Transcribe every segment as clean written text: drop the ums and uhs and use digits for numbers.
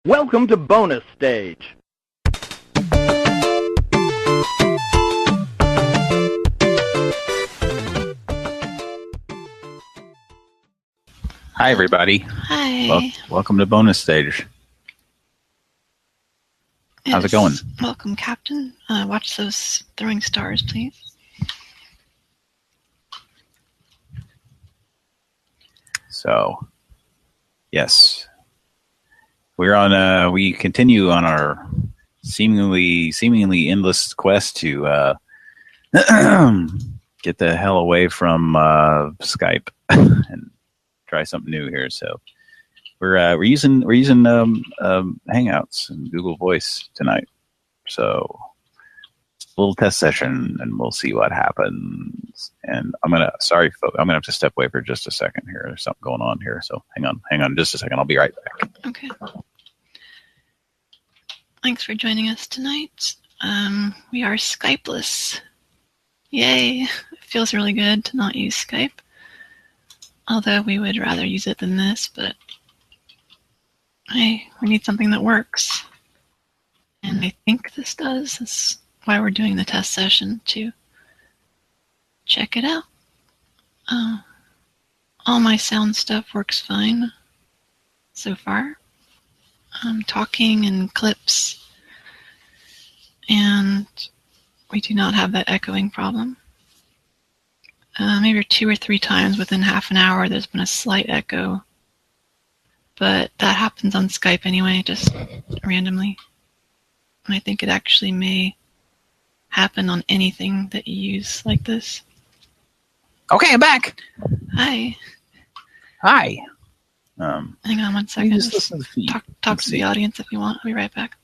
Welcome to bonus stage. Hi, everybody. Hi. Welcome to bonus stage. How's it going? Welcome, Captain. Watch those throwing stars, please. So, yes, we're on. We continue on our seemingly endless quest to get the hell away from Skype and try something new here. So we're using Hangouts and Google Voice tonight. So a little test session, and we'll see what happens. And sorry, folks, I'm gonna have to step away for just a second here. There's something going on here. So hang on just a second. I'll be right back. Okay. Thanks for joining us tonight. We are Skypeless. Yay! It feels really good to not use Skype. Although we would rather use it than this, but hey, we need something that works. And I think this does. That's why we're doing the test session, to check it out. All my sound stuff works fine so far. Talking and clips. And we do not have that echoing problem. Maybe 2 or 3 times within half an hour there's been a slight echo. But that happens on Skype anyway, just randomly. And I think it actually may happen on anything that you use like this. Okay, I'm back. Hi. Hi. Hang on one second. Just listen to the feed. Talk to the audience if you want. I'll be right back.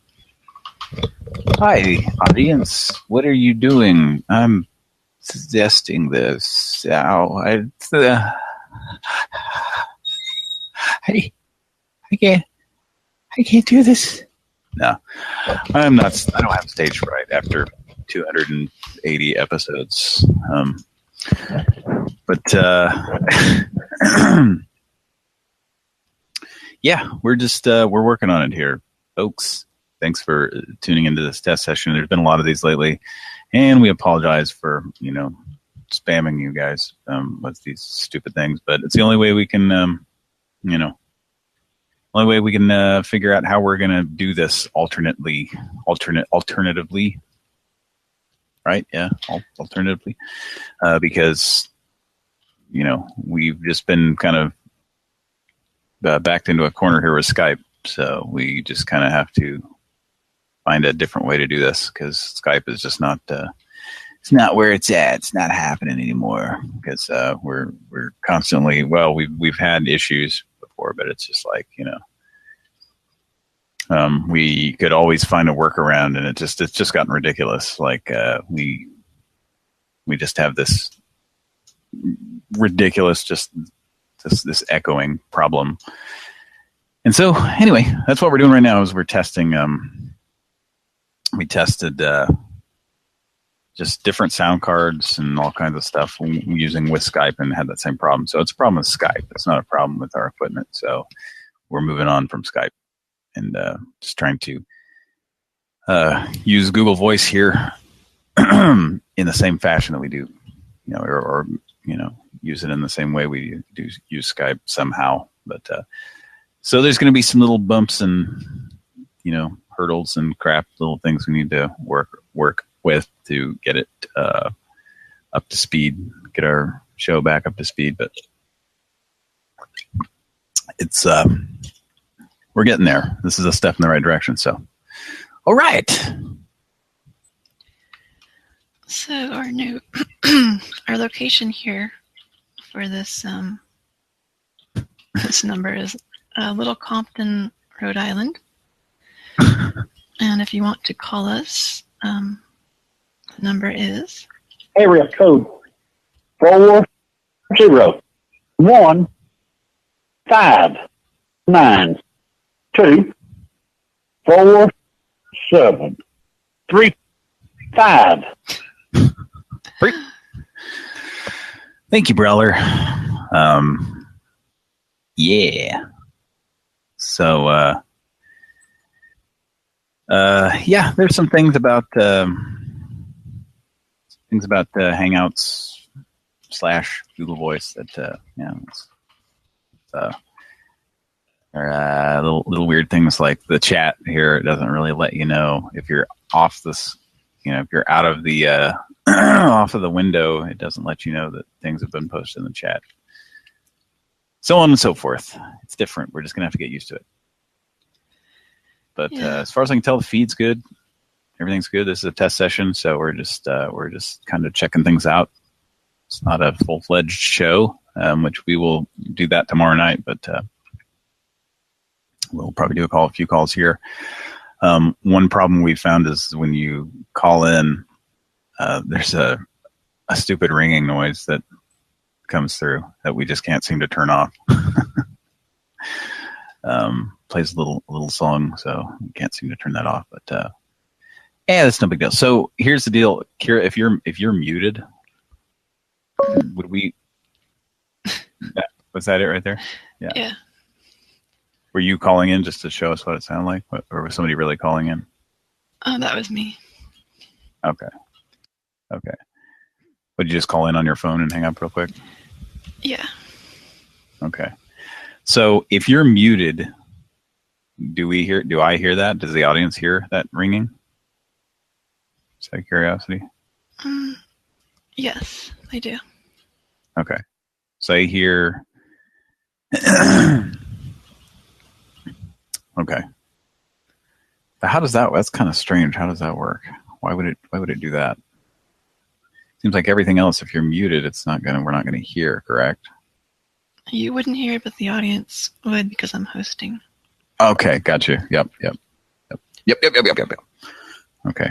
Hi, audience. What are you doing? I'm suggesting this. I can't do this. No, I'm not. I don't have stage fright after 280 episodes. But yeah, we're working on it here, folks. Thanks for tuning into this test session. There's been a lot of these lately, and we apologize for spamming you guys with these stupid things. But it's the only way we can figure out how we're gonna do this alternatively, right? Yeah, alternatively, because we've just been kind of backed into a corner here with Skype, so we just kind of have to find a different way to do this, because Skype is just not it's not where it's at. It's not happening anymore, because we're constantly, well, we've had issues before, but it's just like, we could always find a workaround, and it's just gotten ridiculous. Like we just have this ridiculous this echoing problem. And so anyway, that's what we're doing right now, is we're testing. We tested just different sound cards and all kinds of stuff using with Skype, and had that same problem. So it's a problem with Skype. It's not a problem with our equipment. So we're moving on from Skype and just trying to use Google Voice here in the same fashion that we do, or use it in the same way we do use Skype somehow. But so there's going to be some little bumps and hurdles and crap, little things we need to work with to get it up to speed, get our show back up to speed. But it's we're getting there. This is a step in the right direction. So, all right. So our new our location here for this this number is Little Compton, Rhode Island. And if you want to call us, the number is area code 401-592-4735. Thank you, Breller. Yeah. So Yeah, there's some things about Hangouts / Google Voice that little weird things like the chat here. It doesn't really let you know if you're off this. If you're out of the off of the window, it doesn't let you know that things have been posted in the chat. So on and so forth. It's different. We're just gonna have to get used to it. But as far as I can tell, the feed's good. Everything's good. This is a test session, so we're just kind of checking things out. It's not a full-fledged show, which we will do that tomorrow night. But we'll probably do a few calls here. One problem we found is when you call in, there's a stupid ringing noise that comes through that we just can't seem to turn off. Plays a little song, so we can't seem to turn that off. But yeah, that's no big deal. So here's the deal, Kira. If you're muted, would we? Was that it right there? Yeah. Yeah. Were you calling in just to show us what it sounded like, or was somebody really calling in? Oh, that was me. Okay. Would you just call in on your phone and hang up real quick? Yeah. Okay. So if you're muted, do I hear that? Does the audience hear that ringing? Just out of curiosity. Yes, I do. Okay. So I hear. Okay. But how does that's kind of strange. How does that work? Why would it do that? Seems like everything else, if you're muted, we're not gonna hear, correct? You wouldn't hear it, but the audience would because I'm hosting. Okay, gotcha. Yep. Okay.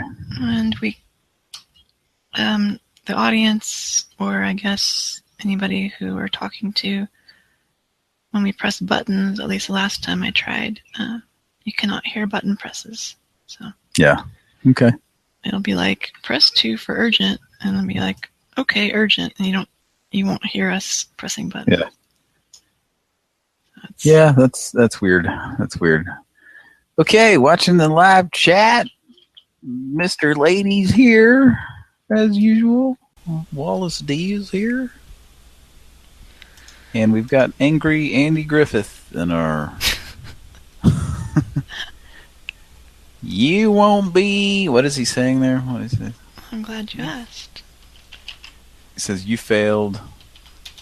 And the audience, or I guess anybody who we're talking to, when we press buttons, at least the last time I tried, you cannot hear button presses. So yeah, okay. It'll be like press 2 for urgent, and it'll be like okay, urgent, and you won't hear us pressing buttons. Yeah. That's weird. That's weird. Okay, watching the live chat, Mr. Ladies here as usual. Wallace D is here. And we've got angry Andy Griffith in our... You won't be... What is he saying there? What is it? I'm glad you asked. He says, you failed.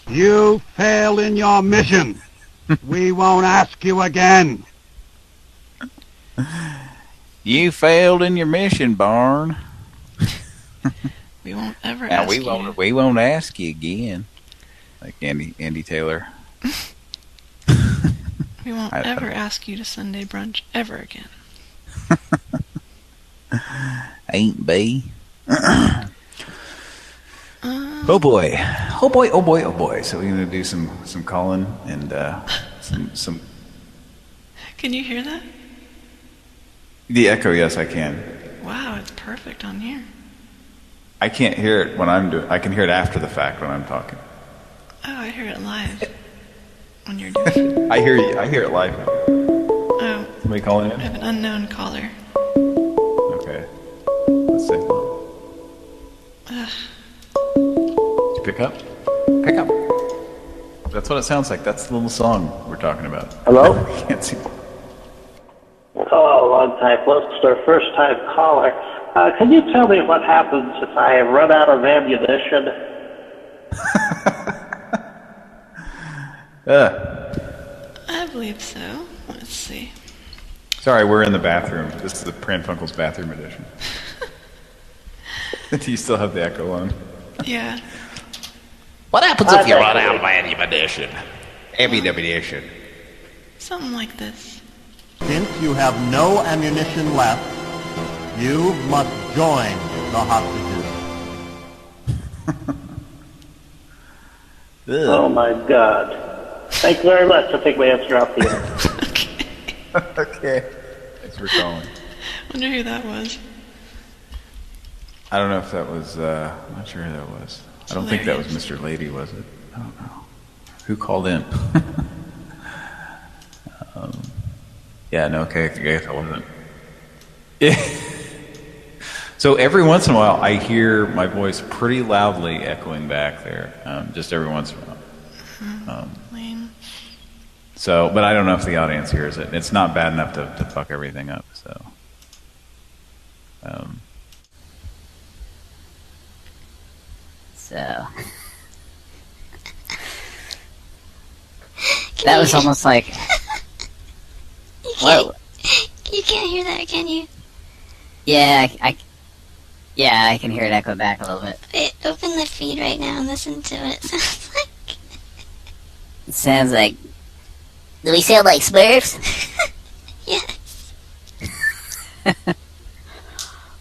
You failed in your mission. We won't ask you again. You failed in your mission, Barn. We won't ever ask you. We won't ask you again. Like Andy Taylor. We won't ever ask you to Sunday brunch ever again. Ain't be. Oh boy. So we're gonna do some calling and some. Can you hear that? The echo, yes, I can. Wow, it's perfect on here. I can't hear it when I'm doing. I can hear it after the fact when I'm talking. Oh, I hear it live when you're doing it. I hear it live. Oh. Somebody calling in? I have an unknown caller. Okay. Let's see. Did you pick up? Pick up. That's what it sounds like. That's the little song we're talking about. Hello? I can't see. Oh, long-time listener, first-time caller. Can you tell me what happens if I run out of ammunition? I believe so. Let's see. Sorry, we're in the bathroom. This is the Pran Funkels bathroom edition. Do you still have the echo on? Yeah. What happens if you run out of ammunition? Ammunition. Something like this. Since you have no ammunition left, you must join the hostages. Oh, my God. Thank you very much. I'll take my answer off the air. Okay. Thanks for calling. Wonder who that was. I don't know if that was, I'm not sure who that was. I don't think that was Mr. Lady, was it? I don't know. Who called in? Yeah, no, okay, I guess I wasn't. So every once in a while, I hear my voice pretty loudly echoing back there. Just every once in a while. Lame. So, but I don't know if the audience hears it. It's not bad enough to fuck everything up. So. So that was almost like. Whoa. You can't hear that, can you? Yeah, I can hear it echo back a little bit. Wait, open the feed right now and listen to what it sounds like. It sounds like. Do we sound like Smurfs? Yes.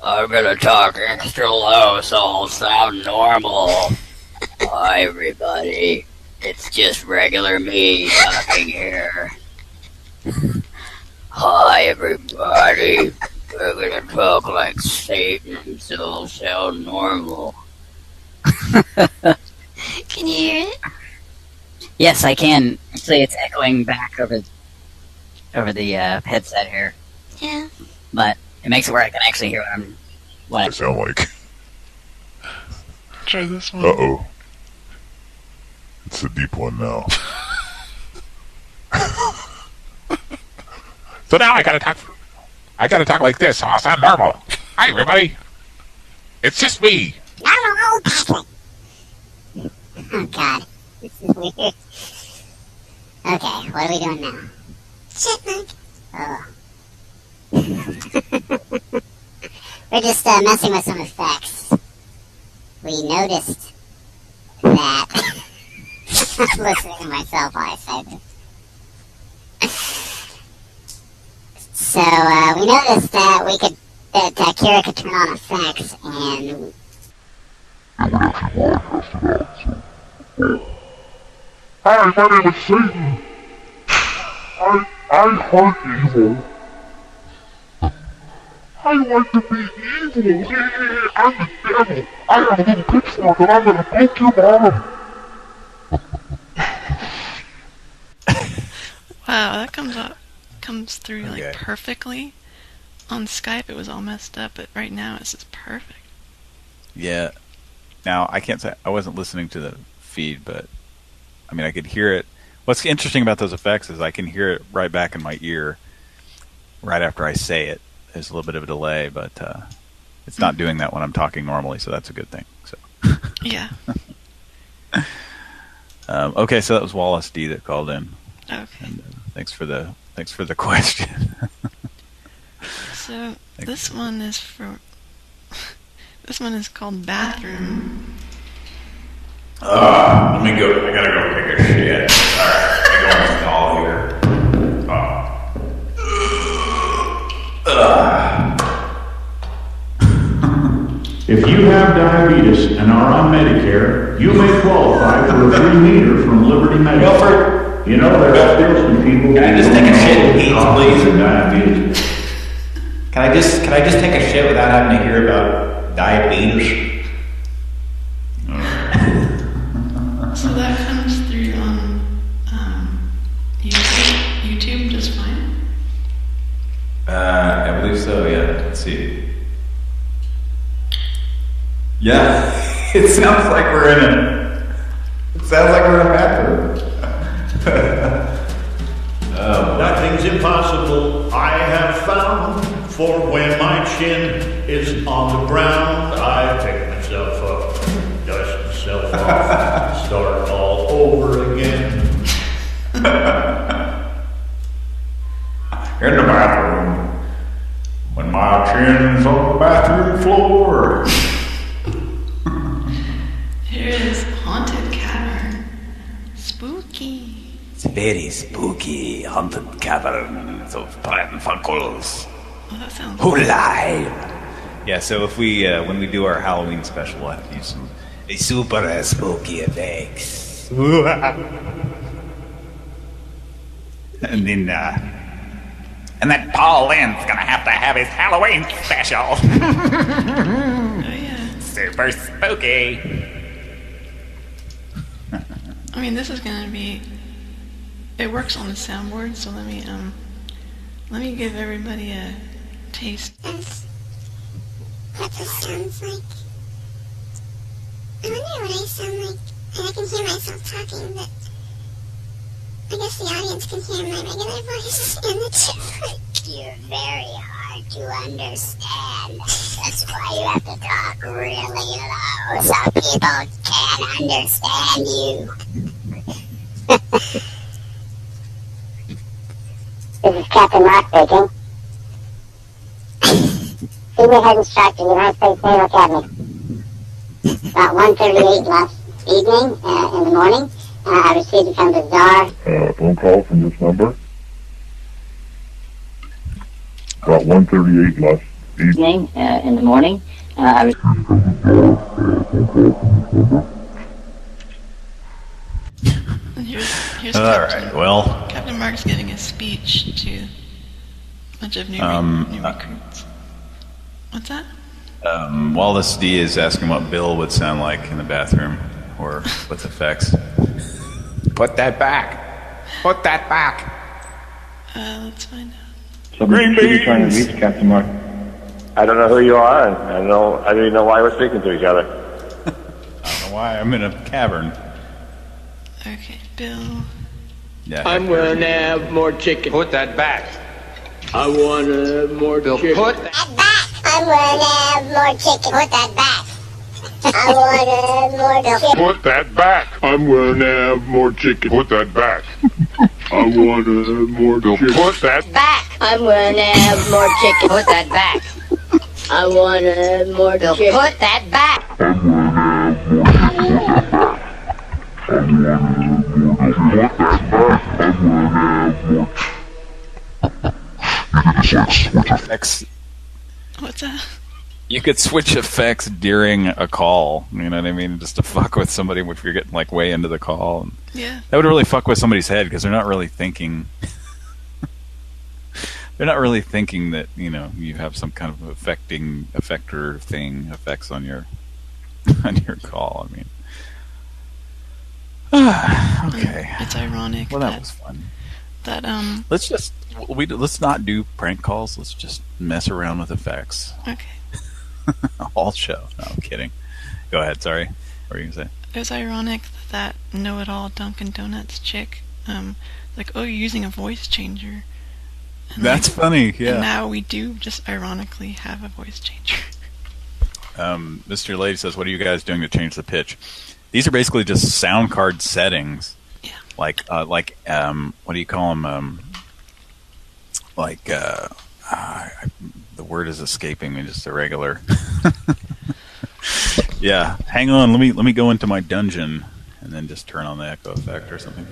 I'm gonna talk extra low so I'll sound normal. Hi, everybody. It's just regular me talking here. Hi, everybody. We're gonna talk like Satan so I'll sound normal. Can you hear it? Yes, I can. Actually, it's echoing back over the headset here. Yeah. But it makes it where I can actually hear what I sound like. Try this one. Uh-oh. It's a deep one now. So now I gotta talk like this, so I'll sound normal. Hi, everybody. It's just me. Oh, God. This is weird. Okay, what are we doing now? Chipmunk. Oh. We're just messing with some effects. We noticed that... I'm listening to myself while I say this. So, we noticed that Kira could turn on effects, and... Hi, my name is Satan. I heart evil. I like to be evil. I'm the devil. I have a little pitchfork and I'm gonna poke your bottom. Wow, that comes through like perfectly. On Skype it was all messed up, but right now it's just perfect. Yeah. Now, I can't say I wasn't listening to the feed, but I mean, I could hear it. What's interesting about those effects is I can hear it right back in my ear right after I say it. There's a little bit of a delay, but it's not doing that when I'm talking normally, so that's a good thing. So. Yeah. Okay, so that was Wallace D that called in. Okay. And, thanks for the question. So this one is called Bathroom. Let me go. I gotta go take a shit. Alright, let me go on the call here. If you have diabetes and are on Medicare, you may qualify for a free meter from Liberty Medical. Wilford. You know, there are still some people. Can I just take a shit in peace, please? Diabetes. Can I just take a shit without having to hear about diabetes? So that comes through on YouTube just fine? I believe so, yeah. Let's see. Yeah, it sounds like we're in a bathroom. Nothing's impossible, I have found, for when my chin is on the ground, I pick myself up, dust myself off, start all over again. In the bathroom, when my chin's on the bathroom floor. Here is Haunted Cavern. Spooky. It's very spooky, haunted caverns of Pran Funkels. Oh, that sounds Who live? Yeah, so if we when we do our Halloween special, we'll have to use some super spooky effects. And then and that Paul Lynn's gonna have his Halloween special. Oh yeah. Super spooky. I mean, this is gonna be. It works on the soundboard, so let me give everybody a taste. That's what this sounds like. I wonder what I sound like. And I can hear myself talking, but I guess the audience can hear my regular voice in the chat. You're very hard to understand. That's why you have to talk really low so people can understand you. This is Captain Rock speaking. Senior Head Instructor, United States Naval Academy. About 1:38 last evening, in the morning, I received a kind of bizarre phone call from this number. About 1:38 last evening, in the morning, I received And here's All right, well. Captain Mark's giving a speech to a bunch of new recruits. What's that? Wallace D is asking what Bill would sound like in the bathroom or with effects. Put that back. Put that back. Let's find out. Green beans. Trying to reach Captain Mark. I don't know who you are, and I don't even know why we're speaking to each other. I don't know why. I'm in a cavern. Okay, Bill. Yeah. I'm gonna have more chicken. Put that back. I want more Bill, chicken. put that back. I'm gonna have more chicken. Put that back. I want more chicken. Put that back. I'm gonna have more chicken. Put that back. I want more chicken. Put that Back. I'm gonna have more chicken. Put that back. I want more chicken. Put that back. Effects. What's that? You could switch effects during a call. You know what I mean? Just to fuck with somebody if you're getting like way into the call. Yeah. That would really fuck with somebody's head because they're not really thinking. They're not really thinking that you have some kind of effector thing effects on your call. I mean. Okay. It's ironic. Well, that was fun. That let's not do prank calls. Let's just mess around with effects. Okay. All show. No, I'm kidding. Go ahead. Sorry. What were you gonna say? It was ironic that know-it-all Dunkin' Donuts chick, like, oh, you're using a voice changer. And that's funny. Yeah. And now we do just ironically have a voice changer. Mr. Lady says, "What are you guys doing to change the pitch?" These are basically just sound card settings. Yeah. Like what do you call them? The word is escaping me. Just a regular. Yeah. Hang on. Let me go into my dungeon and then just turn on the echo effect or something.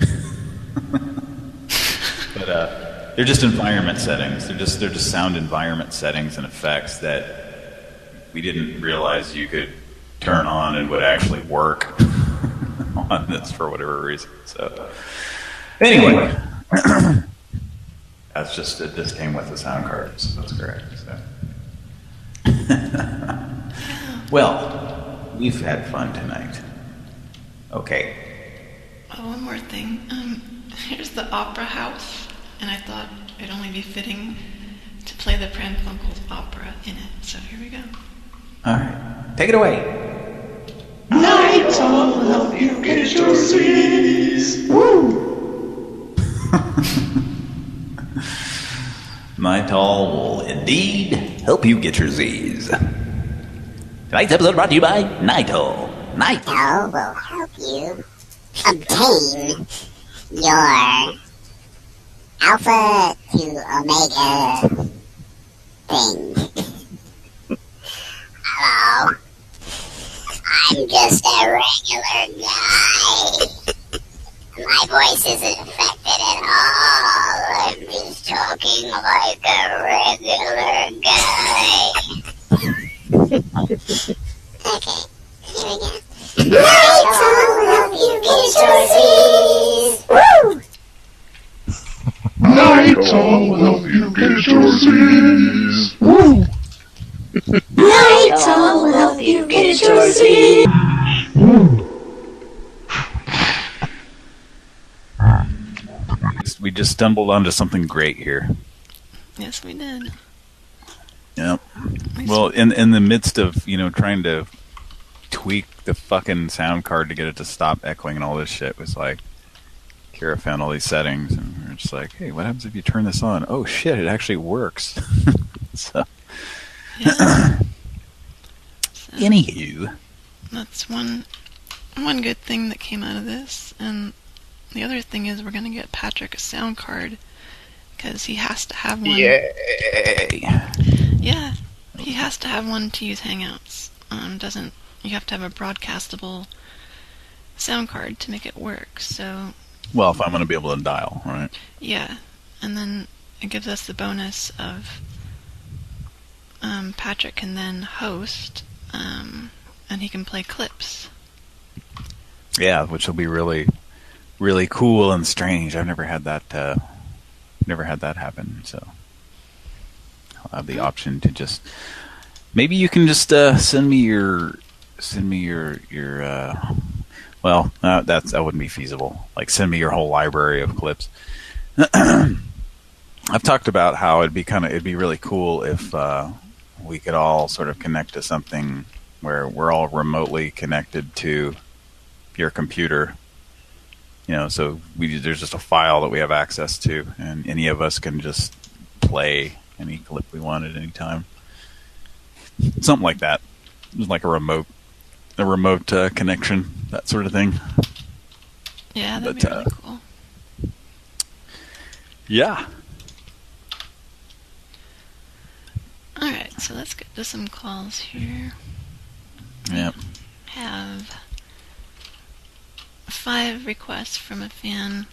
But they're just environment settings. They're just sound environment settings and effects that we didn't realize you could turn on and would actually work on this for whatever reason. So anyway, that's just this came with the sound card, so that's correct. So. Well, we've had fun tonight. Okay. Oh, one more thing. Here's the Opera House, and I thought it'd only be fitting to play the Pran Funkels opera in it. So here we go. All right, take it away. Night all will help you get your Z's. Woo! Nitol will indeed help you get your Z's. Tonight's episode brought to you by Nitol. Nitol will help you obtain your alpha to omega thing. Hello. I'm just a regular guy. My voice isn't affected at all. I'm just talking like a regular guy. Okay, here we go. Nitol will help you get your Z's. Woo! Nitol will help you get your Z's. Woo! Nitol will help you get your Z's. We just stumbled onto something great here. Yes, we did. Well, in the midst of, trying to tweak the fucking sound card to get it to stop echoing and all this shit, was like, Kira found all these settings, and we are just like, hey, what happens if you turn this on? Oh shit, it actually works. So, anywho, that's one good thing that came out of this, and the other thing is we're gonna get Patrick a sound card because he has to have one. Yay! Yeah, he has to have one to use Hangouts. You have to have a broadcastable sound card to make it work. So. Well, if I'm going to be able to dial, right? Yeah, and then it gives us the bonus of Patrick can then host, and he can play clips. Yeah, which will be really, really cool and strange. I've never had that. Happen. So I'll have the option to just. Maybe you can just send me your. Well, that wouldn't be feasible. Like, send me your whole library of clips. I've talked about how it'd be really cool if we could all sort of connect to something where we're all remotely connected to your computer. So there's just a file that we have access to, and any of us can just play any clip we want at any time. Something like that. Just like a remote connection, that sort of thing. Yeah, that'd be really cool. Yeah. Alright, so let's get to some calls here. Yep. Have 5 requests from a fan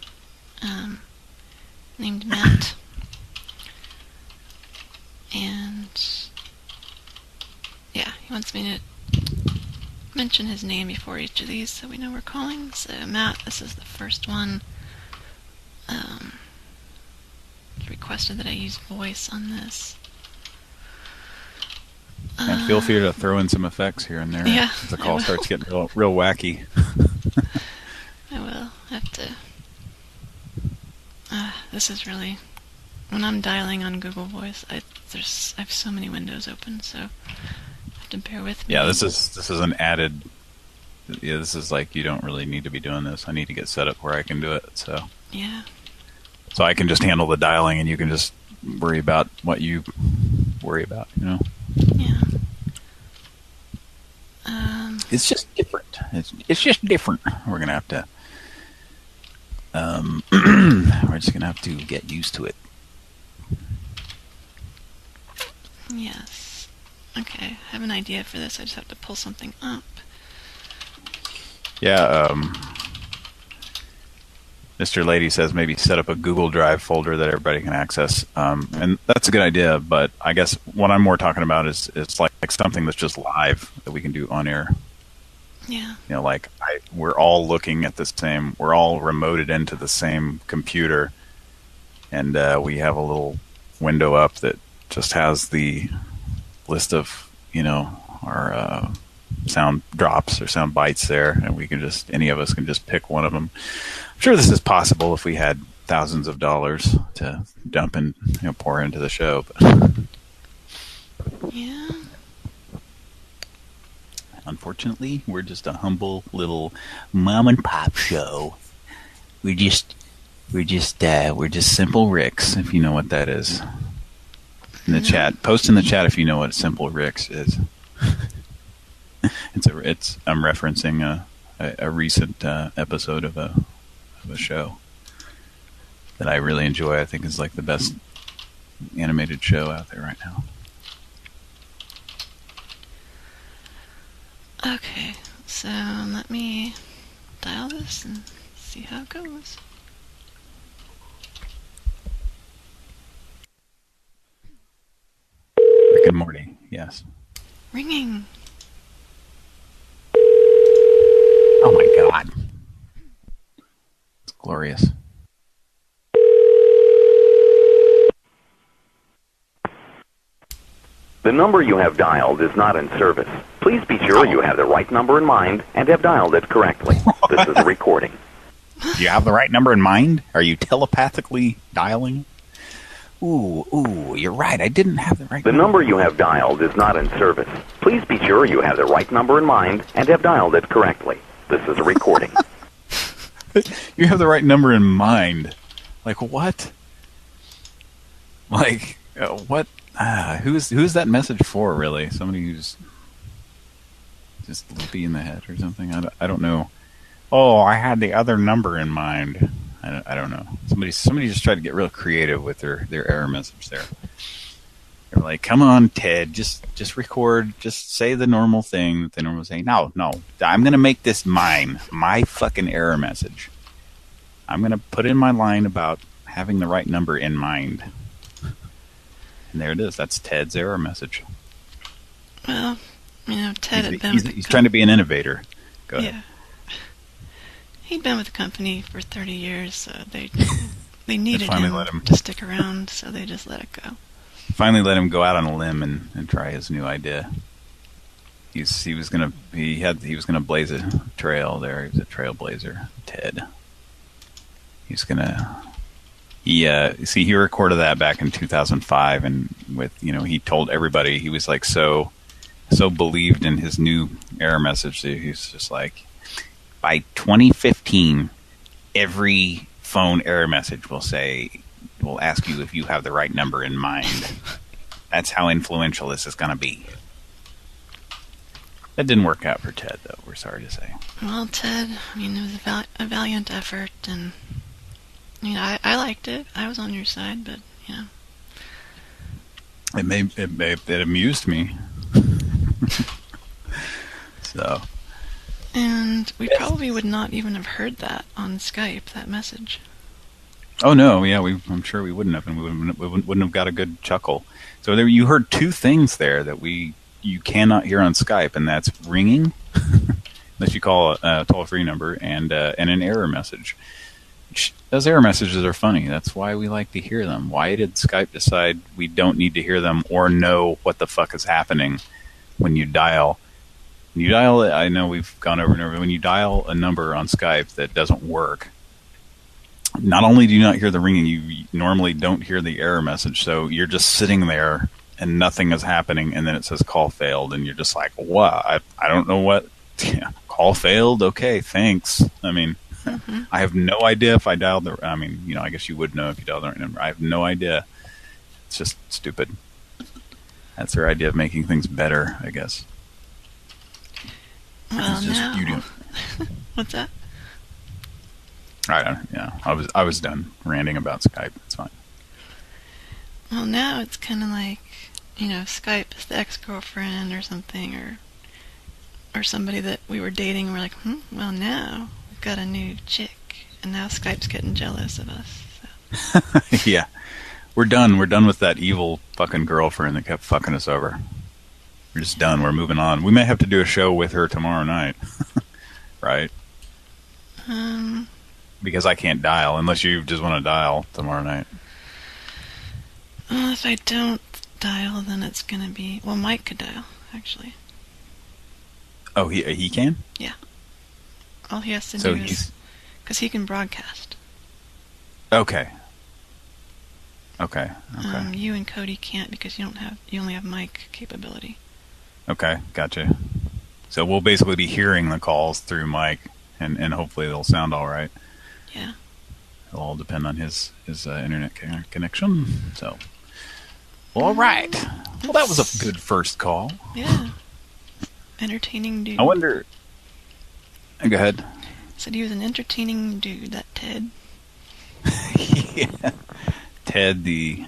named Matt. And yeah, he wants me to mention his name before each of these so we know we're calling. So Matt, this is the first one. Requested that I use voice on this. And feel free to throw in some effects here and there. Yeah, as the call starts getting real wacky. I will have to. This is really, when I'm dialing on Google Voice, I have so many windows open, so you have to bear with me. Yeah, this is an added. Yeah, this is like, you don't really need to be doing this. I need to get set up where I can do it. So yeah. So I can just handle the dialing, and you can just worry about what you worry about. Yeah. It's just different. It's just different. We're gonna have to. We're just gonna have to get used to it. Yes. Okay, I have an idea for this. I just have to pull something up. Yeah. Mr. Lady says maybe set up a Google Drive folder that everybody can access, and that's a good idea. But I guess what I'm more talking about is like something that's just live that we can do on air. Yeah. We're all looking at the same. We're all remoted into the same computer, and we have a little window up that just has the list of our sound drops or sound bites there, and we can just, any of us can just pick one of them. I'm sure this is possible if we had thousands of dollars to dump and pour into the show. But yeah. Unfortunately, we're just a humble little mom and pop show. We're just Simple Ricks, if you know what that is. In the chat, post in the chat if you know what Simple Ricks is. I'm referencing a recent episode of a show that I really enjoy. I think is like the best animated show out there right now. Okay, so let me dial this and see how it goes. Rick and Morty, yes. Ringing. Oh my God. It's glorious. The number you have dialed is not in service. Please be sure you have the right number in mind and have dialed it correctly. This is a recording. Do you have the right number in mind? Are you telepathically dialing? Ooh, you're right. I didn't have the right The number you have dialed is not in service. Please be sure you have the right number in mind and have dialed it correctly. This is a recording. You have the right number in mind. Like, what? Like, what? Who's that message for, really? Somebody who's just loopy in the head or something? I don't know. Oh, I had the other number in mind. I don't know. Somebody just tried to get real creative with their error message there. They're like, come on, Ted, just record, just say the normal thing that they normally say. No, I'm going to make this my fucking error message. I'm going to put in my line about having the right number in mind. And there it is. That's Ted's error message. Well, Ted had been he's trying to be an innovator. Go ahead. Yeah. He'd been with the company for 30 years, so they needed him to stick around, so they just let it go. Finally let him go out on a limb and try his new idea. He was gonna blaze a trail there. He was a trailblazer, Ted. He recorded that back in 2005, and he told everybody, he was like so believed in his new error message that he's just like, by 2015, every phone error message will ask you if you have the right number in mind. That's how influential this is going to be. That didn't work out for Ted, though, we're sorry to say. Well, Ted, it was a valiant effort, and I liked it. I was on your side, but it amused me. So. And we probably would not even have heard that on Skype, that message. Oh no, yeah, I'm sure we wouldn't have, and we wouldn't have got a good chuckle. So there, you heard two things there that you cannot hear on Skype, and that's ringing, unless you call a toll-free number, and an error message. Those error messages are funny. That's why we like to hear them. Why did Skype decide we don't need to hear them or know what the fuck is happening when you dial? When you dial it, I know we've gone over and over. When you dial a number on Skype that doesn't work, not only do you not hear the ringing, you normally don't hear the error message. So you're just sitting there and nothing is happening, and then it says call failed, and you're just like, what? I don't know what. Call failed? Okay, thanks. I have no idea if I dialed the... I guess you would know if you dialed the right number. I have no idea. It's just stupid. That's their idea of making things better, I guess. Well, now... What's that? I was done ranting about Skype. It's fine. Well, now it's kind of like, Skype is the ex-girlfriend or something, or somebody that we were dating, and we're like, well, now we've got a new chick, and now Skype's getting jealous of us. So. Yeah. We're done. We're done with that evil fucking girlfriend that kept fucking us over. We're just done. We're moving on. We may have to do a show with her tomorrow night. Right? Because I can't dial, unless you just want to dial tomorrow night. Well, if I don't dial, then it's going to be... Well, Mike could dial, actually. Oh, he can? Yeah. All he has to do is... Because he can broadcast. Okay. You and Cody can't because you only have mic capability. Okay, gotcha. So we'll basically be hearing the calls through Mike, and hopefully they'll sound all right. Yeah. It'll all depend on his internet connection. So, well, all right. Well, that was a good first call. Yeah. Entertaining dude. I wonder... Go ahead. Said he was an entertaining dude, that Ted. Yeah. Ted, the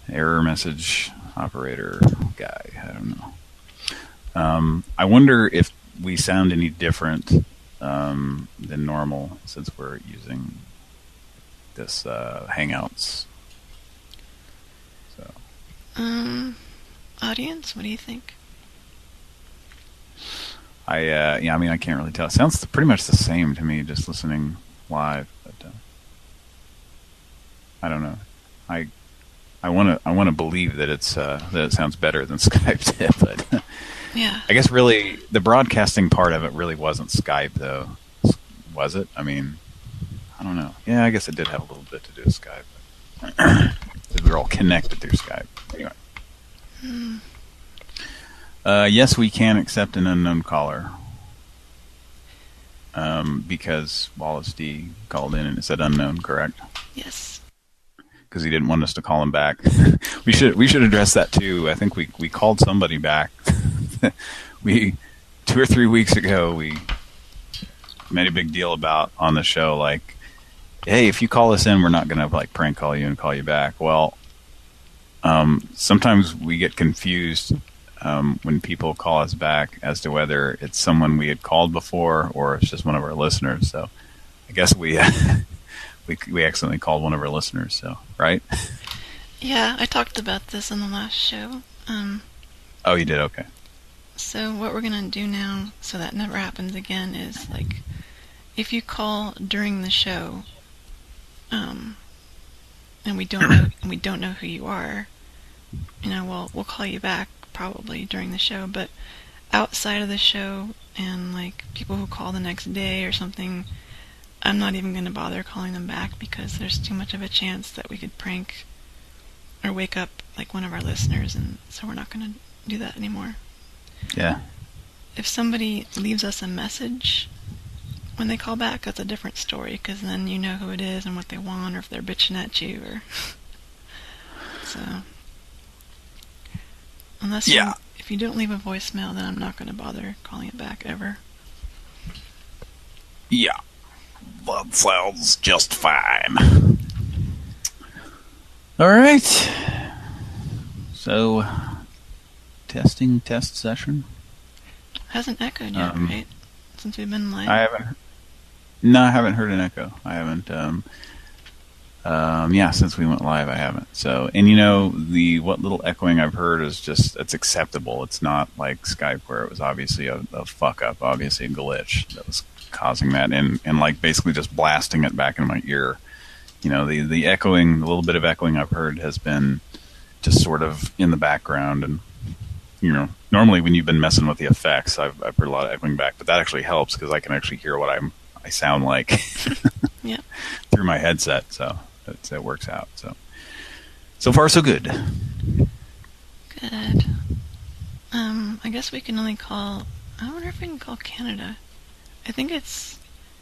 error message operator guy. I don't know. I wonder if we sound any different than normal since we're using this Hangouts. So. Audience, what do you think? I can't really tell. It sounds pretty much the same to me, just listening live. But I don't know. I want to believe that that it sounds better than Skype did, but yeah. I guess really the broadcasting part of it really wasn't Skype, though, was it? I don't know. Yeah, I guess it did have a little bit to do with Skype. But because we're all connected through Skype. Anyway. Yes, we can accept an unknown caller. Because Wallace D called in and it said unknown, correct? Yes. Because he didn't want us to call him back. we should address that too. I think we called somebody back. 2 or 3 weeks ago we made a big deal about on the show, like, hey, if you call us in, we're not gonna like prank call you and call you back. Well, sometimes we get confused when people call us back as to whether it's someone we had called before or it's just one of our listeners. So I guess we accidentally called one of our listeners. So right? Yeah, I talked about this in the last show. Oh, you did? Okay. So what we're gonna do now, so that never happens again, is like, if you call during the show, and we don't know who you are, we'll call you back probably during the show. But outside of the show, and like people who call the next day or something, I'm not even gonna bother calling them back because there's too much of a chance that we could prank or wake up like one of our listeners, and so we're not gonna do that anymore. Yeah. If somebody leaves us a message when they call back, that's a different story, because then you know who it is and what they want, or if they're bitching at you, or so. If you don't leave a voicemail, then I'm not going to bother calling it back ever. Yeah, that sounds just fine. All right. So, test session. Hasn't echoed yet, right? Since we've been live. I haven't heard an echo. I haven't. Since we went live, I haven't. So, and what little echoing I've heard is just, it's acceptable. It's not like Skype where it was obviously a fuck up, obviously a glitch that was causing that, and like basically just blasting it back in my ear. The echoing, the little bit of echoing I've heard has been just sort of in the background, and normally when you've been messing with the effects, I've heard a lot of echoing back, but that actually helps because I can actually hear what I sound like yeah. through my headset, so it works out. So far so good. Good. I guess we can only call. I wonder if we can call Canada. I think it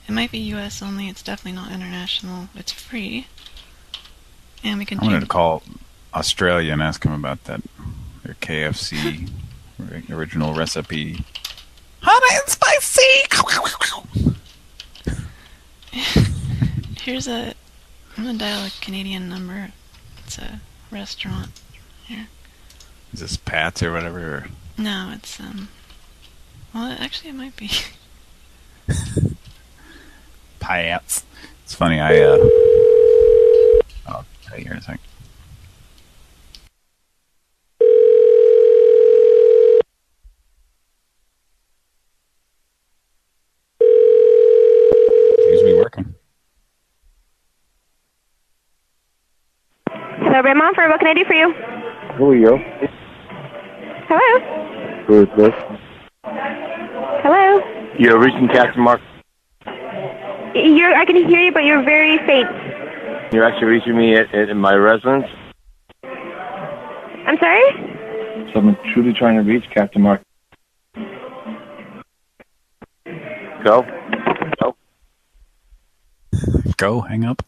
might be U.S. only. It's definitely not international. It's free, and we can. I'm going to call Australia and ask them about their KFC original recipe. Hot and spicy. I'm gonna dial a Canadian number. It's a restaurant here. Is this Pat's or whatever? Or? No, it's well, actually, it might be. Pat's. It's funny. I'll tell you here in a second. Seems to be working. Hello, Red Montfort. What can I do for you? Who are you? Hello? Who is this? Hello? You're reaching Captain Mark. I can hear you, but you're very faint. You're actually reaching me at my residence? I'm sorry? So I'm truly trying to reach Captain Mark. Go. Go, hang up.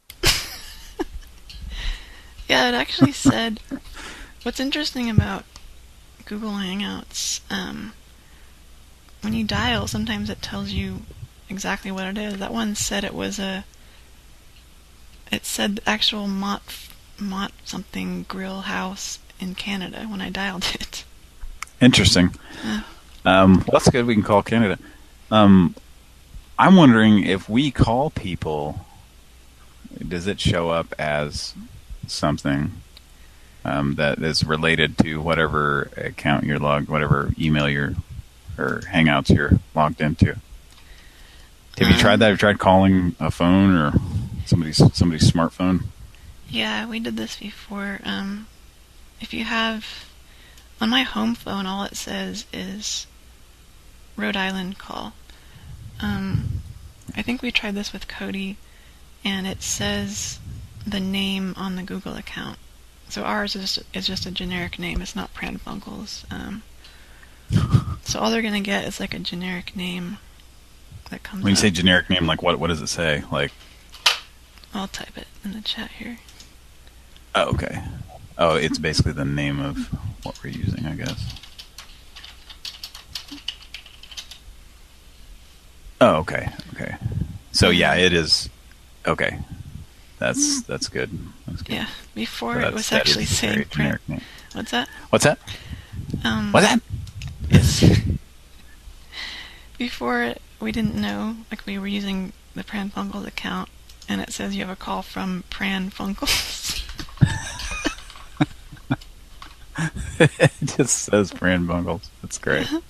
Yeah, it actually said, what's interesting about Google Hangouts, when you dial, sometimes it tells you exactly what it is. That one said it said actual Mott something grill house in Canada when I dialed it. Interesting. Yeah. Well, that's good. We can call Canada. I'm wondering if we call people, does it show up as something that is related to whatever account you're logged, whatever email or Hangouts you're logged into? Have you tried that? Have you tried calling a phone or somebody's smartphone? Yeah, we did this before. If you have, on my home phone, all it says is Rhode Island call. I think we tried this with Cody, and it says the name on the Google account. So ours is just a generic name. It's not Pran Funkels. So all they're gonna get is like a generic name that comes. When you up. say generic name, like what does it say? Like, I'll type it in the chat here. oh, okay. Oh, it's basically the name of what we're using, I guess. Oh, okay, okay. So yeah, it is. Okay, that's good. That's good. Yeah, before So it was actually saying Pran. Name. What's that? What's that? What's that? Before we didn't know, like we were using the Pran Funkels account, and it says you have a call from Pran Funkels. It just says Pran Funkels. That's great. Well,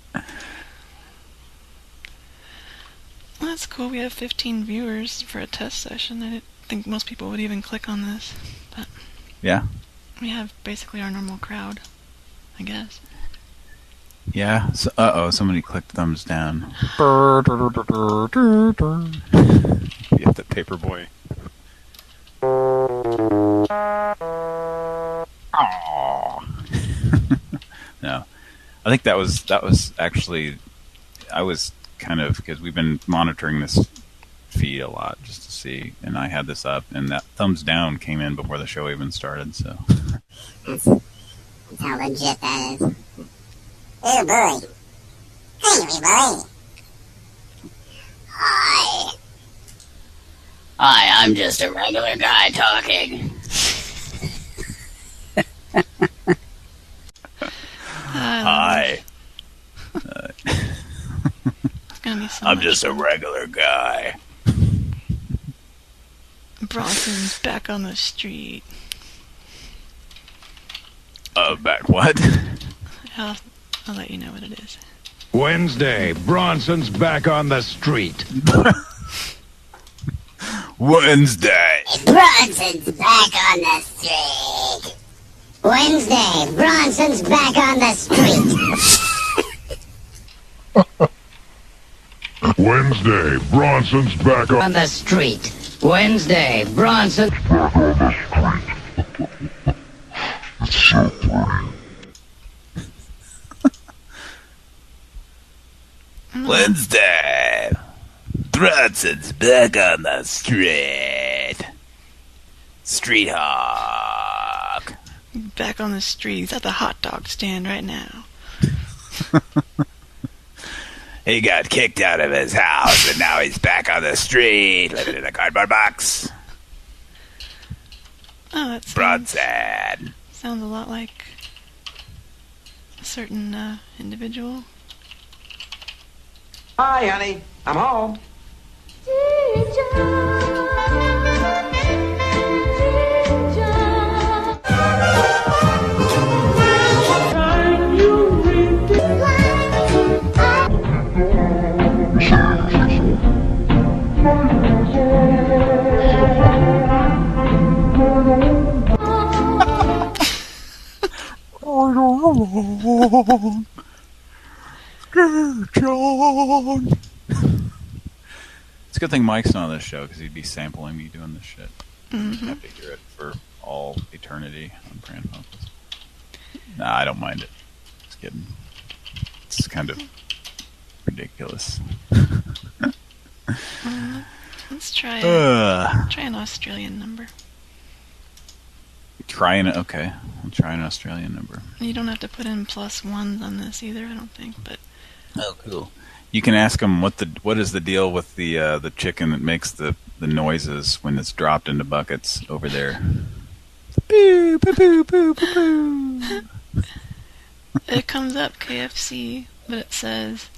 that's cool. We have 15 viewers for a test session. I didn't think most people would even click on this, but Yeah. we have basically our normal crowd, I guess. Yeah. So, somebody clicked thumbs down. You have the paperboy. Aww. No, I think that was actually, I was kind of, because we've been monitoring this feed a lot just to see, and I had this up, and that thumbs down came in before the show even started. So That's how legit that is. Oh boy. Hey everybody. Hi. Hi, I'm just a regular guy talking. hi. It's gonna be so I'm much just a fun. regular guy. Bronson's back on the street. Back what? I'll let you know what it is. Wednesday, Bronson's back on the street. Wednesday. Bronson's back on the street. Wednesday, Bronson's back on the street. Wednesday, Bronson's back On the street. Wednesday, Bronson. back on the street. It's so pretty. Wednesday. Bronson's back on the street. Street hawk. Back on the street. He's at the hot dog stand right now. He got kicked out of his house, and now he's back on the street, living in a cardboard box. Oh, that Bronson. sounds a lot like a certain individual. Hi, honey. I'm home. John. It's a good thing Mike's not on this show, because he'd be sampling me doing this shit. Mm-hmm. Have to hear it for all eternity on Pran Funkels. Nah, I don't mind it. Just kidding. It's kind of ridiculous. Let's try an Australian number. Okay. I'll try an Australian number. You don't have to put in +1s on this either, I don't think, but Oh, cool. You can ask them what is the deal with the chicken that makes the noises when it's dropped into buckets over there. Boo, boo, boo, boo, boo, boo. it comes up KFC, but it says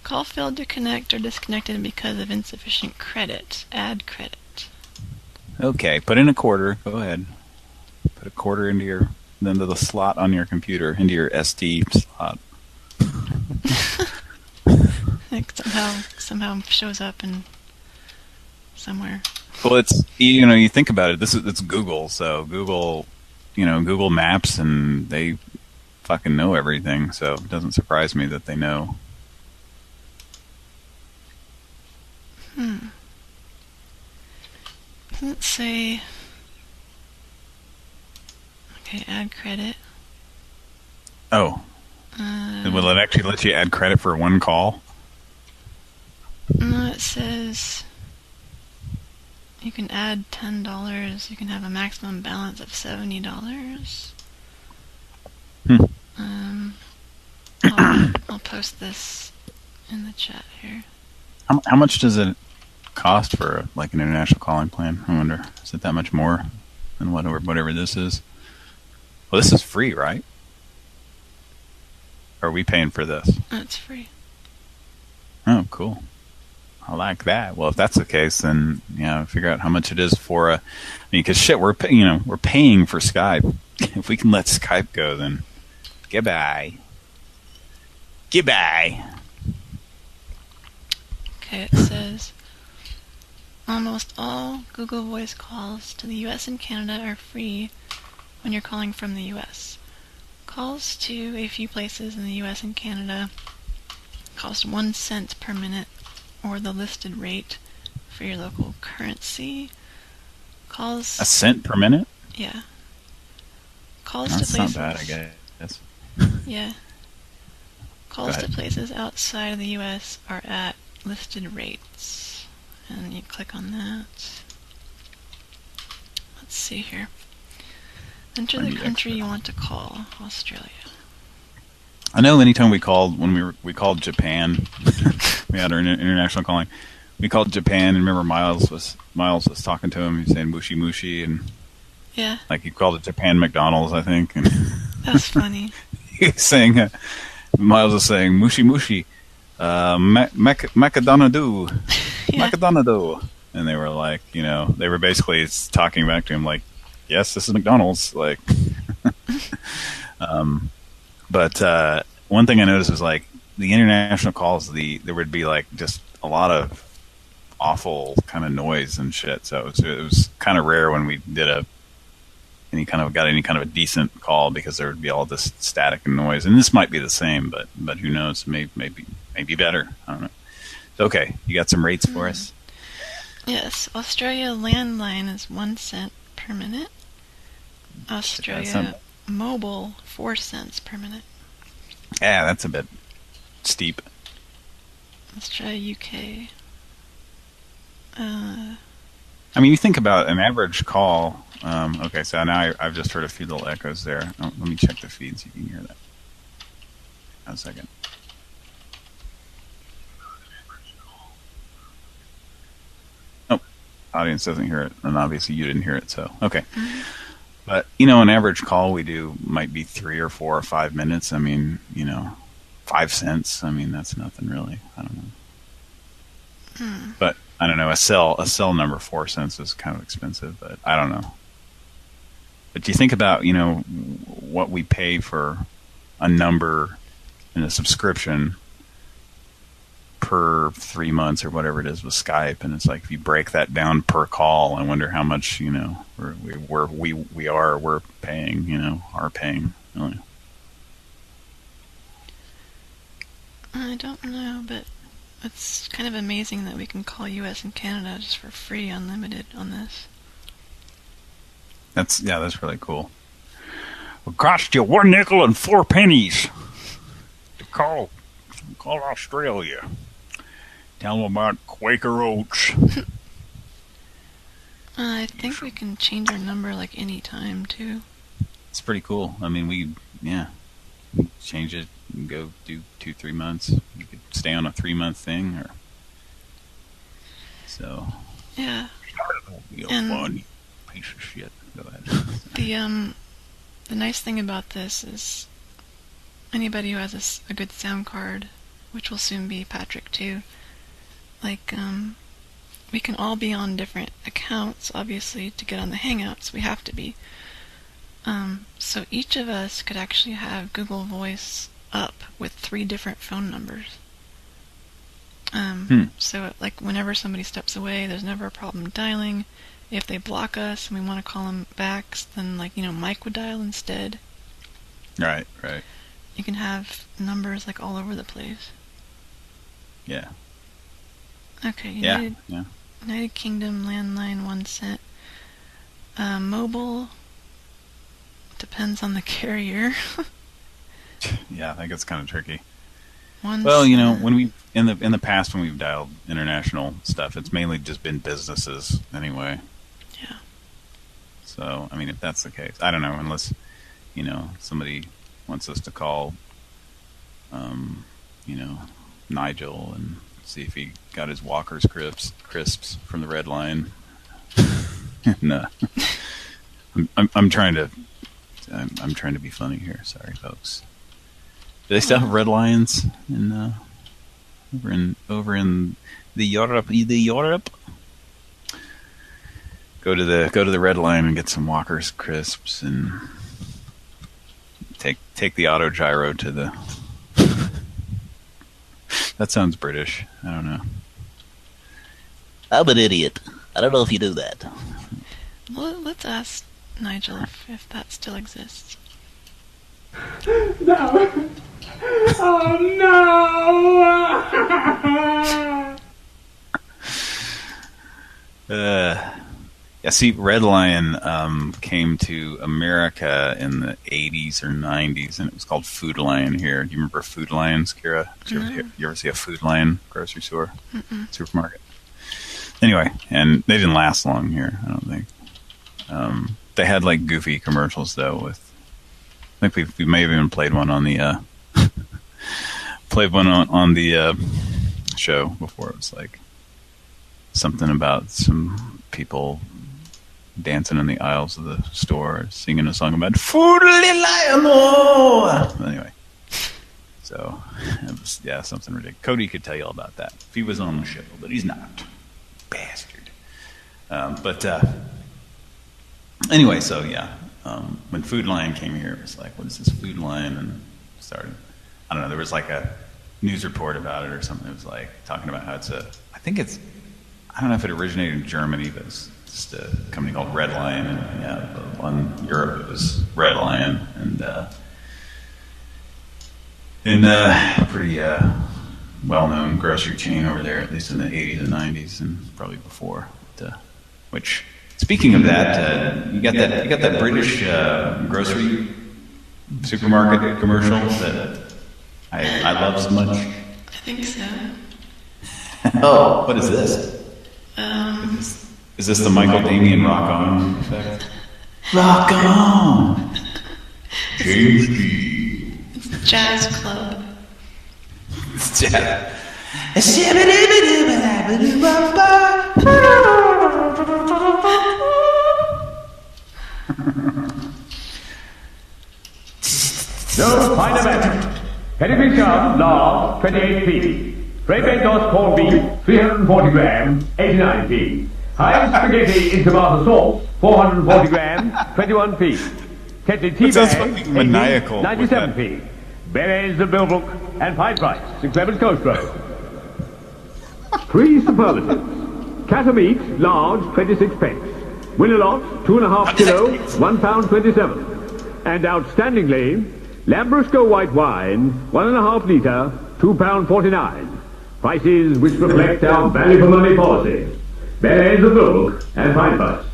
call failed to connect or disconnected because of insufficient credit. Add credit. Okay, put in a quarter. Go ahead. Put a quarter into the slot on your computer, into your SD slot. It somehow shows up in somewhere. Well, it's, you think about it. It's Google, so Google Maps, and they fucking know everything. So it doesn't surprise me that they know. Doesn't say. Okay, add credit. Oh. Will it actually let you add credit for one call? No, it says you can add $10. You can have a maximum balance of $70. I'll post this in the chat here. How much does it cost for like an international calling plan? I wonder. Is it that much more than whatever this is? Well, this is free, right? Or are we paying for this? It's free. Oh, cool. I like that. Well, if that's the case, then figure out how much it is for because shit, we're paying for Skype. If we can let Skype go, then goodbye. Goodbye. Okay, it says almost all Google Voice calls to the U.S. and Canada are free when you're calling from the U.S. Calls to a few places in the U.S. and Canada cost 1 cent per minute, or the listed rate for your local currency. Calls. A cent per minute? Yeah. Calls That's to places. Not bad, I guess. Yeah. Calls to places outside of the U.S. are at listed rates. And you click on that. Let's see here. Enter the country you want to call. Australia. I know anytime we called, when we called Japan, we had our international calling, we called Japan, and remember Miles was talking to him, he was saying mushi mushi, and yeah, like he called it Japan McDonald's, I think. And that's funny. He was saying, Miles was saying mushi mushi, macadonado, macadonado, and they were like, they were basically talking back to him like, yes, this is McDonald's, like. But one thing I noticed was like the international calls, there would be like just a lot of awful kind of noise and shit. So it was kind of rare when we did got any kind of a decent call, because there would be all this static and noise. And this might be the same, but who knows? Maybe better. I don't know. So, okay, you got some rates for us? Yes, Australia landline is 1 cent per minute. Australia mobile 4 cents per minute. Yeah, that's a bit steep. Let's try UK. I mean, you think about an average call. Okay, so now I've just heard a few little echoes there. Let me check the feed so you can hear that. One second. Oh, audience doesn't hear it, and obviously you didn't hear it, so okay. Mm-hmm. But, an average call we do might be 3 or 4 or 5 minutes. I mean, 5 cents. I mean, that's nothing really. I don't know. But, I don't know, a cell number 4 cents is kind of expensive, but I don't know. But you think about, what we pay for a number in a subscription per 3 months or whatever it is with Skype, and it's like if you break that down per call, I wonder how much we're paying, are paying really. I don't know, but it's kind of amazing that we can call U.S. and Canada just for free, unlimited on this. That's really cool. It cost you 1 nickel and 4 pennies to call Australia. Tell them about Quaker Oats. I think we can change our number like any time too. It's pretty cool. I mean, we change it and go do 2-3 months. You could stay on a 3-month thing, or so. Yeah. Fun, you piece of shit. Go ahead. The nice thing about this is anybody who has a good sound card, which will soon be Patrick too. Like, we can all be on different accounts, obviously, to get on the Hangouts. We have to be. So each of us could actually have Google Voice up with 3 different phone numbers. So, like, whenever somebody steps away, there's never a problem dialing. If they block us and we want to call them back, then, like, Mike would dial instead. Right. You can have numbers, like, all over the place. Yeah. Okay, United Kingdom landline 1 cent. Mobile Depends on the carrier. Yeah, I think it's kind of tricky. Once, well, you know, when we in the past when we've dialed international stuff, it's mainly just been businesses anyway. Yeah. So, I mean, if that's the case, I don't know, unless, you know, somebody wants us to call, you know, Nigel and see if he got his Walker's crisps from the Red Line. No, I'm trying to be funny here. Sorry, folks. Do they still have Red Lions in over in the Europe? Go to the Red Line and get some Walker's crisps and take the auto gyro to the. That sounds British. I don't know. I'm an idiot. I don't know if you do that. Well, let's ask Nigel if that still exists. No. Oh no! Yeah, see, Red Lion came to America in the 80s or 90s, and it was called Food Lion here. Do you remember Food Lions, Kira? Did you ever see a Food Lion grocery store? Supermarket? Anyway, and they didn't last long here, I don't think. They had, like, goofy commercials, though, with... I think we may have even played one on the... on the show before. It was, like, something about some people... dancing in the aisles of the store, singing a song about Food Lion. Anyway, so it was, yeah, something ridiculous. Cody could tell you all about that if he was on the show, but he's not. Bastard. Anyway, so yeah, when Food Lion came here, it was like, what is this Food Lion? And started, I don't know, there was like a news report about it or something. It was like talking about how I don't know if it originated in Germany, but it's just a company called Red Lion, and yeah, on Europe it was Red Lion, and a pretty well-known grocery chain over there, at least in the 80s and 90s, and probably before. Which, speaking of that, you got that British grocery supermarket commercial that I love so much. I think so. Oh, what is this? Is this the Michael Damian Rock On effect? Rock on! James G. It's Jazz Club. It's jazz. No pint of action. Pedigree sharp, large, 28p. Freight bed tossed corned beef, 340 grams, 89p. High spaghetti in tomato sauce, 440 grams, 21p. Tetley tea bag, maniacal 97p. Berets of Millbrook and pie price, 6 Lemons Coast Road. 3 superlatives. Cat of meat, large, 26 pence. Winalot, 2.5 kilo, £1.27. And outstandingly, Lambrusco white wine, 1.5 litre, £2.49. Prices which reflect our value for money policy. Berets of Millbrook and pie price.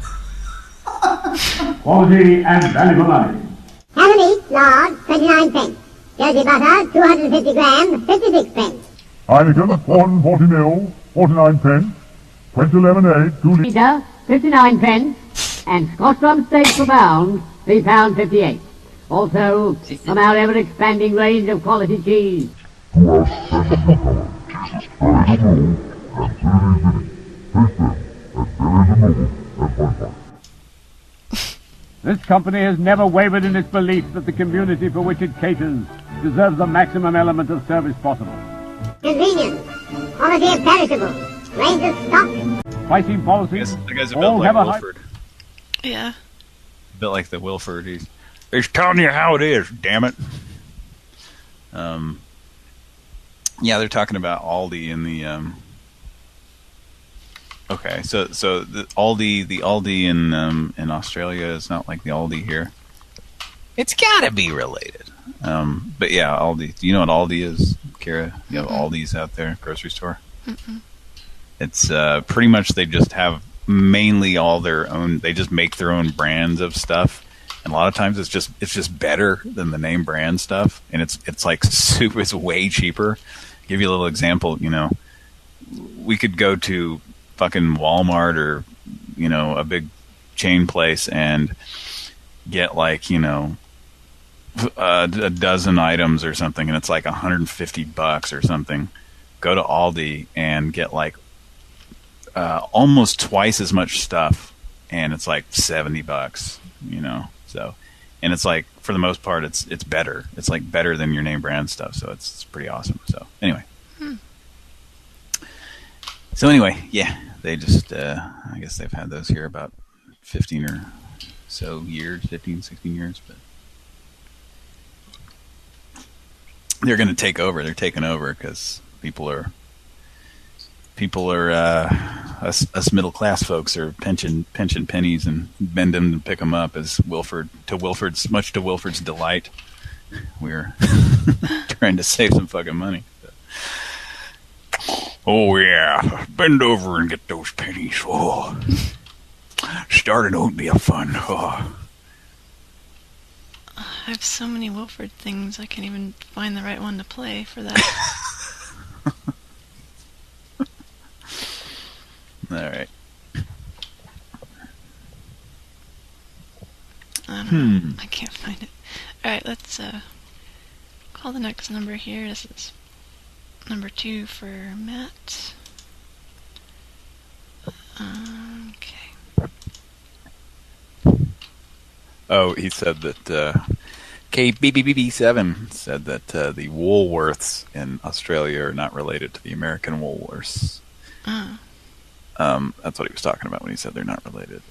Quality and value for money. Cat of meat, large, 29 pence. Jersey butter, 250 grams, 56 pence. Heineken, 140 ml, 49 pence. Quinta lemonade, 2 litre, 59 pence. And Scotch rump steak per pound, £3.58. Also, from our ever-expanding range of quality cheese. This company has never wavered in its belief that the community for which it caters deserves the maximum element of service possible. Convenience, quality of perishable, range of stock. Pricing policies, The guy's a all bit like have a Wilford. Yeah. A bit like the Wilford. He's telling you how it is, damn it. Yeah, they're talking about Aldi in the okay, so the Aldi in Australia is not like the Aldi here. It's gotta be related. But yeah, Aldi. Do you know what Aldi is, Kira? You have Aldi's out there, grocery store. It's pretty much they just have mainly all their own. They just make their own brands of stuff, And a lot of times it's just better than the name brand stuff, and it's like super. It's way cheaper. Give you a little example. We could go to fucking Walmart or a big chain place and get like a dozen items or something, and it's like $150 or something. Go to Aldi and get like almost twice as much stuff, and it's like $70. So, and it's like for the most part, it's better. It's like better than your name brand stuff. So it's pretty awesome. So anyway. So anyway, yeah, they just, I guess they've had those here about 15 or so years, 15, 16 years, but they're going to take over. They're taking over because people are us middle class folks are pinching pennies and bend them and pick them up as much to Wilford's delight. We're trying to save some fucking money. Oh yeah, bend over and get those pennies. Oh, starting oatmeal fun. Oh. I have so many Wilford things, I can't even find the right one to play for that. All right. I don't know. I can't find it. All right, let's call the next number here. This is number 2 for Matt. Okay. Oh, he said that KBBB7 said that the Woolworths in Australia are not related to the American Woolworths. Oh. That's what he was talking about when he said they're not related.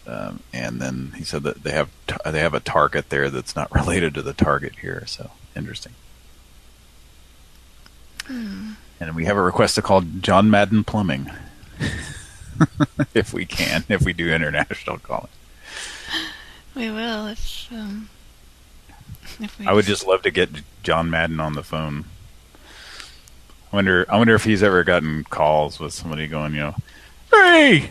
And then he said that they have a Target there that's not related to the Target here. So interesting. And we have a request to call John Madden Plumbing. if we do international calling. We will if we. I would just love to get John Madden on the phone. I wonder if he's ever gotten calls with somebody going, hey,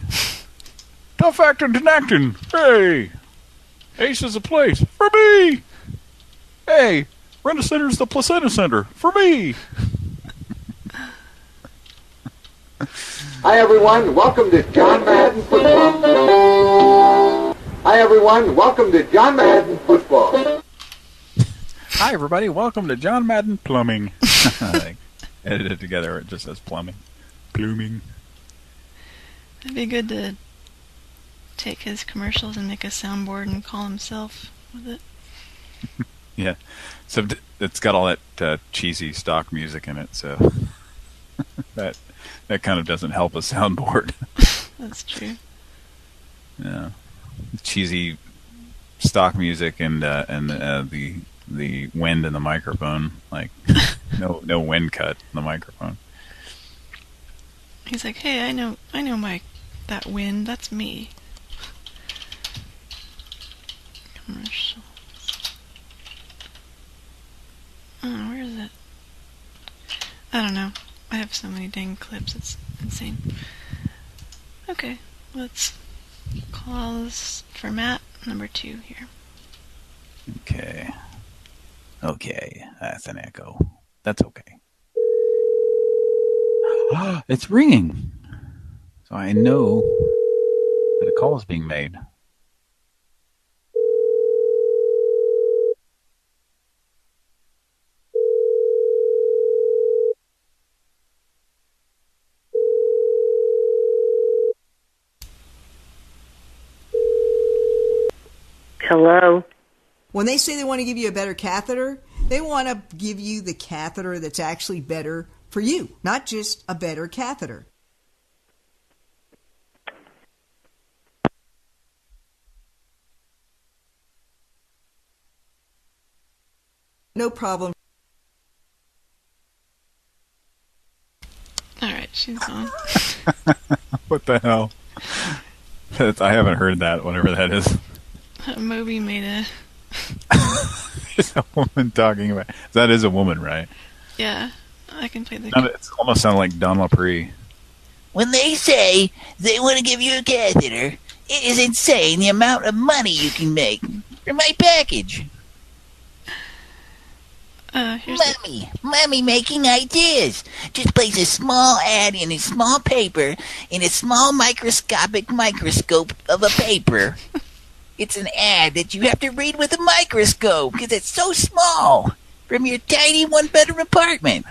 Tough Acton Tenacton, hey, Ace is a place for me. Hey, Rent-A-Center's the Placenta Center for me. Hi everyone, welcome to John Madden Football. Hi everyone, welcome to John Madden Football. Hi everybody, welcome to John Madden Plumbing. Edited together, it just says plumbing. Pluming. It'd be good to take his commercials and make a soundboard and call himself with it. Yeah, so it's got all that cheesy stock music in it, so that kind of doesn't help a soundboard. That's true. Yeah, cheesy stock music and the wind in the microphone, like no wind cut in the microphone. He's like, hey, I know that wind, that's me. Commercials. Oh, where is it? I don't know. I have so many dang clips, it's insane. Okay, let's call this for Matt, number 2 here. Okay, that's an echo. That's okay. It's ringing. So I know that a call is being made. Hello? When they say they want to give you a better catheter, they want to give you the catheter that's actually better for you, not just a better catheter. No problem. Alright, she's gone. What the hell? I haven't heard that, whatever that is. Moby made a... It's a woman talking about... That is a woman, right? Yeah, I can play the... It almost sounded like Don LaPree. When they say they want to give you a catheter, it is insane the amount of money you can make. for my package. Mommy making ideas. Just place a small ad in a small paper in a small microscope of a paper. It's an ad that you have to read with a microscope because it's so small from your tiny one-bedroom apartment.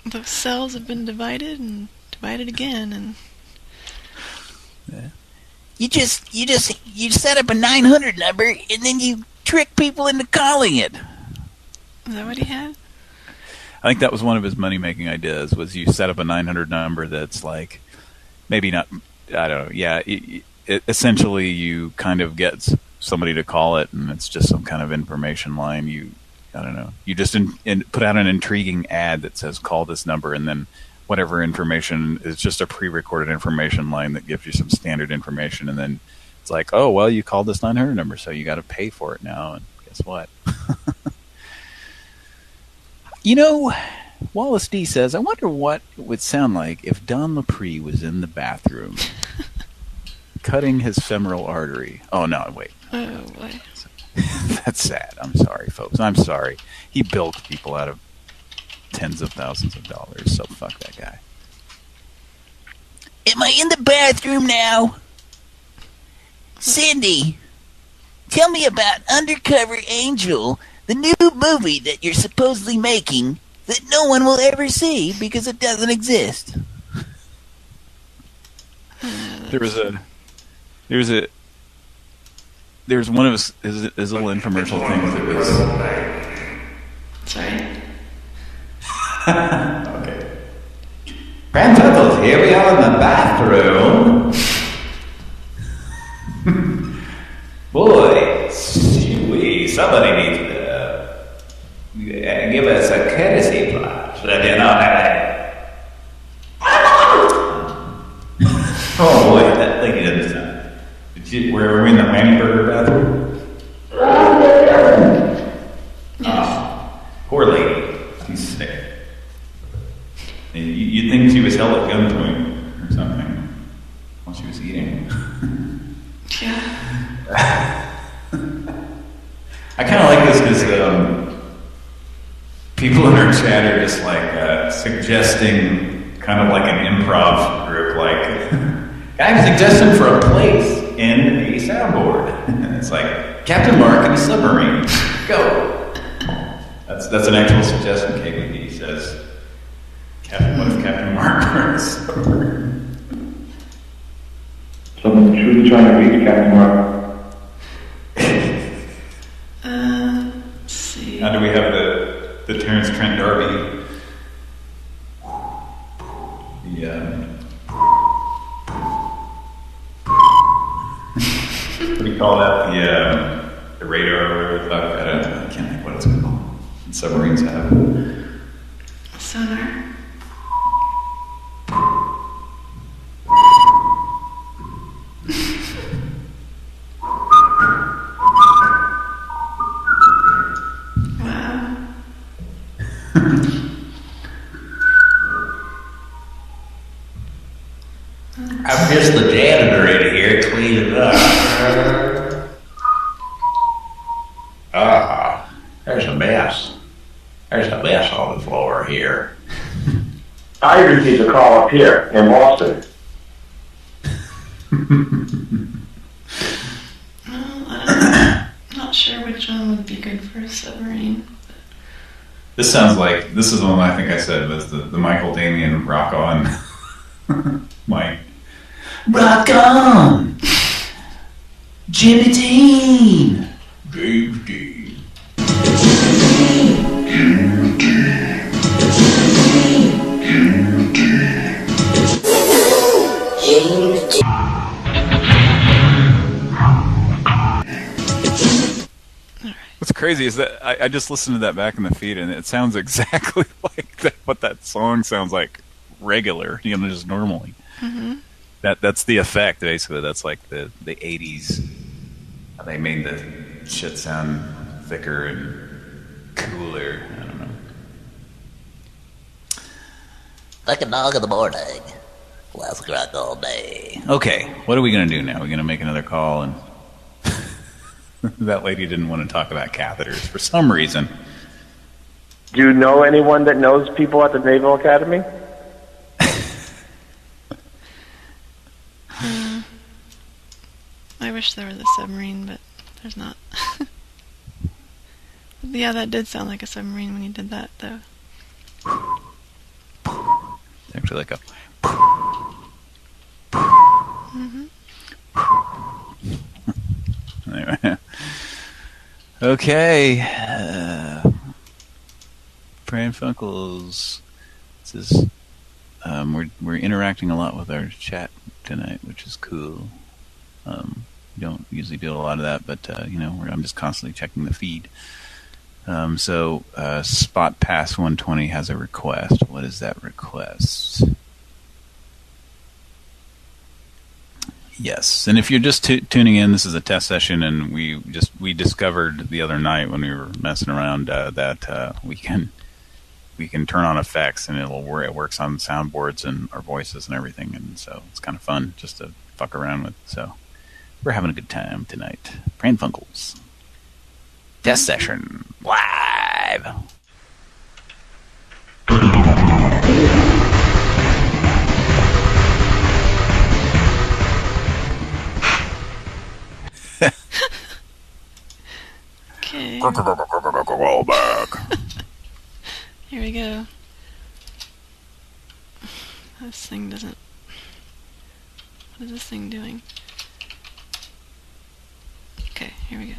The cells have been divided and divided again, and you set up a 900 number and then you trick people into calling it. Is that what he had? I think that was one of his money-making ideas, was you set up a 900 number that's like, maybe not, I don't know, yeah, essentially you kind of get somebody to call it, and it's just some kind of information line. I don't know, you just put out an intriguing ad that says, call this number, and then whatever information is just a pre-recorded information line that gives you some standard information, and then it's like, oh, well, you called this 900 number, so you got to pay for it now, and guess what? You know, Wallace D says, I wonder what it would sound like if Don Laprie was in the bathroom cutting his femoral artery. Oh, no, wait. Oh, boy. That's sad. I'm sorry, folks. I'm sorry. He bilked people out of tens of thousands of dollars, so fuck that guy. Am I in the bathroom now? Cindy, tell me about Undercover Angel, the new movie that you're supposedly making that no one will ever see because it doesn't exist. There was one of his little infomercial things that was... Sorry. Okay. Pran Funkels, here we are in the bathroom. Boy, somebody needs to give us a courtesy flash. Oh boy, that lady doesn't sound. Were we in the Manny Burger bathroom? Oh, poor lady. She's sick. You'd think she was held at gunpoint or something while she was eating. Yeah. I kind of like this because people in our chat are just like suggesting kind of like an improv group, like, I have a suggestion for a place in a soundboard. And it's like, Captain Mark and a submarine. Go. That's an actual suggestion, KBD says. What if Captain Mark were a submarine? Someone truly trying to reach Captain Mark. Let's see. Now do we have the Terrence Trent D'Arby? What do you call that? The radar or whatever? I can't think what it's called. Submarines have. Sonar. I'm just the janitor in here cleaning up. There's a mess. There's a mess on the floor here. I received a call up here in Boston. I'm not sure which one would be good for a submarine. This sounds like, this is the one I think I said was the Michael Damian Rock On. Mike. Rock on! Jimmy Dean! James Dean. What's crazy is that I just listened to that back in the feed, and it sounds exactly like what that song sounds like regular, just normally. Mm-hmm. That's the effect, basically. That's like the 80s. They made the shit sound thicker and cooler. I don't know. Like a dog in the morning. Classic rock all day. Okay, what are we going to do now? We're going to make another call, and that lady didn't want to talk about catheters for some reason. Do you know anyone that knows people at the Naval Academy? I wish there was a submarine, but there's not. Yeah, that did sound like a submarine when you did that, though. It's actually like a... Anyway. Okay. Pran Funkels. This is... we're interacting a lot with our chat tonight, which is cool. We don't usually do a lot of that, but I'm just constantly checking the feed. So Spot Pass 120 has a request. What is that request? Yes, and if you're just tuning in, this is a test session, and we discovered the other night when we were messing around that we can turn on effects, and it works on soundboards and our voices and everything, and so it's kind of fun just to fuck around with. So we're having a good time tonight. Pran Funkels test session live. Okay. Roll back. Here we go. This thing doesn't... What is this thing doing? Okay, here we go.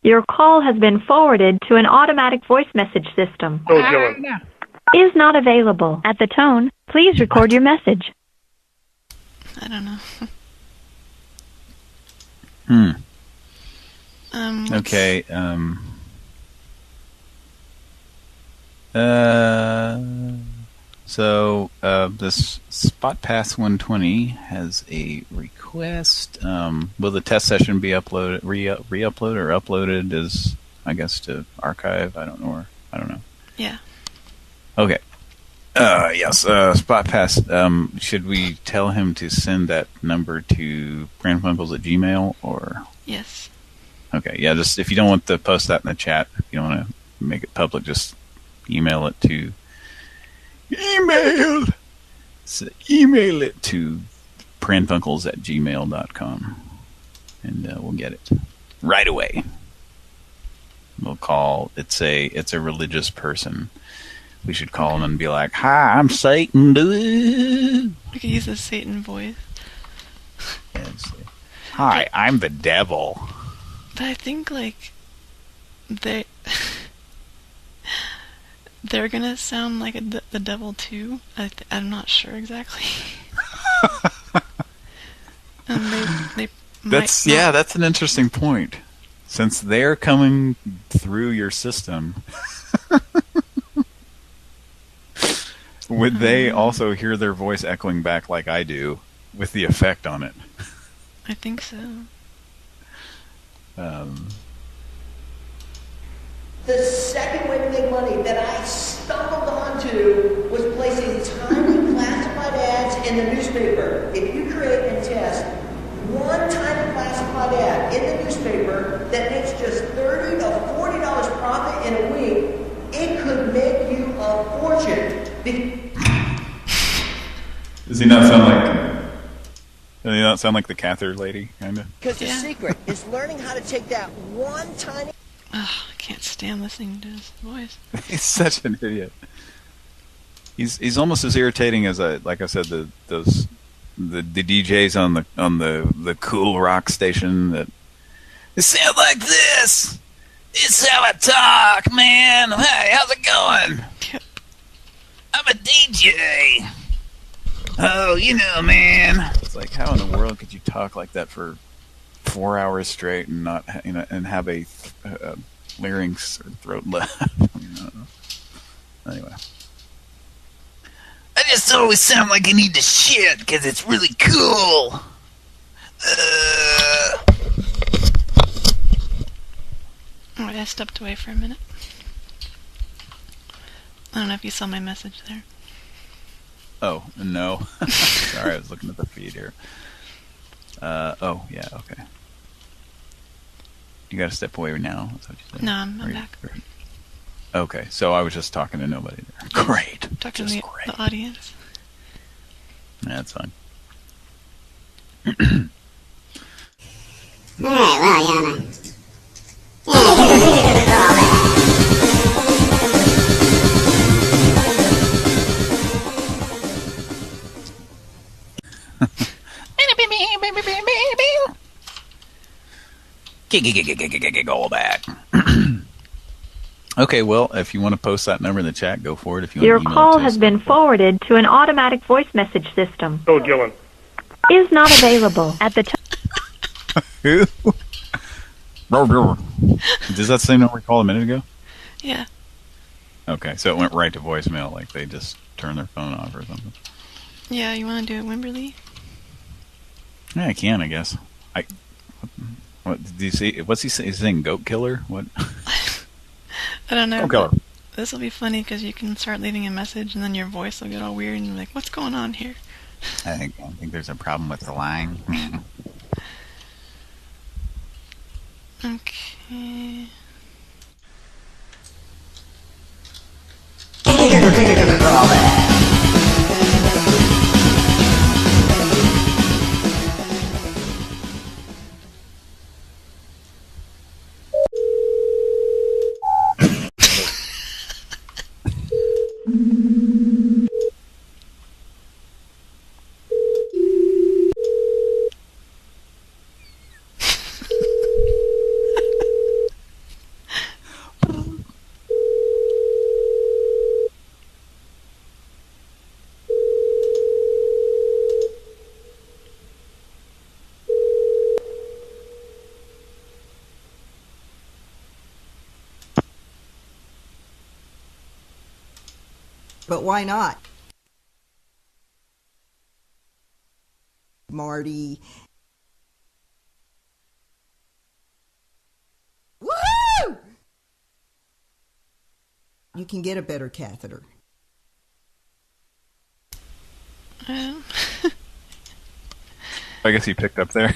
Your call has been forwarded to an automatic voice message system. Is not available. At the tone, please record your message. I don't know. Okay. So this Spot Pass 120 has a request. Will the test session be uploaded, re-uploaded, or uploaded as, I guess, to archive? I don't know. Yeah. Okay. Yes. Spot Pass. Should we tell him to send that number to pranfunkels@gmail or? Yes. Okay. Yeah. Just if you don't want to post that in the chat, if you don't want to make it public, just email it to. Email it to pranfunkels@gmail.com, and we'll get it right away. We'll call. It's a religious person. We should call him and be like, "Hi, I'm Satan." We could use a Satan voice. Hi, I'm the devil. But I think they're gonna sound like the devil too. I'm not sure exactly. And they that's that's an interesting point. Since they're coming through your system, would they also hear their voice echoing back like I do with the effect on it? I think so. The second way to make money that I stumbled onto was placing tiny classified ads in the newspaper. If you create and test one tiny classified ad in the newspaper that makes just $30 to $40 profit in a week, it could make you a fortune. Does he not sound like the catheter lady, kind of? Because the secret is learning how to take that one tiny... Ugh, I can't stand listening to his voice. He's such an idiot. He's almost as irritating as like I said, the DJs on the cool rock station that it sound like this. It's how I talk, man. Hey, how's it going? I'm a DJ. Oh, you know, man. It's like, how in the world could you talk like that for 4 hours straight and not, and have a larynx or throat left? Anyway. I just always sound like I need to shit because it's really cool. Alright, I stepped away for a minute. I don't know if you saw my message there. Oh, no. Sorry, I was looking at the feed here. Oh, yeah, okay. You got to step away now? That's what you said? No, I'm back. Okay, so I was just talking to nobody there. Great. Talking to the audience. Yeah, that's fine. Alright, well, Yana. Go back. Okay, well, if you want to post that number in the chat, go for it. If you Your want to call has been forwarded to an automatic voice message system. Oh, Dylan. Is not available at the time. Who? Does that same number we called a minute ago? Yeah. Okay, so it went right to voicemail, like they just turned their phone off or something. Yeah, you want to do it, Wimberly? Yeah, I can, I guess. What did you see? What's he saying? He's saying goat killer? What? I don't know. Goat killer. This will be funny because you can start leaving a message and then your voice will get all weird and you're like, what's going on here? I think there's a problem with the line. Okay. But why not? Marty. Woohoo! You can get a better catheter. I guess he picked up there.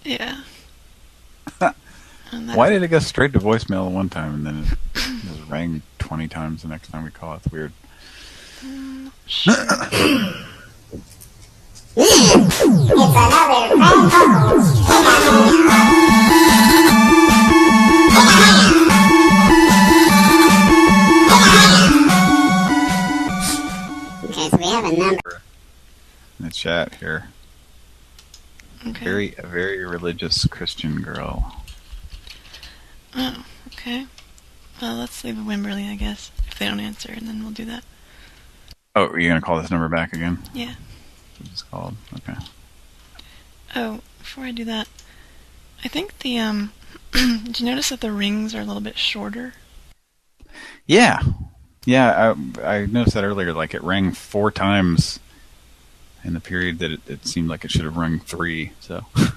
Yeah. Why did it go straight to voicemail one time and then it just rang 20 times the next time we call? It's weird. Sure. It's another Pran Funkels. Okay, so we have a number in the chat here. Okay. A very religious Christian girl. Oh, okay. Well, let's leave a Wimberly, I guess, if they don't answer, and then we'll do that. Oh, are you going to call this number back again? Yeah. It's called. Okay. Oh, before I do that, I think the, did you notice that the rings are a little bit shorter? Yeah. Yeah, I noticed that earlier. Like, it rang 4 times in the period that it seemed like it should have rung 3, so a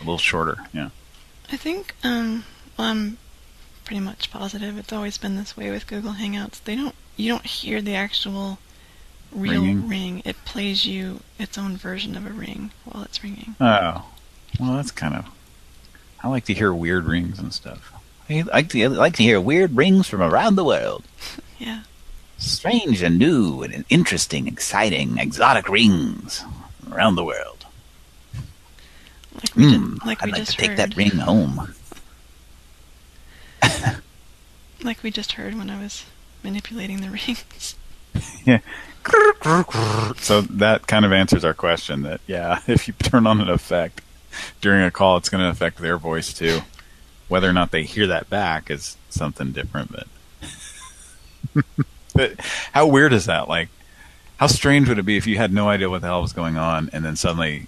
little shorter, yeah. I think, well, I'm pretty much positive it's always been this way with Google Hangouts. You don't hear the actual real ring. It plays you its own version of a ring while it's ringing. Oh, well, that's kind of. I like to hear weird rings and stuff. I like to hear weird rings from around the world. Yeah. Strange and new and interesting, exciting, exotic rings from around the world. I'd like to take that ring home. Like we just heard when I was manipulating the rings. Yeah. So that kind of answers our question that, yeah, if you turn on an effect during a call, it's going to affect their voice too. Whether or not they hear that back is something different, but how weird is that? Like, How strange would it be if you had no idea what the hell was going on, and then suddenly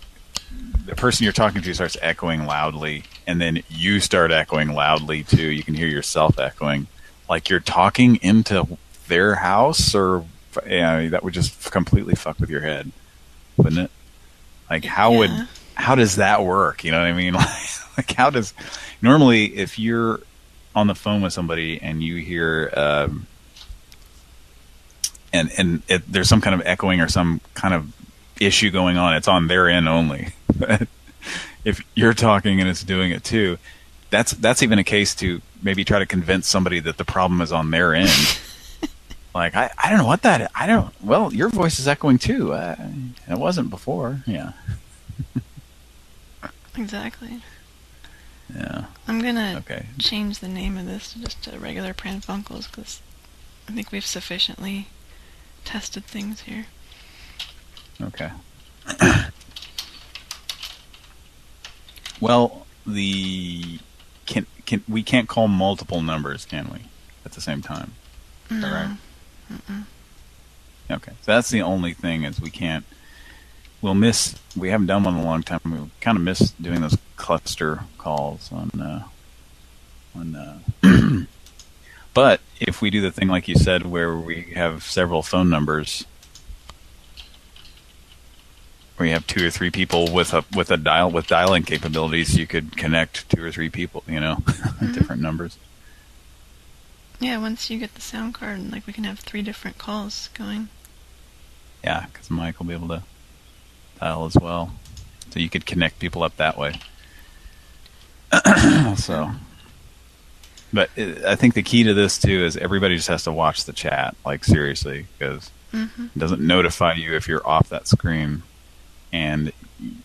the person you're talking to starts echoing loudly, and then you start echoing loudly too. You can hear yourself echoing, like you're talking into their house, or that would just completely fuck with your head, wouldn't it? Like how does that work? You know what I mean? Like how does normally if you're on the phone with somebody and you hear there's some kind of echoing or some kind of issue going on, it's on their end only. But if you're talking and it's doing it too, that's even a case to maybe try to convince somebody that the problem is on their end. Like I don't know what that well, your voice is echoing too. It wasn't before. Yeah. Exactly. Yeah. I'm gonna change the name of this to just a regular Pran Funkels because I think we've sufficiently tested things here. Okay. Well, we can't call multiple numbers, can we? At the same time. No. All right. Okay. So that's the only thing is we haven't done one in a long time. We kind of miss doing those cluster calls on but if we do the thing like you said where we have several phone numbers, where you have 2 or 3 people with dialing capabilities, you could connect 2 or 3 people, different numbers. Yeah, once you get the sound card, like we can have 3 different calls going. Yeah, because Mike will be able to dial as well, so you could connect people up that way. So, but I think the key to this too is everybody just has to watch the chat, like seriously, because it doesn't notify you if you're off that screen. And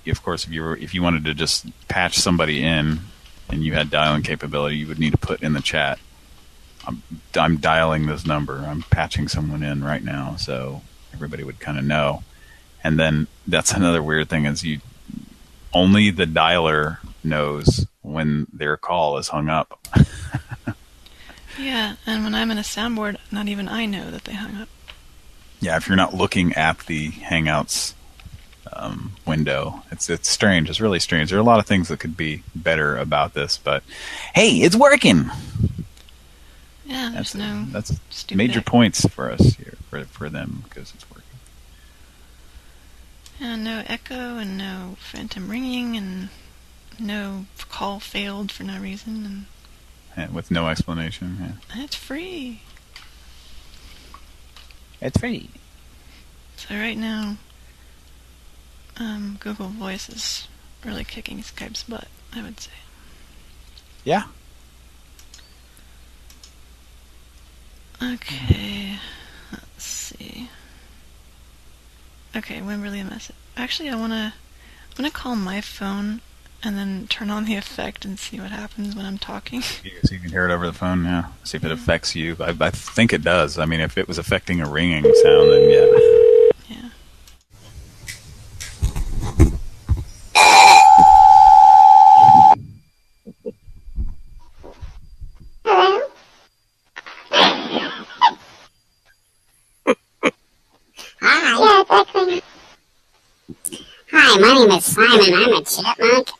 of course, if you wanted to just patch somebody in and you had dialing capability, you would need to put in the chat, I'm dialing this number. I'm patching someone in right now, so everybody would kind of know. And then that's another weird thing is only the dialer knows when their call is hung up. Yeah, and when I'm in a soundboard, not even I know that they hung up. Yeah, if you're not looking at the Hangouts window, it's strange. It's really strange. There are a lot of things that could be better about this, but hey, it's working. Yeah, that's major points for us here for them because it's working. Yeah, no echo and no phantom ringing and no call failed for no reason and with no explanation. Yeah. It's free. It's free. So right now, Google Voice is really kicking Skype's butt, I would say. Yeah. Okay, let's see. Okay, Wimberley message. Actually, I wanna call my phone and then turn on the effect and see what happens when I'm talking. So you can hear it over the phone, yeah. See if it affects you. I think it does. I mean, if it was affecting a ringing sound, then yeah. Yeah. Hi, my name is Simon. I'm a chipmunk.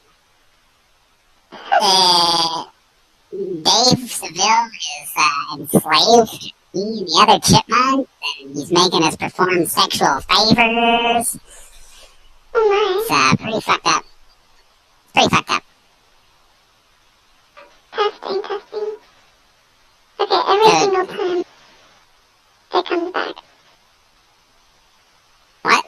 Dave Seville is enslaved. He's the other chipmunk, and he's making us perform sexual favors. It's pretty fucked up. Testing. Okay, every single time it comes back. What?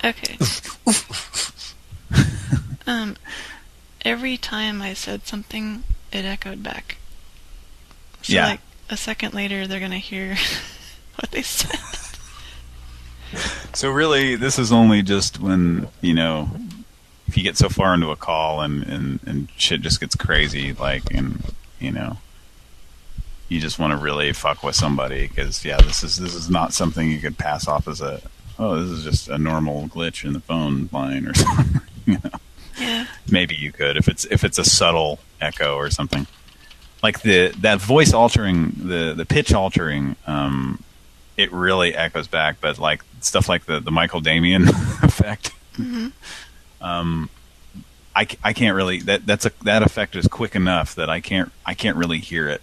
Okay. Every time I said something, it echoed back. So yeah. Like a second later, they're gonna hear what they said. So really, this is only just when, if you get so far into a call and shit just gets crazy, like, and, you just want to really fuck with somebody because, yeah, this is not something you could pass off as this is just a normal glitch in the phone line or something, Yeah. Maybe you could if it's a subtle echo or something. Like that voice altering, the pitch altering, it really echoes back. But like stuff like the Michael Damian effect, I can't really that effect is quick enough that I can't really hear it.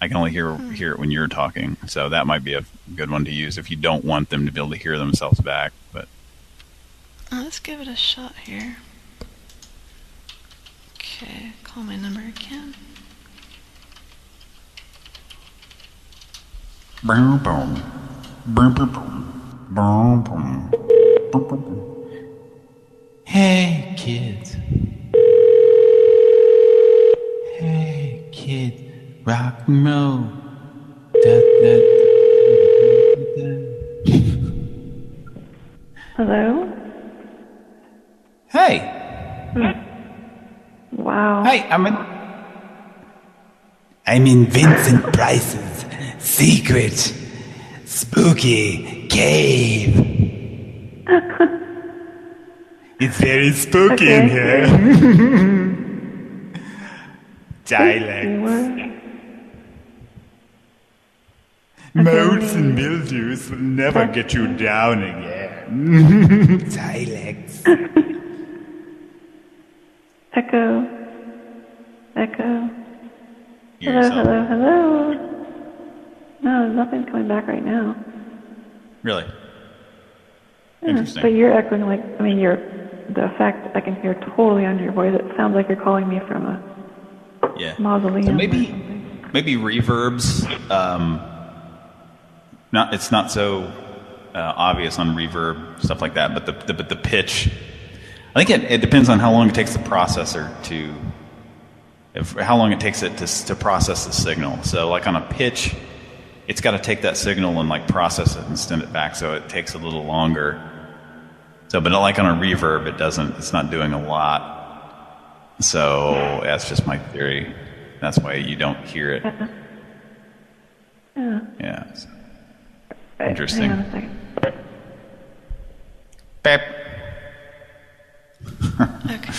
I can only hear it when you're talking. So that might be a good one to use if you don't want them to be able to hear themselves back. But let's give it a shot here. Okay, call my number again. Boom, boom. Boom, boom, boom. Boom, boom. Boom, boom, boom. Hey, kids. Hey, kids. Rock and roll. Da, da, da, da, da. Hello? Hey. Wow. Hey, I'm in Vincent Price's secret spooky cave. It's very spooky in here. Dialects. Moles and mildews will never get you down again. Dialects. Echo. Echo. Yourself. Hello. No, nothing's coming back right now. Really? Yeah, Interesting. but you're echoing the effect I can hear totally under your voice. It sounds like you're calling me from a mausoleum. So maybe reverbs. It's not so obvious on reverb, stuff like that. But the pitch. I think it depends on how long it takes the processor how long it takes it to process the signal. So like on a pitch, it's got to take that signal and like process it and send it back. So it takes a little longer. So, but like on a reverb, it's not doing a lot. So that's just my theory. That's why you don't hear it. Yeah. So. Interesting. Hang on a second. Beep. Okay.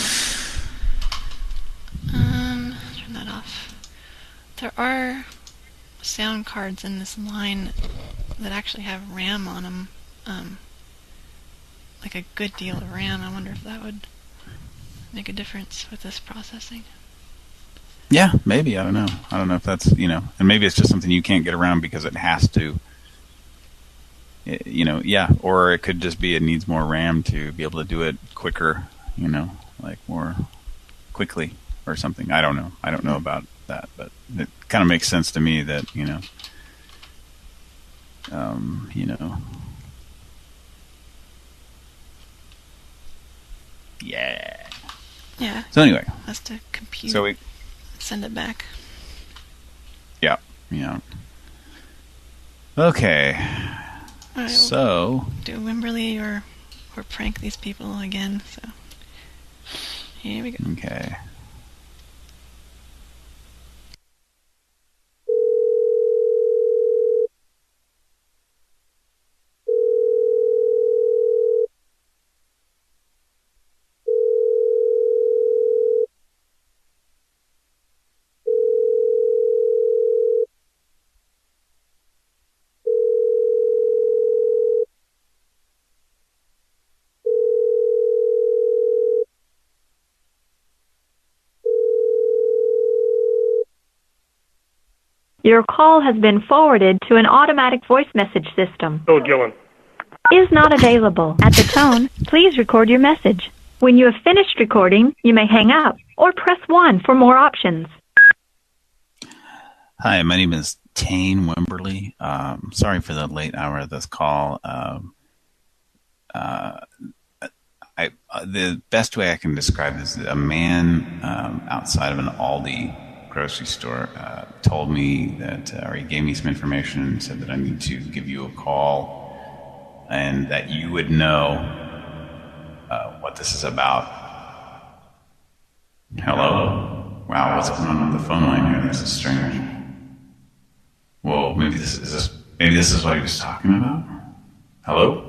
Turn that off. There are sound cards in this line that actually have RAM on them. Like a good deal of RAM. I wonder if that would make a difference with this processing. Yeah, maybe. I don't know. I don't know if that's, and maybe it's just something you can't get around because it has to, or it could just be it needs more RAM to be able to do it quicker, like more quickly or something. I don't know. I don't know about that, but it kind of makes sense to me that, yeah. Yeah. So anyway. Has to compute. So we send it back. Yeah. Okay. All right, so we'll do Wimberley or prank these people again. So here we go. Okay. Your call has been forwarded to an automatic voice message system. Oh, Gillen. Is not available. At the tone, please record your message. When you have finished recording, you may hang up or press 1 for more options. Hi, my name is Tane Wimberley. Sorry for the late hour of this call. The best way I can describe this is a man outside of an Aldi grocery store told me that, or he gave me some information and said that I need to give you a call and that you would know what this is about. Hello? Wow, what's going on with the phone line here? This is strange. Whoa, maybe this is what he was talking about? Hello?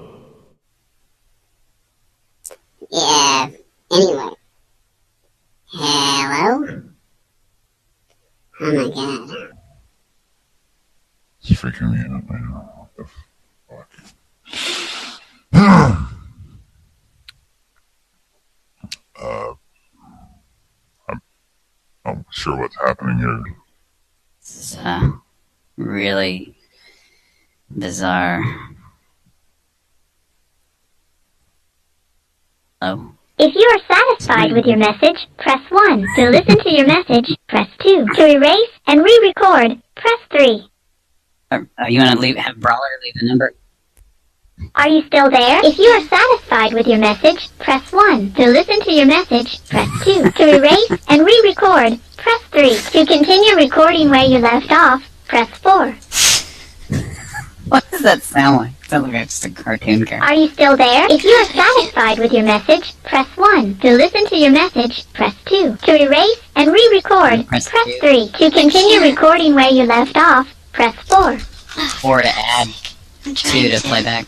Yeah, anyway. Hello? Oh my god. It's freaking me out right now. What the fuck? I'm not sure what's happening here. It's really bizarre. Oh. If you are satisfied with your message, press 1. To listen to your message, press 2. To erase and re-record, press 3. You want to have Brawler leave the number? Are you still there? If you are satisfied with your message, press 1. To listen to your message, press 2. To erase and re-record, press 3. To continue recording where you left off, press 4. What does that sound like? It sounds like just a cartoon character. Are you still there? If you are satisfied with your message, press 1. To listen to your message, press 2. To erase and re-record, press 3. To continue recording where you left off, press 4. 4 to add. 2 to play back.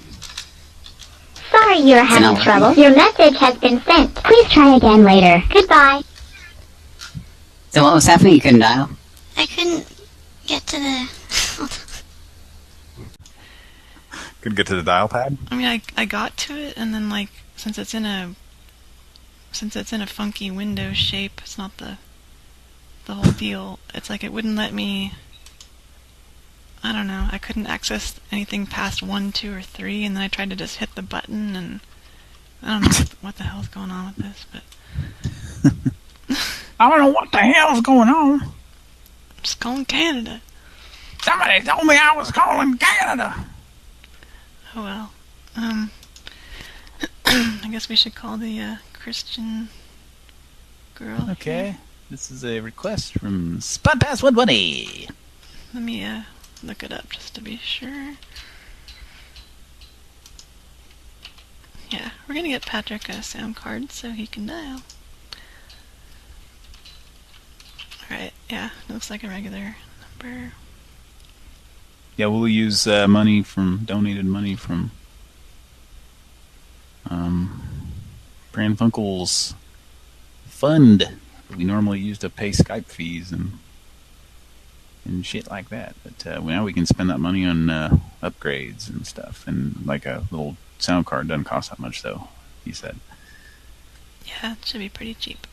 Sorry you are having trouble. Your message has been sent. Please try again later. Goodbye. So what was happening? You couldn't dial? I couldn't get to the... Couldn't get to the dial pad? I mean, I got to it, and then, like, since it's in a funky window shape, it's not the whole deal. It's like it wouldn't let me... I don't know. I couldn't access anything past 1, 2, or 3, and then I tried to just hit the button, and I don't know what the hell's going on with this, but... I don't know what the hell's going on. I'm just calling Canada. Somebody told me I was calling Canada. Oh well. I guess we should call the Christian girl. Okay. This is a request from Spot Pass 120. Let me look it up just to be sure. Yeah, we're gonna get Patrick a sound card so he can dial. Alright, yeah, looks like a regular number. Yeah, we'll use donated money from Pran Funkels fund that we normally use to pay Skype fees and shit like that. But now we can spend that money on upgrades and stuff. And like a little sound card doesn't cost that much, though, he said. Yeah, it should be pretty cheap.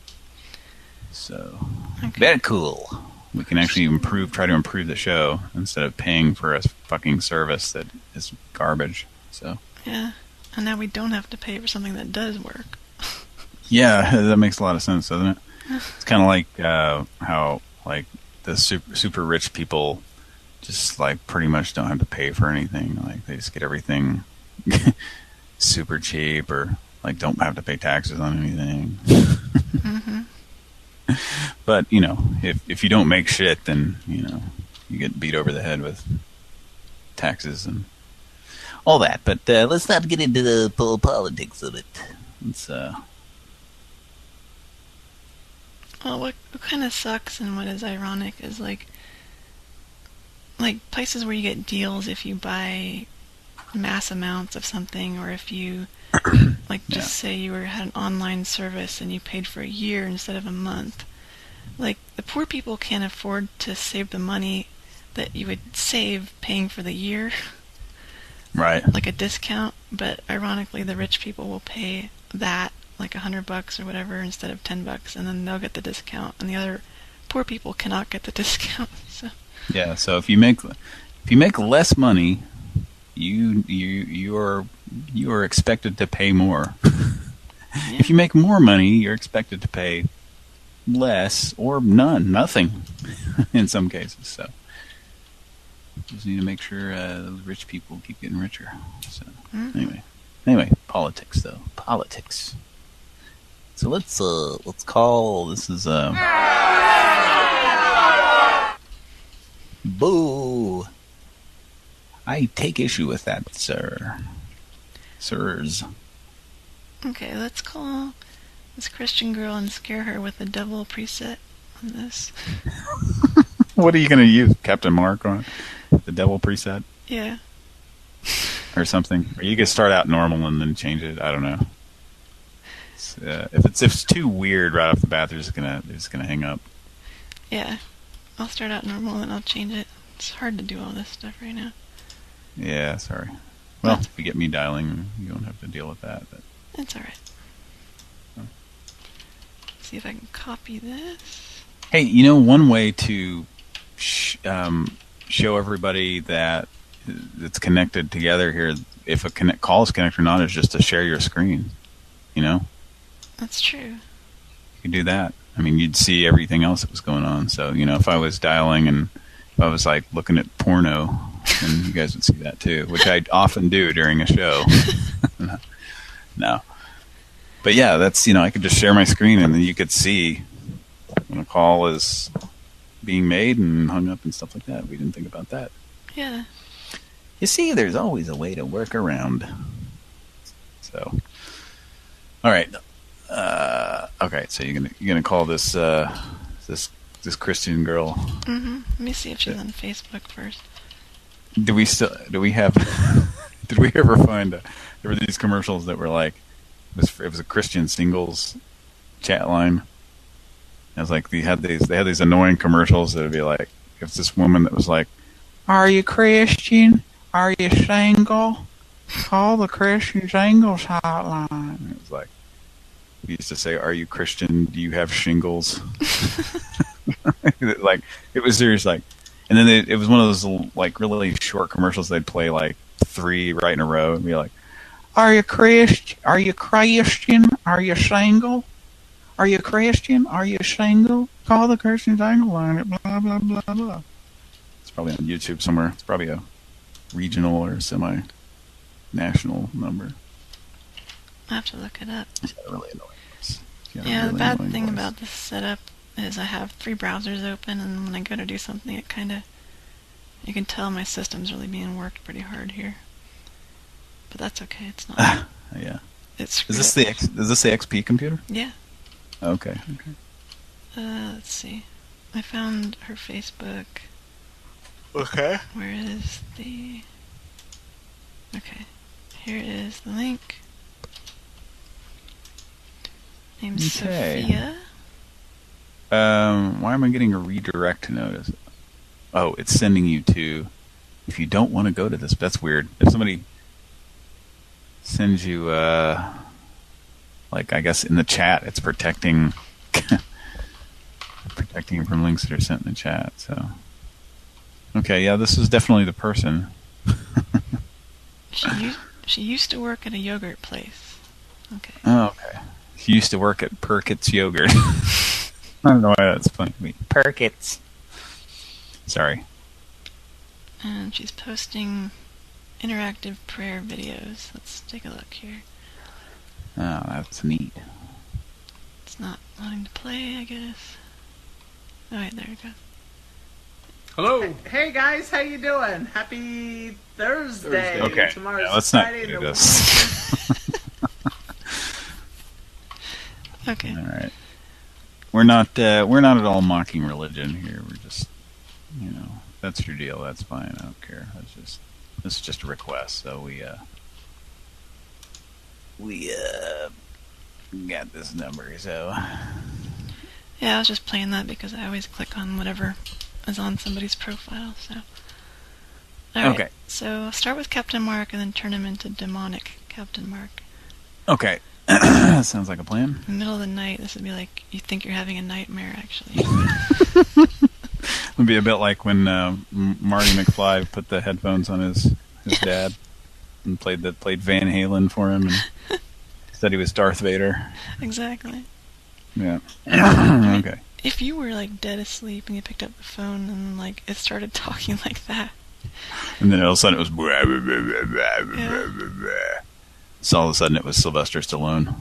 So, okay. Very cool. We can actually try to improve the show instead of paying for a fucking service that is garbage. So yeah, and now we don't have to pay for something that does work. Yeah, that makes a lot of sense, doesn't it? It's kind of like how like the super rich people just like pretty much don't have to pay for anything. Like they just get everything super cheap, or like don't have to pay taxes on anything. Mm-hmm. But, you know, if you don't make shit, then, you know, you get beat over the head with taxes and all that. But let's not get into the politics of it. It's, Well, what kind of sucks and what is ironic is, like places where you get deals if you buy mass amounts of something, or if you... Like, just say you had an online service and you paid for a year instead of a month. Like, the poor people can't afford to save the money that you would save paying for the year. Right. Like a discount. But ironically, the rich people will pay that, like $100 or whatever, instead of $10, and then they'll get the discount. And the other poor people cannot get the discount. So. Yeah. So if you make less money, you are expected to pay more. Yeah. If you make more money, you're expected to pay less or nothing in some cases. So just need to make sure the rich people keep getting richer. So anyway, politics though. Politics. So let's call this is boo. I take issue with that, sir. Sirs. Okay, let's call this Christian girl and scare her with the devil preset on this. What are you going to use, Captain Mark, on the devil preset? Yeah. Or something? Or you can start out normal and then change it. I don't know. It's if it's too weird right off the bat, they're just gonna hang up. Yeah. I'll start out normal and I'll change it. It's hard to do all this stuff right now. Yeah, sorry. Well, if you get me dialing, you don't have to deal with that. But it's alright. See if I can copy this. Hey, one way to show everybody that it's connected together here, if a call is connected or not, is just to share your screen. That's true. You could do that. I mean, you'd see everything else that was going on. So, if I was dialing and if I was like looking at porno, then you guys would see that too, which I often do during a show. No. But yeah, that's, I could just share my screen and then you could see when a call is being made and hung up and stuff like that. We didn't think about that. Yeah. You see, there's always a way to work around. So, all right. Okay, so you're gonna call this this Christian girl. Mm-hmm. Let me see if she's on Facebook first. Did we ever find there were these commercials that were like it was a Christian singles chat line. It was like they had these annoying commercials that would be like, it was this woman that was like, "Are you Christian? Are you single? Call the Christian Singles hotline." And it was like, we used to say, "Are you Christian? Do you have shingles?" Like, it was serious. Like, and then it was one of those like really short commercials. They'd play like 3 right in a row and be like, "Are you Christian? Are you Christian? Are you single? Are you Christian? Are you single? Call the Christian Single line at blah blah blah blah." It's probably on YouTube somewhere. It's probably a regional or semi-national number. I have to look it up. It's really annoying. Yeah, the bad thing about this setup is I have 3 browsers open, and when I go to do something, it you can tell my system's really being worked pretty hard here. But that's okay. It's not. Yeah. Is this the XP computer? Yeah. Okay. Let's see. I found her Facebook. Okay. Where is the... Okay. Here is the link. Name's Sophia. Why am I getting a redirect notice? Oh, it's sending you to... If you don't want to go to this, that's weird. If somebody sends you, like, I guess in the chat, it's protecting you from links that are sent in the chat, so... Okay, yeah, this is definitely the person. She used to work at a yogurt place. Okay. Oh, okay. She used to work at Perkins Yogurt. I don't know why that's funny to me. Perkins. Sorry. And she's posting interactive prayer videos. Let's take a look here. Oh, that's neat. It's not wanting to play, I guess. Oh, wait, there it goes. Hello. Hey guys, how you doing? Happy Thursday. Okay. Tomorrow's let's Friday not do this. Okay. All right. We're not at all mocking religion here. We're just, that's your deal. That's fine. I don't care. This is just a request. So we got this number. So yeah, I was just playing that because I always click on whatever is on somebody's profile. So all right. Okay. So I'll start with Captain Mark and then turn him into demonic Captain Mark. Okay. Sounds like a plan. In the middle of the night, this would be like you think you're having a nightmare, actually. It would be a bit like when Marty McFly put the headphones on his dad and played Van Halen for him and said he was Darth Vader. Exactly. Yeah. Okay. If you were like dead asleep and you picked up the phone and like it started talking like that, and then all of a sudden it was blah, blah, blah, blah, blah, blah, blah, blah. So all of a sudden it was Sylvester Stallone.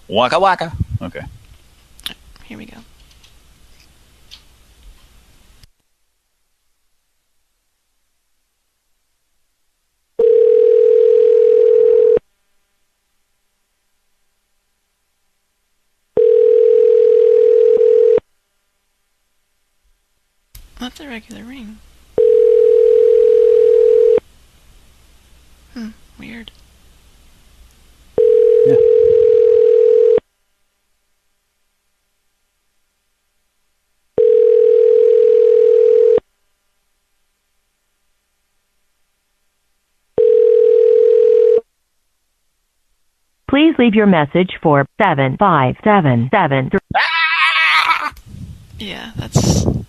Waka waka. Okay. Here we go. That's a regular ring. Weird. Please leave your message for 7577. Yeah, that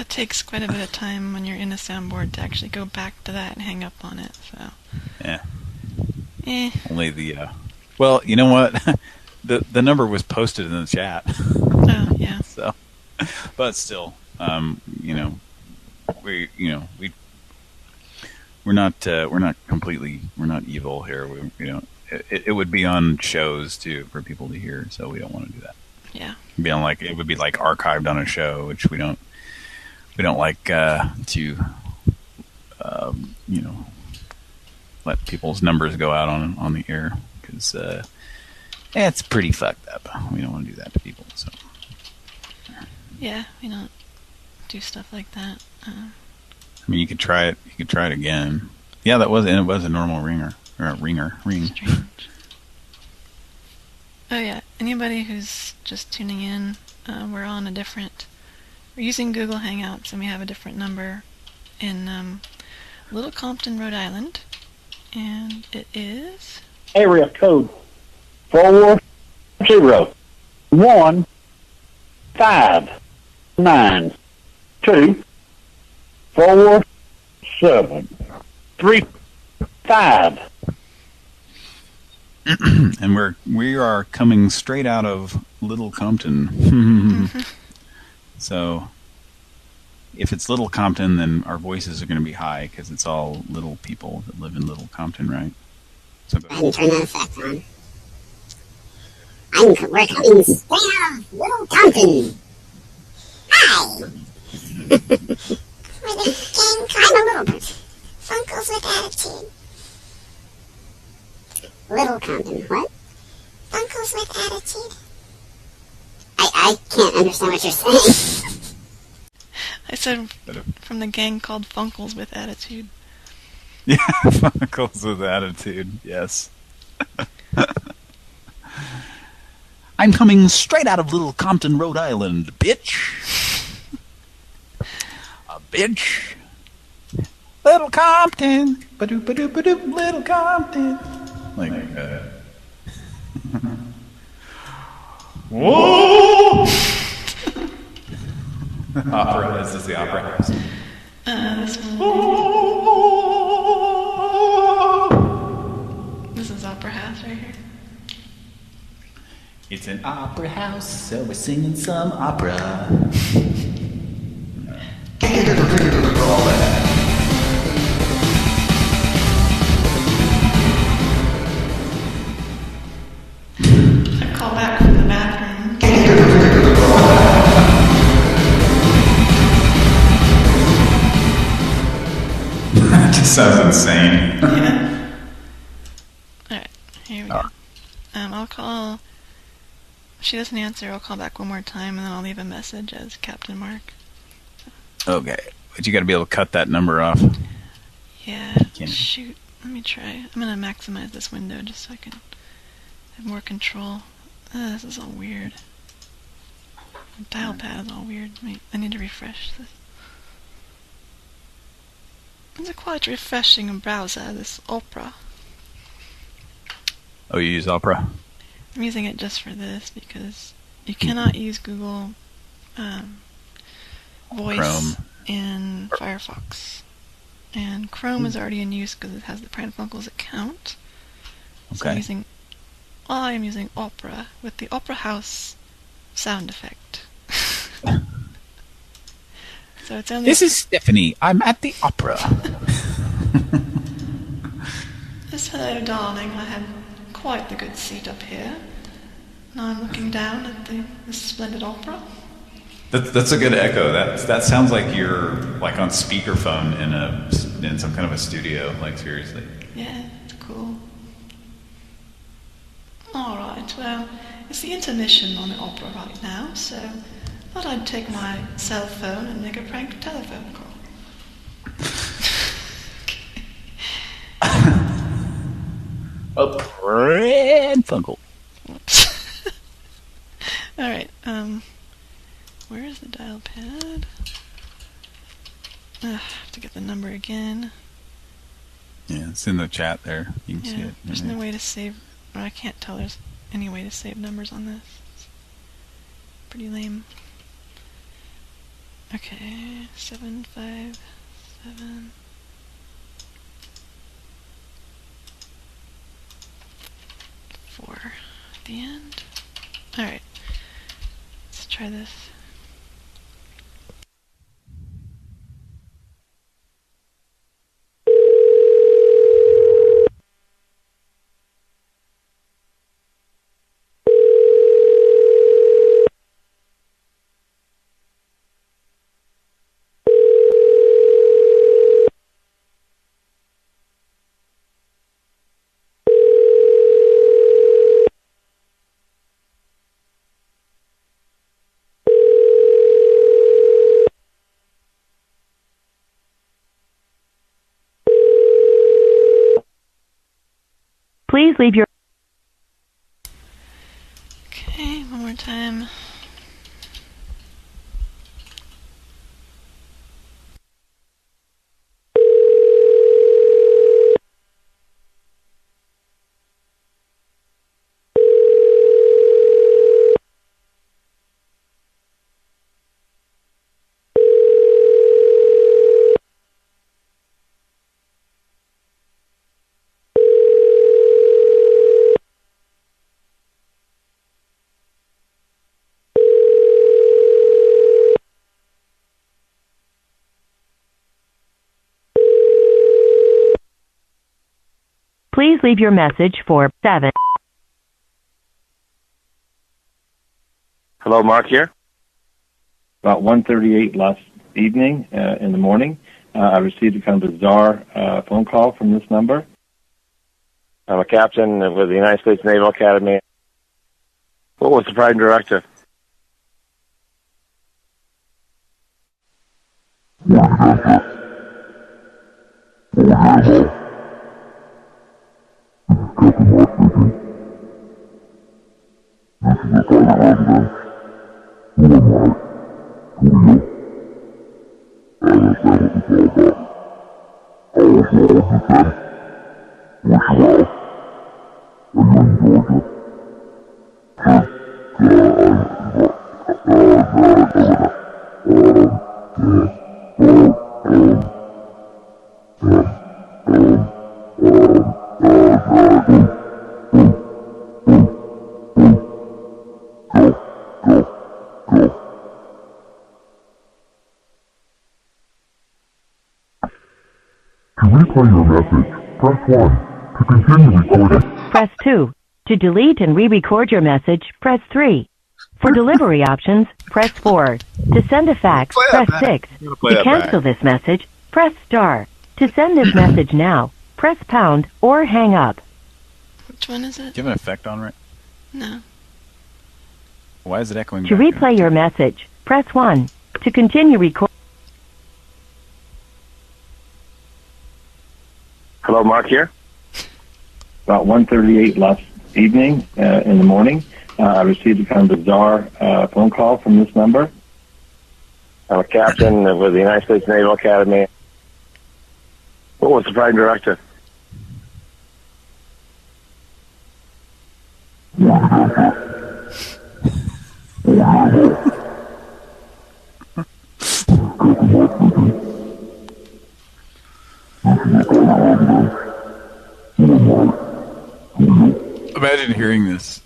takes quite a bit of time when you're in a soundboard to actually go back to that and hang up on it. So. Yeah. Eh. Only the. Well, you know what? the number was posted in the chat. Oh yeah. So, but still, we're not completely, we're not evil here. It would be on shows too for people to hear, so we don't want to do that. Yeah. It would be like archived on a show, which we don't like to let people's numbers go out on the air, because it's pretty fucked up. We don't want to do that to people. So yeah, we don't do stuff like that. I mean, you could try it. You could try it again. Yeah, it was a normal ringer or a ring. Strange. Oh yeah, anybody who's just tuning in, we're using Google Hangouts, and we have a different number in Little Compton, Rhode Island, and it is area code 401-592-4735. And we are coming straight out of Little Compton. So if it's Little Compton, then our voices are going to be high, because it's all little people that live in Little Compton, right? So I can turn that effect on. We're coming straight out of Little Compton. Hi! We're the gang called Little Funkels with attitude. Little Compton, what? Funkels with attitude? I can't understand what you're saying. I said from the gang called Funkels with attitude. Yeah, Funkels with attitude, yes. I'm coming straight out of Little Compton, Rhode Island, bitch. A bitch. Little Compton. Ba-doop, ba-doop, ba-doop, Little Compton. Like, whoa! Opera, is this the opera house? This one. This is Opera House right here. It's an opera house, so we're singing some opera. I call back from the bathroom. That just sounds insane. Yeah. Alright, here we go. I'll call. If she doesn't answer, I'll call back one more time, and then I'll leave a message as Captain Mark. Okay, but you got to be able to cut that number off. Yeah, shoot. Let me try. I'm going to maximize this window just so I can have more control. This is all weird. The dial pad is all weird. Wait, I need to refresh this. It's a quite refreshing browser, this Opera. Oh, you use Opera? I'm using it just for this because you cannot use Google Voice Chrome in Firefox. And Chrome is already in use because it has the Pran Funkels account. Okay. So I'm using Opera with the Opera House sound effect. So it's only. This is Stephanie. I'm at the opera. Yes, hello, darling. I have quite the good seat up here. Now I'm looking down at the splendid opera. That's a good echo. That sounds like you're like on speakerphone in some kind of a studio. Like seriously. Yeah, it's cool. All right. Well, it's the intermission on the opera right now, so I thought I'd take my cell phone and make a prank telephone call. A Pran Funkel. All right. Where is the dial pad? I have to get the number again. Yeah, it's in the chat there. You can see it. There's no way to save But I can't tell there's any way to save numbers on this. It's pretty lame. Okay, 757. Four at the end. Alright. Let's try this. Please leave your... Okay, one more time. Please leave your message for 7. Hello, Mark here. About 1:38 last evening, in the morning, I received a kind of bizarre phone call from this number. I'm a captain with the United States Naval Academy. What was the Prime Directive? To replay your message, press 1. To continue recording, Press 2. To delete and re-record your message, press 3. For delivery options, press 4. To send a fax, press 6. To cancel this message, press star. To send this message now, press pound or hang up. Which one is it? Do you have an effect on it? No. Why is it echoing To back? replay your message, press 1. To continue recording. Hello, Mark here. About 1:38 last evening, in the morning, I received a kind of bizarre phone call from this number. I'm a captain with the United States Naval Academy. What was the Prime Directive? Imagine hearing this.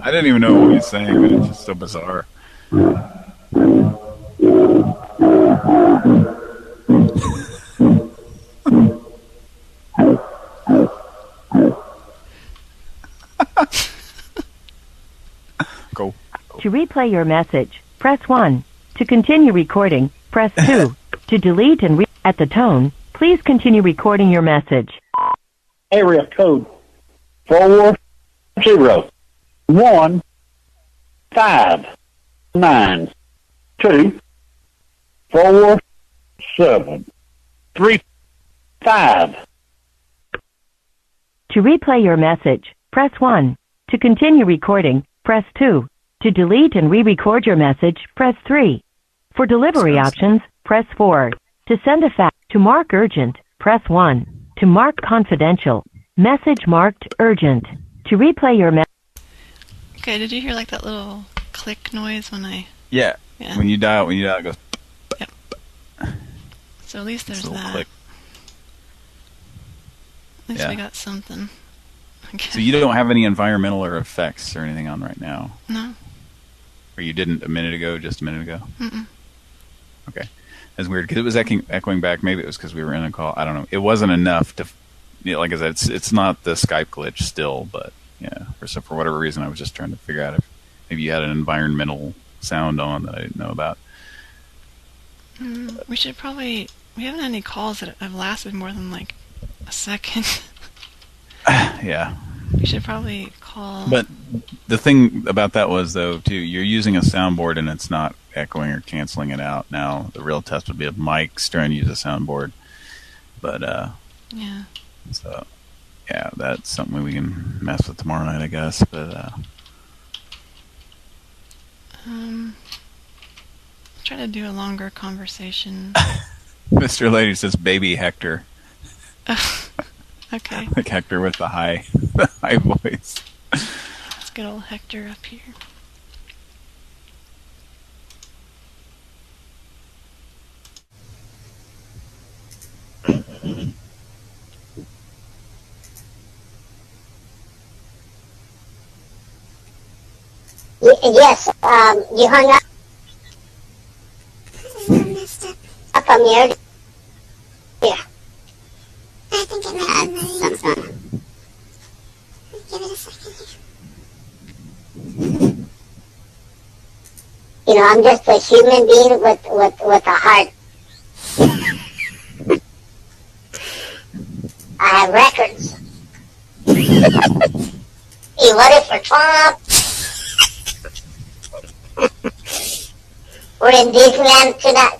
I didn't even know what he was saying, but it's just so bizarre. Go. To replay your message, press 1. To continue recording, press 2. To delete and at the tone, please continue recording your message. Area code 401-247-35. To replay your message, press 1. To continue recording, press 2. To delete and re-record your message, press 3. For delivery options, press 4. To send a fax, to mark urgent, press 1. To mark confidential, message marked urgent. To replay your message. Okay, did you hear like that little click noise when I... Yeah. When you dial, it goes... Yep. So at least there's that. Click. At least we got something. So you don't have any environmental or effects or anything on right now? No. Or you didn't just a minute ago? Mm-mm. Okay. That's weird, because it was echoing back. Maybe it was because we were in a call. I don't know. It wasn't enough to... like I said, it's not the Skype glitch still, but yeah. For whatever reason, I was just trying to figure out if maybe you had an environmental sound on that I didn't know about. We should probably... We haven't had any calls that have lasted more than like a second. Yeah. We should probably call... But the thing about that was, though, too, you're using a soundboard and it's not echoing or canceling it out. Now, the real test would be if Mike's trying to use a soundboard. But, yeah. So, yeah, that's something we can mess with tomorrow night, I guess. But, try to do a longer conversation. Mr. Lady says, "Baby Hector." Okay. Like Hector with the high voice. Let's get old Hector up here. Yes, you hung up. Up on the air. Yeah. I think it might be something. Give it a second here. You know, I'm just a human being with a heart. I have records. You voted for Trump. We're in Disneyland tonight.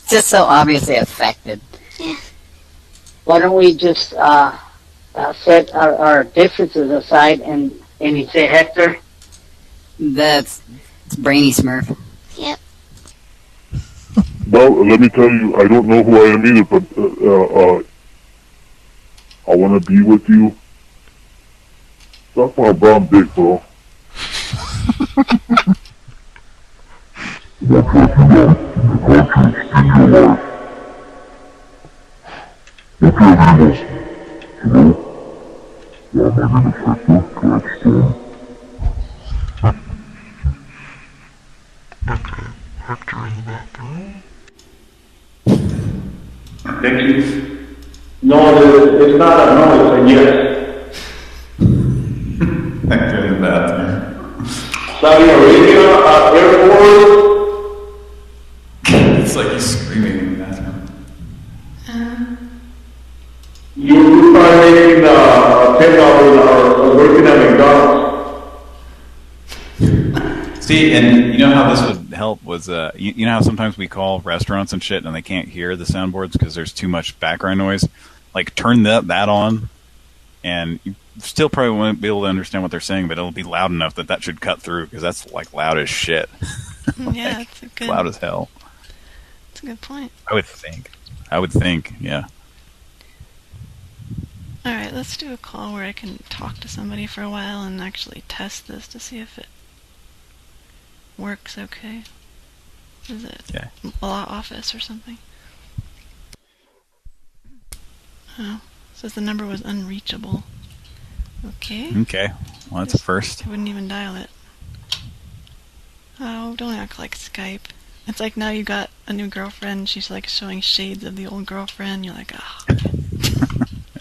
Just so obviously affected. Yeah. Why don't we just set our differences aside and you say Hector? It's Brainy Smurf. Yep. Well, let me tell you, I don't know who I am either, but I want to be with you. Suck my brown dick, bro. No, it's not a no, it's a yes. Hector in the bathroom. Saudi Arabia, airport. It's like he's screaming in the bathroom. You start making $10 or working at McDonald's. See, and you know how this would help was, you know how sometimes we call restaurants and shit and they can't hear the soundboards because there's too much background noise? Like, turn that on, and you still probably won't be able to understand what they're saying, but it'll be loud enough that should cut through, because that's, like, loud as shit. Yeah, it's a good... Loud as hell. That's a good point. I would think, yeah. Alright, let's do a call where I can talk to somebody for a while and actually test this to see if it works okay. Is it law office or something? Oh, says the number was unreachable. Okay. Okay, well that's a first. I wouldn't even dial it. Oh, don't act like Skype. It's like now you got a new girlfriend, she's like showing shades of the old girlfriend, you're like, oh.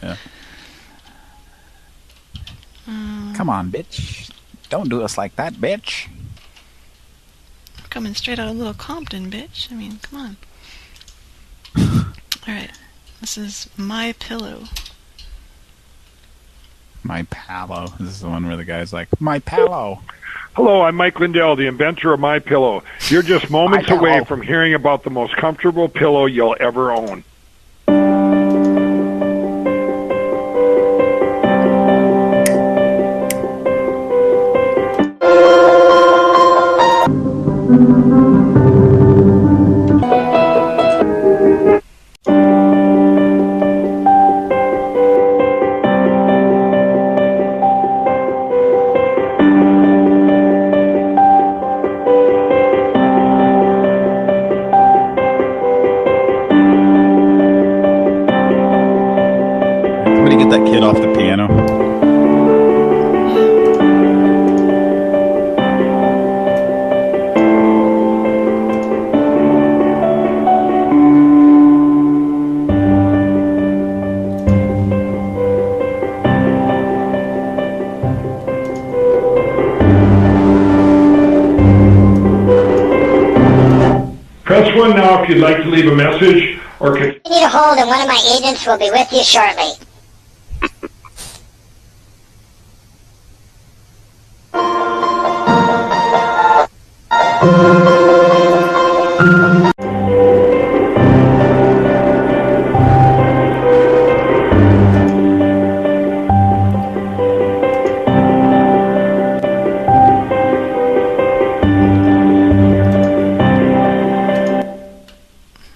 Yeah. Come on, bitch. Don't do us like that, bitch. Coming straight out of Little Compton, bitch. I mean, come on. Alright. This is My Pillow. My Palo. This is the one where the guy's like, My Palo. Hello, I'm Mike Lindell, the inventor of My Pillow. You're just moments away from hearing about the most comfortable pillow you'll ever own. get that kid off the piano? Press 1 now if you'd like to leave a message or can... You need a hold and one of my agents will be with you shortly.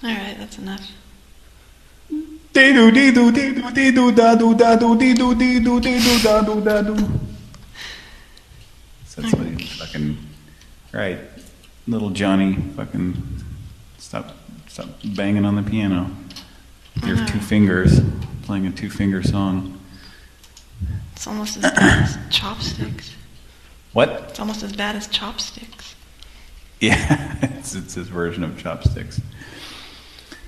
Alright, that's enough. Dee-doo, dee-doo, dee-doo, dee-doo, da-doo, da-doo, dee-doo, dee-doo, dee-doo, da-doo, da-doo. So that's what he's fucking... Right. Little Johnny fucking... Stop banging on the piano. With your 2 fingers. Playing a 2-finger song. It's almost as bad as chopsticks. What? It's almost as bad as chopsticks. Yeah, it's his version of chopsticks.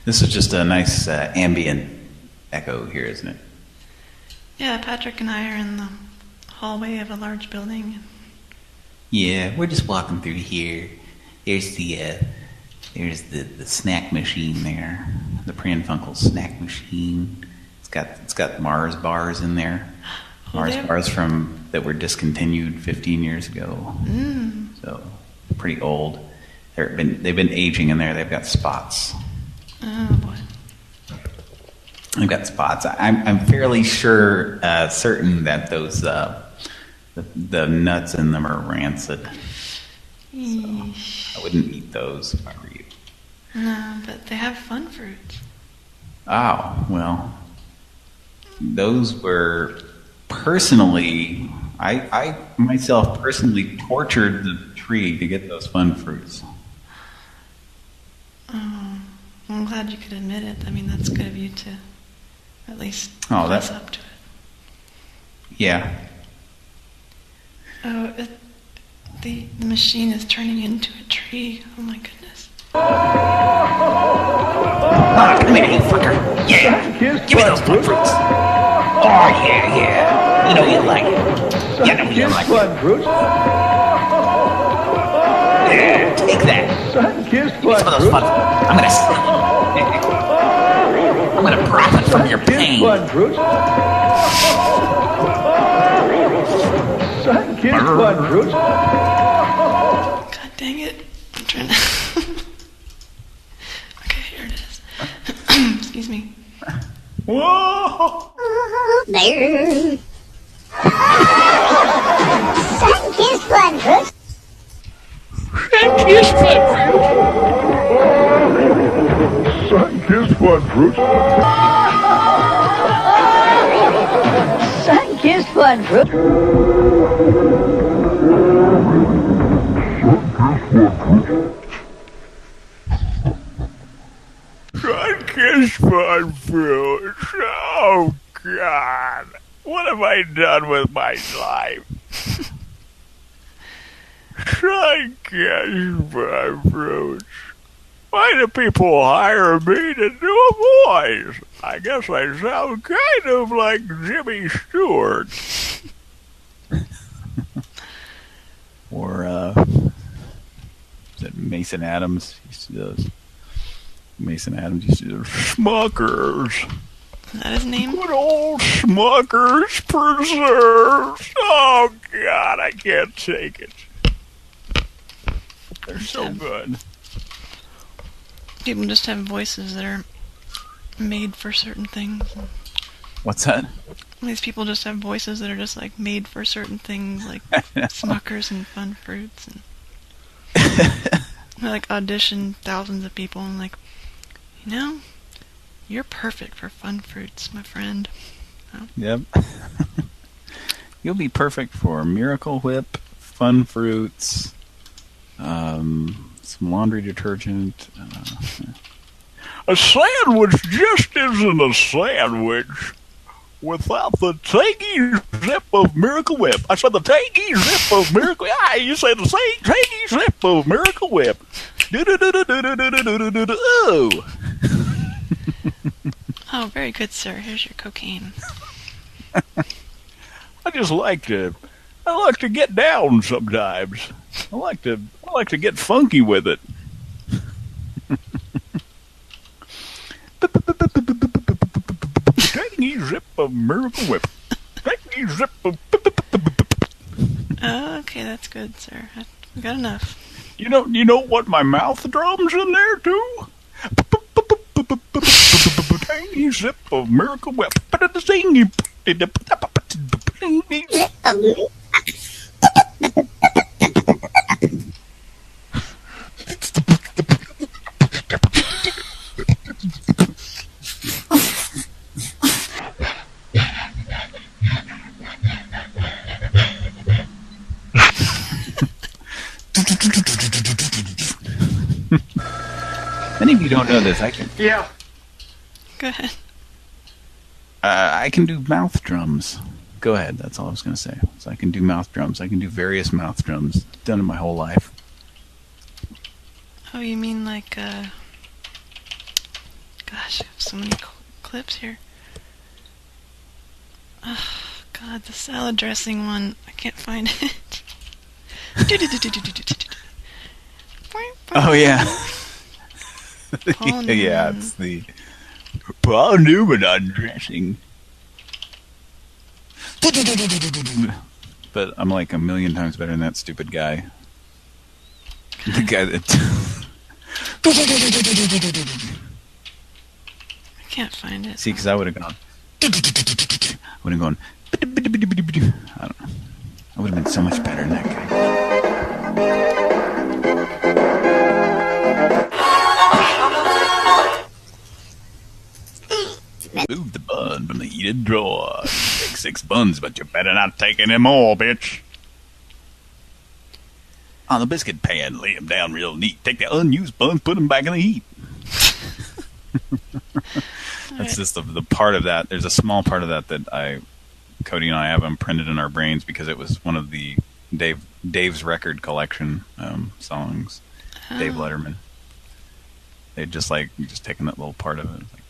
This is just a nice ambient echo here, isn't it? Yeah, Patrick and I are in the hallway of a large building. Yeah, we're just walking through here. There's the snack machine there, the Pran Funkels snack machine. It's got Mars bars in there. Mars bars that were discontinued 15 years ago. So pretty old. They've been aging in there. They've got spots. Oh boy. They've got spots. I'm fairly certain that those the nuts in them are rancid. So I wouldn't eat those if I were you. No, but they have fun fruits. Oh, well. Those were personally... I myself personally tortured the tree to get those fun fruits. Oh, well, I'm glad you could admit it. I mean, that's good of you to at least that's up to it. Yeah. Oh, the machine is turning into a tree. Oh my goodness. Oh, come here, you fucker. Yeah. Give me those fun fruits. Oh, yeah. You know you like it. You know you like it. Yeah, take that. Give me some of those fun fruits. I'm gonna profit from your pain. God dang it. I'm trying to... Okay, here it is. Excuse me. Whoa! There. Sun-kissed blood fruit. Sun-kissed blood fruit. Sun-kissed blood fruit. Sun-kissed blood fruit. Sun-kissed blood fruit. Oh, God. What have I done with my life? Sun-kissed blood fruits. Why do people hire me to do a voice? I guess I sound kind of like Jimmy Stewart. Or, is it Mason Adams? Mason Adams used to do Smuckers. Is that his name? Good old Smuckers preserves. Oh, God, I can't take it. They're so good. People just have voices that are made for certain things. What's that? These people just have voices that are just like made for certain things, like Smuckers and Fun Fruits, and they like audition thousands of people and like, you know, you're perfect for Fun Fruits, my friend. Oh. Yep. You'll be perfect for Miracle Whip, Fun Fruits, some laundry detergent. A sandwich just isn't a sandwich without the tangy zip of Miracle Whip. I said the tangy zip of Miracle. Ah, you said the same tangy zip of Miracle Whip. Oh. Oh, very good, sir. Here's your cocaine. I just like to get down sometimes. I like to get funky with it. Tangy zip of Miracle Whip. Tangy zip of. Oh, okay, that's good, sir. We got enough. You know what? My mouth drums in there too. Tangy zip of Miracle Whip. Many of you don't know this. I can. Yeah. Go ahead. I can do mouth drums. Go ahead. That's all I was going to say. So I can do mouth drums. I can do various mouth drums. Done it my whole life. Oh, you mean like, gosh, I have so many clips here. Oh, God, the salad dressing one. I can't find it. Oh, yeah. Yeah, it's the Paul Newman dressing. But I'm like a million times better than that stupid guy. The guy that... I can't find it. See, because I would have gone... I would have gone... I don't know. I would have been so much better than that guy. Move the bun from the heated drawer. Take 6 buns, but you better not take any more, bitch. On the biscuit pan, lay them down real neat. Take the unused buns, put them back in the heat. That's just the part of that. There's a small part of that Cody and I have them printed in our brains because it was one of the Dave's record collection songs. Dave Letterman. They just taken that little part of it. Like,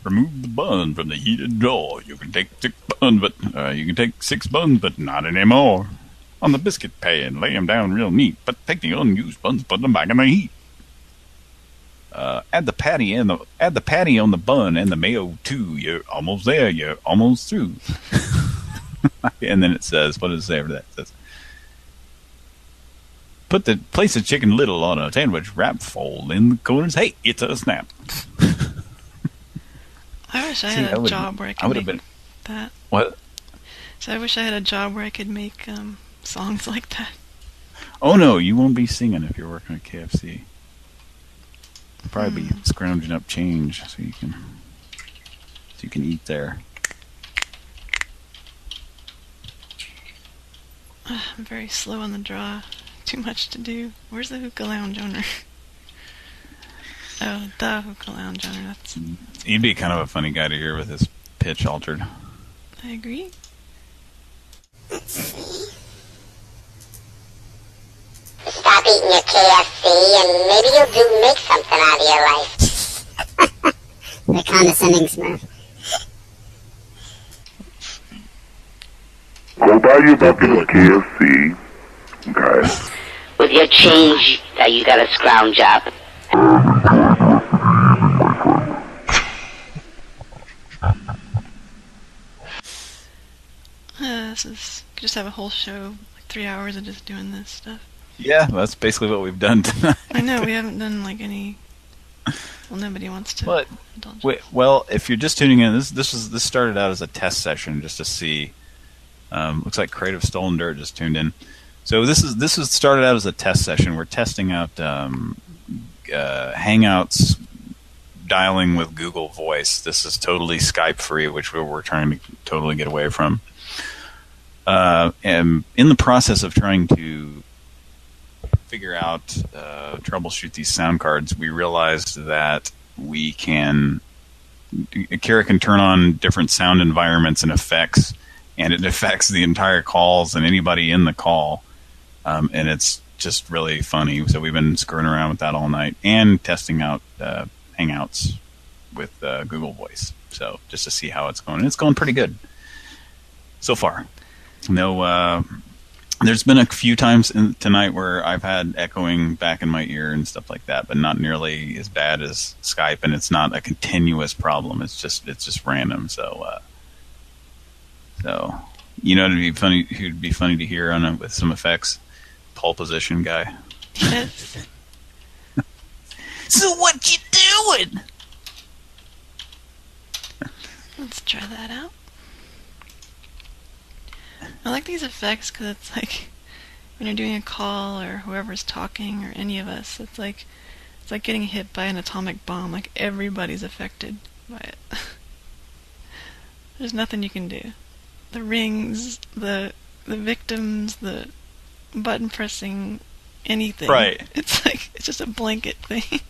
remove the bun from the heated drawer. You can take 6 buns, but not anymore. On the biscuit pan, lay them down real neat, but take the unused buns, put them back in the heat. Add the patty on the bun and the mayo too. You're almost there. You're almost through. And then it says, what does it say after that? It says, place the chicken little on a sandwich wrap, fold in the corners. Hey, it's a snap. I wish I had a job where I could make that. What? So I wish I had a job where I could make songs like that. Oh no, you won't be singing if you're working at KFC. You'll probably be scrounging up change so you can eat there. I'm very slow on the draw. Too much to do. Where's the hookah lounge owner? Oh, the hookah lounge owner. He'd be kind of a funny guy to hear with his pitch altered. I agree. Let's see. Stop eating your KFC and maybe you'll make something out of your life. They're condescending, Smurf. Go buy your bucket of KFC, guys. With your change that you gotta scrounge up. Just have a whole show, like 3 hours of just doing this stuff. Yeah, that's basically what we've done tonight. I know, we haven't done like any... Well, nobody wants to indulge. Well, if you're just tuning in, this started out as a test session just to see. Looks like Creative Stolen Dirt just tuned in. So this was started out as a test session. We're testing out Hangouts dialing with Google Voice. This is totally Skype free, which we're trying to totally get away from. And in the process of trying to figure out, troubleshoot these sound cards, we realized that we can Kira can turn on different sound environments and effects, and it affects the entire calls and anybody in the call. And it's just really funny. So we've been screwing around with that all night and testing out Hangouts with Google Voice. So just to see how it's going. And it's going pretty good so far. No, there's been a few times tonight where I've had echoing back in my ear and stuff like that, but not nearly as bad as Skype, and it's not a continuous problem. It's just random. So you know, who'd be funny to hear on it with some effects. Pole position guy. Yes. So what you doing? Let's try that out. I like these effects because it's like when you're doing a call or whoever's talking or any of us, it's like getting hit by an atomic bomb. Like everybody's affected by it. There's nothing you can do. The rings, the victims, the button pressing, anything. Right. It's just a blanket thing.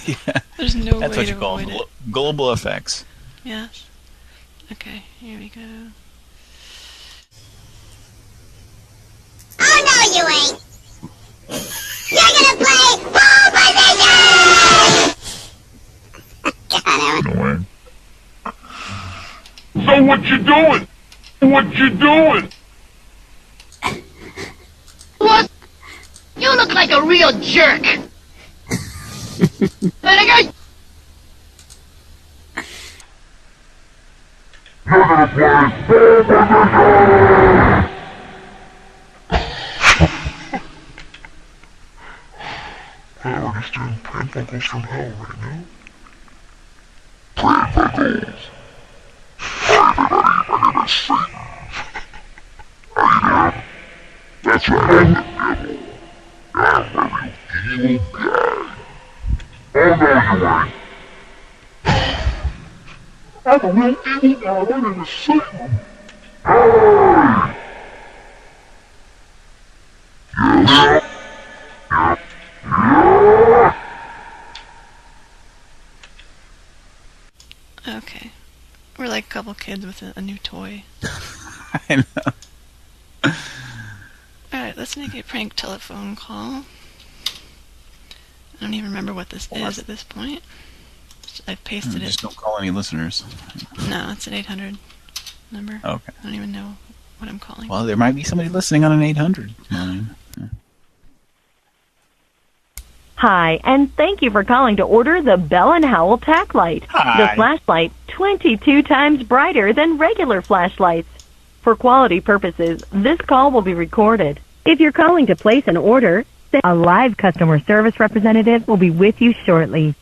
Yeah. There's no That's way what you to call avoid it. global effects. Yes. Okay, here we go. Oh, no, you ain't. You're gonna play pole position! So what you doing? What you doing? What? You look like a real jerk. Vinegar? You're gonna play pole position! Wow, he's doing Pran Funkels from hell right now. Pran Funkels. Everybody, we're gonna sing. Are you there? That's right, I'm the devil. I'm a real evil guy. Oh no, you ain't. I'm a real evil guy. We're gonna sing. Hey! Yes. Yeah. Okay. We're like a couple kids with a new toy. I know. Alright, let's make a prank telephone call. I don't even remember what this is at this point. I've pasted it. Just don't call any listeners. No, it's an 800 number. Okay. I don't even know what I'm calling. Well, there might be somebody listening on an 800 line. Hi, and thank you for calling to order the Bell & Howell tack light. Hi. The flashlight 22 times brighter than regular flashlights. For quality purposes, this call will be recorded. If you're calling to place an order, a live customer service representative will be with you shortly.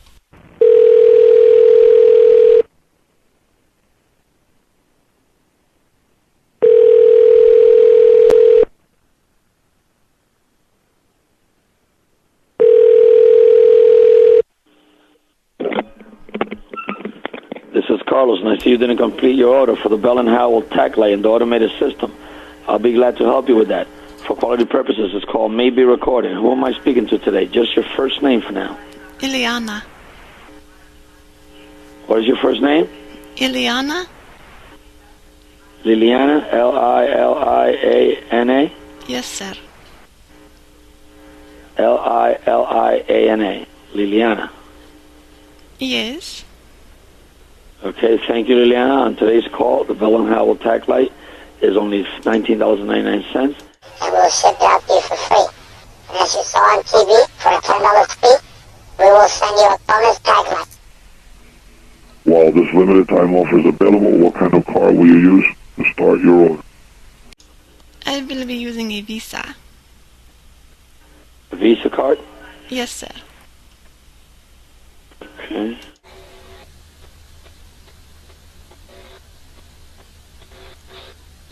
This is Carlos, and I see you didn't complete your order for the Bell & Howell tack light and the automated system. I'll be glad to help you with that. For quality purposes, this call may be recorded. Who am I speaking to today? Just your first name for now. Ileana. What is your first name? Ileana? Liliana, L-I-L-I-A-N-A? Yes, sir. L-I-L-I-A-N-A. Liliana. Yes. Okay, thank you, Liliana. On today's call, the Bell & Howell tack light is only $19.99. And we'll ship it out to you for free. And as you saw on TV, for a $10 fee, we will send you a bonus tag light. While this limited time offer is available, what kind of card will you use to start your order? I will be using a Visa. A Visa card? Yes, sir. Okay.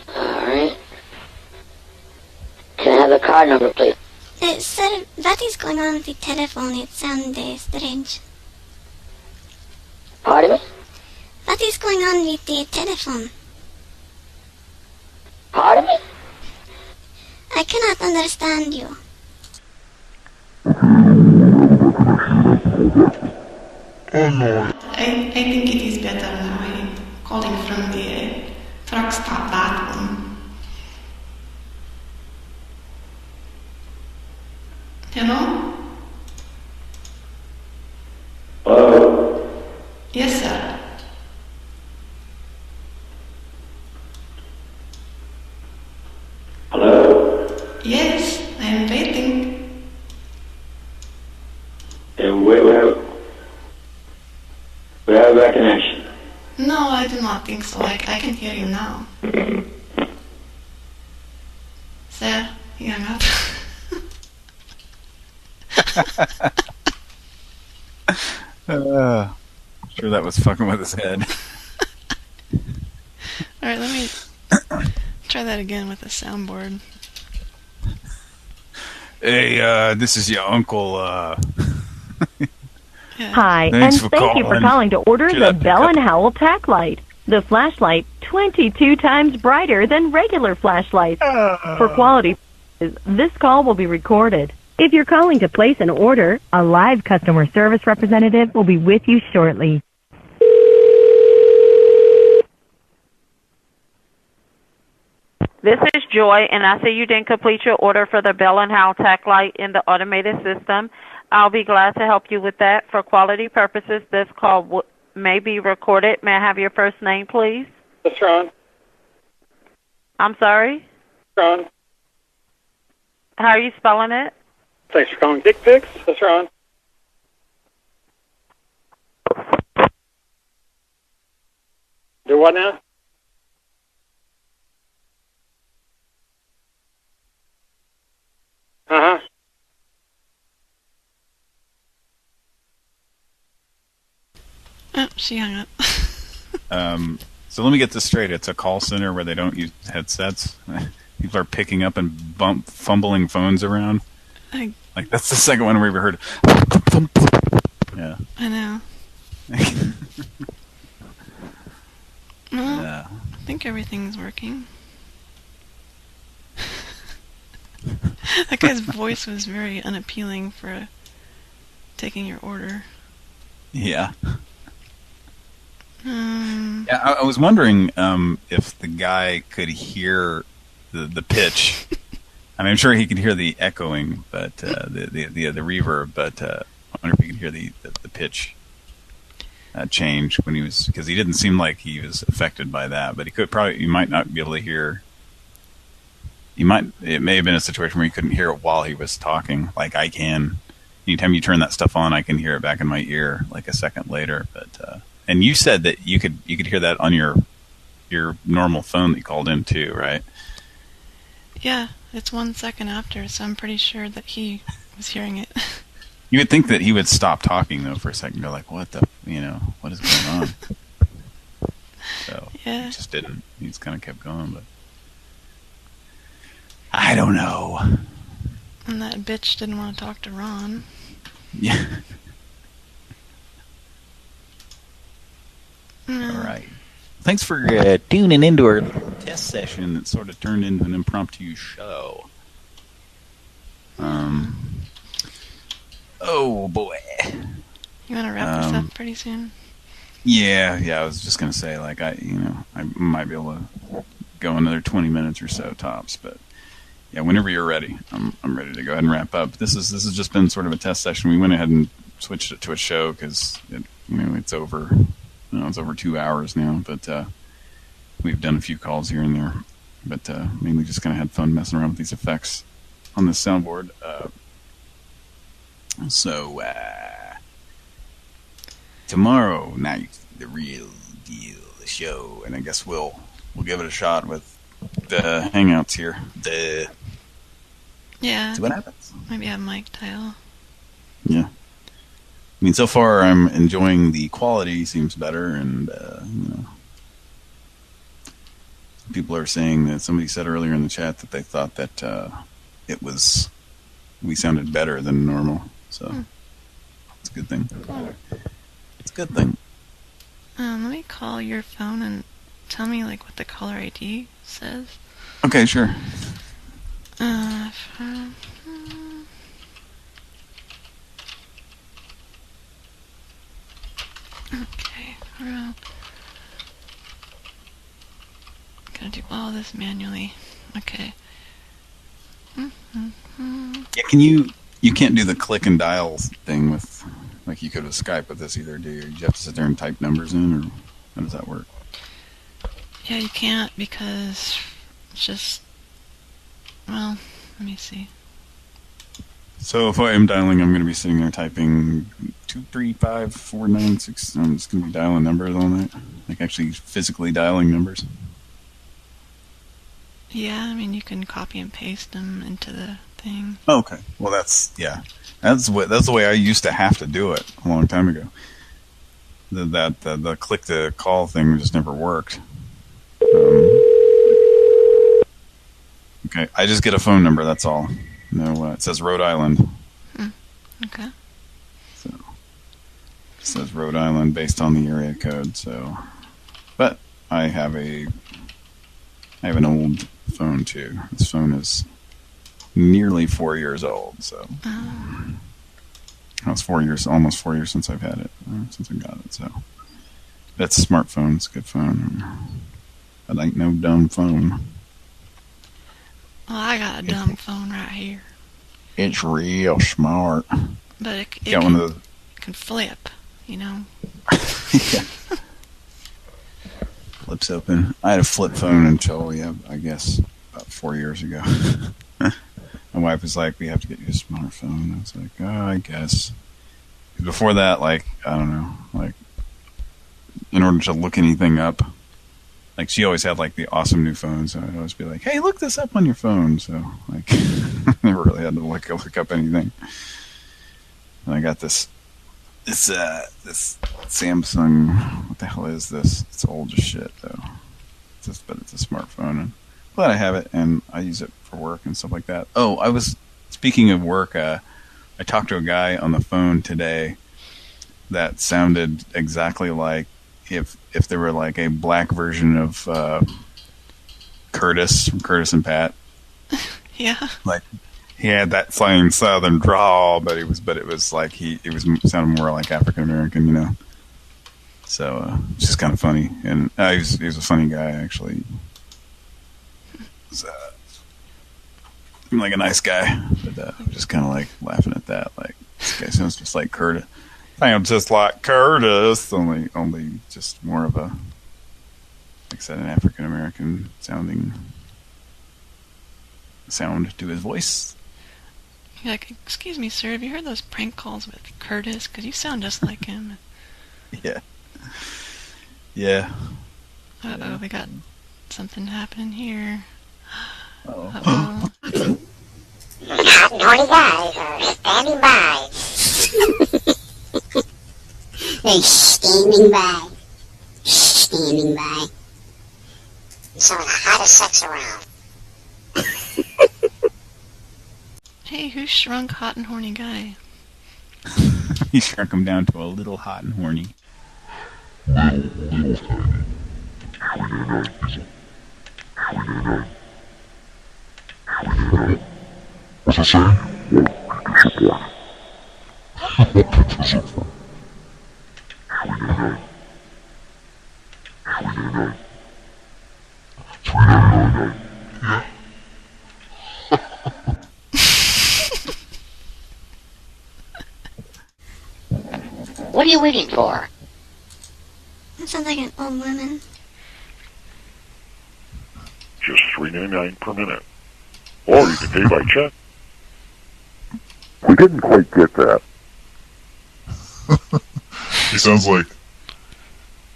Alright. Can I have the card number, please? Sir, what is going on with the telephone? It sounds strange. Pardon me? What is going on with the telephone? Pardon me? I cannot understand you. I think it is better now. I'm calling from the truck stop bathroom. Hello? Hello? Yes, sir. Hello? Yes, I'm waiting. And we have that connection. No, I do not think so. I can hear you now. Sir, you hung up. I'm sure that was fucking with his head. Alright, let me try that again with the soundboard. Hey, this is your uncle. Hi, Thanks and for thank you for calling. calling to order Should the I pick Bell up? & Howell tack light. The flashlight 22 times brighter than regular flashlights. For quality purposes, this call will be recorded. If you're calling to place an order, a live customer service representative will be with you shortly. This is Joy, and I see you didn't complete your order for the Bell & Howell tack light in the automated system. I'll be glad to help you with that. For quality purposes, this call may be recorded. May I have your first name, please? That's Ron. I'm sorry? Ron. How are you spelling it? Thanks for calling Dick Pics. That's Ron. Do what now? Uh-huh. Oh, she hung up. So let me get this straight. It's a call center where they don't use headsets. People are picking up and fumbling phones around. Like, that's the second one we ever heard. Yeah. I know. Well, Yeah. I think everything's working. That guy's voice was very unappealing for taking your order. Yeah. Yeah, I was wondering if the guy could hear the pitch. I mean, I'm sure he could hear the echoing, but the reverb. But I wonder if he could hear the pitch change when he was, because he didn't seem like he was affected by that. But he might not be able to hear. It may have been a situation where he couldn't hear it while he was talking, like I can. Anytime you turn that stuff on, I can hear it back in my ear like a second later. But and you said that you could hear that on your normal phone that you called in too, right? Yeah, it's 1 second after, so I'm pretty sure that he was hearing it. You would think that he would stop talking though for a second, go like, "What the, what is going on?" So Yeah. he just didn't. He just kind of kept going, but I don't know. And that bitch didn't want to talk to Ron. Yeah. No. All right. Thanks for tuning into our little test session that sort of turned into an impromptu show. Oh boy. You want to wrap this up pretty soon? Yeah. I was just gonna say, like, I might be able to go another 20 minutes or so tops, but yeah, whenever you're ready, I'm ready to go ahead and wrap up. This has just been sort of a test session. We went ahead and switched it to a show because it's over. It's over 2 hours now, but we've done a few calls here and there. But mainly just kind of had fun messing around with these effects on this soundboard. So tomorrow night, the real deal show, and I guess we'll give it a shot with the Hangouts here. Yeah. See what happens. Maybe have Mike dial. Yeah. I mean, so far I'm enjoying the quality. Seems better, and people are saying that somebody said earlier in the chat that they thought that we sounded better than normal. So it's a good thing. It's a good thing. Let me call your phone and tell me like what the caller ID says. Okay, sure. Gotta do all this manually. Okay. Yeah, you can't do the click and dial thing with, like you could with Skype with this either, do you? You have to sit there and type numbers in, or how does that work? Yeah, you can't because it's just, well, let me see. So if I am dialing, I'm going to be sitting there typing 235-496. I'm just going to be dialing numbers all night, like actually physically dialing numbers. Yeah, I mean, you can copy and paste them into the thing. Okay, well that's the way I used to have to do it a long time ago. The click to call thing just never worked. Okay, I just get a phone number. That's all. No, it says Rhode Island. Okay. So it says Rhode Island based on the area code. So, but I have an old phone too. This phone is nearly 4 years old. So it's 4 years, almost 4 years since I've had it, since I got it. So that's a smartphone. It's a good phone. It ain't no dumb phone. Well, I got a dumb phone right here. It's real smart. But it can flip, you know. Yeah. Flips open. I had a flip phone until, I guess, about 4 years ago. My wife was like, we have to get you a smartphone. I was like, oh, I guess. Before that, like, I don't know, like, in order to look anything up, like, she always had, like, the awesome new phone, so I'd always be like, hey, look this up on your phone. So, like, never really had to look up anything. And I got this Samsung, what the hell is this? It's old as shit, though. But it's a smartphone. And I'm glad I have it, and I use it for work and stuff like that. Oh, speaking of work, I talked to a guy on the phone today that sounded exactly like if there were like a black version of Curtis from Curtis and Pat. Yeah. Like he had that same southern drawl, but it was like it was sounded more like African American, you know. So it's just kind of funny, and he was a funny guy actually. He was like a nice guy, but I'm just kind of like laughing at that. Like this guy sounds just like Curtis. I am just like Curtis, only just more of a, like I said, an African American sounding sound to his voice. You're like, excuse me, sir, have you heard those prank calls with Curtis? Because you sound just like him. Yeah. Yeah. Uh-oh, we got something happening here. Uh-oh. Hot and horny guys are standing by. They're standing by. Standing by. Some of the hottest sex around. Hey, who shrunk Hot and Horny Guy? He shrunk him down to a little hot and horny. Little tiny. What's that say? What are you waiting for? That sounds like an old woman. Just $3.99 per minute. Or you can pay by check. We didn't quite get that. He sounds like,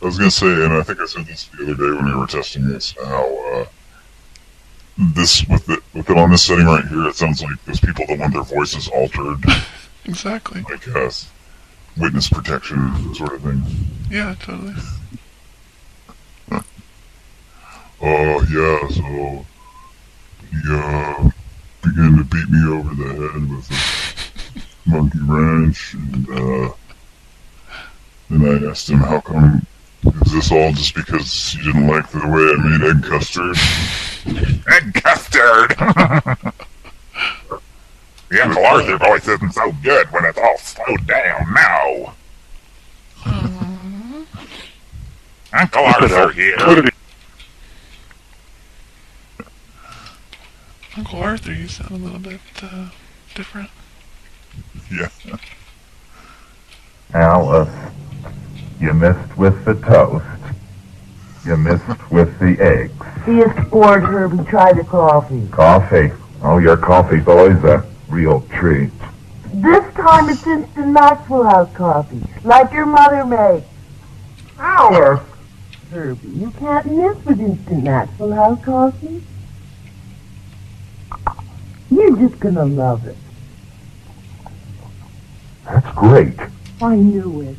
I was going to say, and I think I said this the other day when we were testing this, how this, with it on this setting right here, it sounds like those people that want their voices altered. Exactly. Like witness protection sort of thing. Yeah, totally. Yeah, so he began to beat me over the head with a monkey wrench, and then I asked him, how come, is this all just because you didn't like the way I made egg custard? Egg custard! The Uncle Arthur voice isn't so good when it's all slowed down now. Uncle Arthur here. Uncle Arthur, you sound a little bit different. Yeah. Alice, you missed with the toast. You missed with the eggs. See you scored, Herbie. Try the coffee. Coffee. Oh, your coffee's always a real treat. This time it's instant Maxwell House coffee, like your mother makes. Alice! Herbie, you can't miss with instant Maxwell House coffee. You're just gonna love it. That's great. I knew it.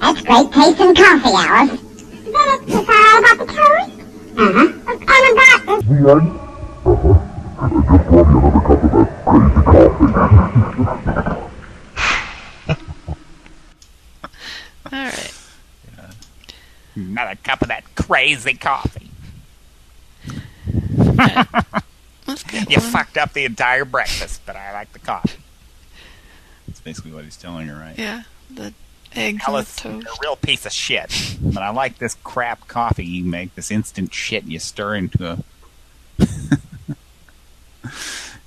That's great tasting coffee, Alice. Is that it? That's all right about the toast? Uh-huh. What kind of got this? The egg? I just love you another cup of that crazy coffee. All right. Another cup of that crazy coffee. Right. Let's get You one. fucked up the entire breakfast, but I like the coffee. That's basically what he's telling her, right? Yeah, the eggs Alice, on the you're toast. a real piece of shit. But I like this crap coffee you make, this instant shit you stir into a...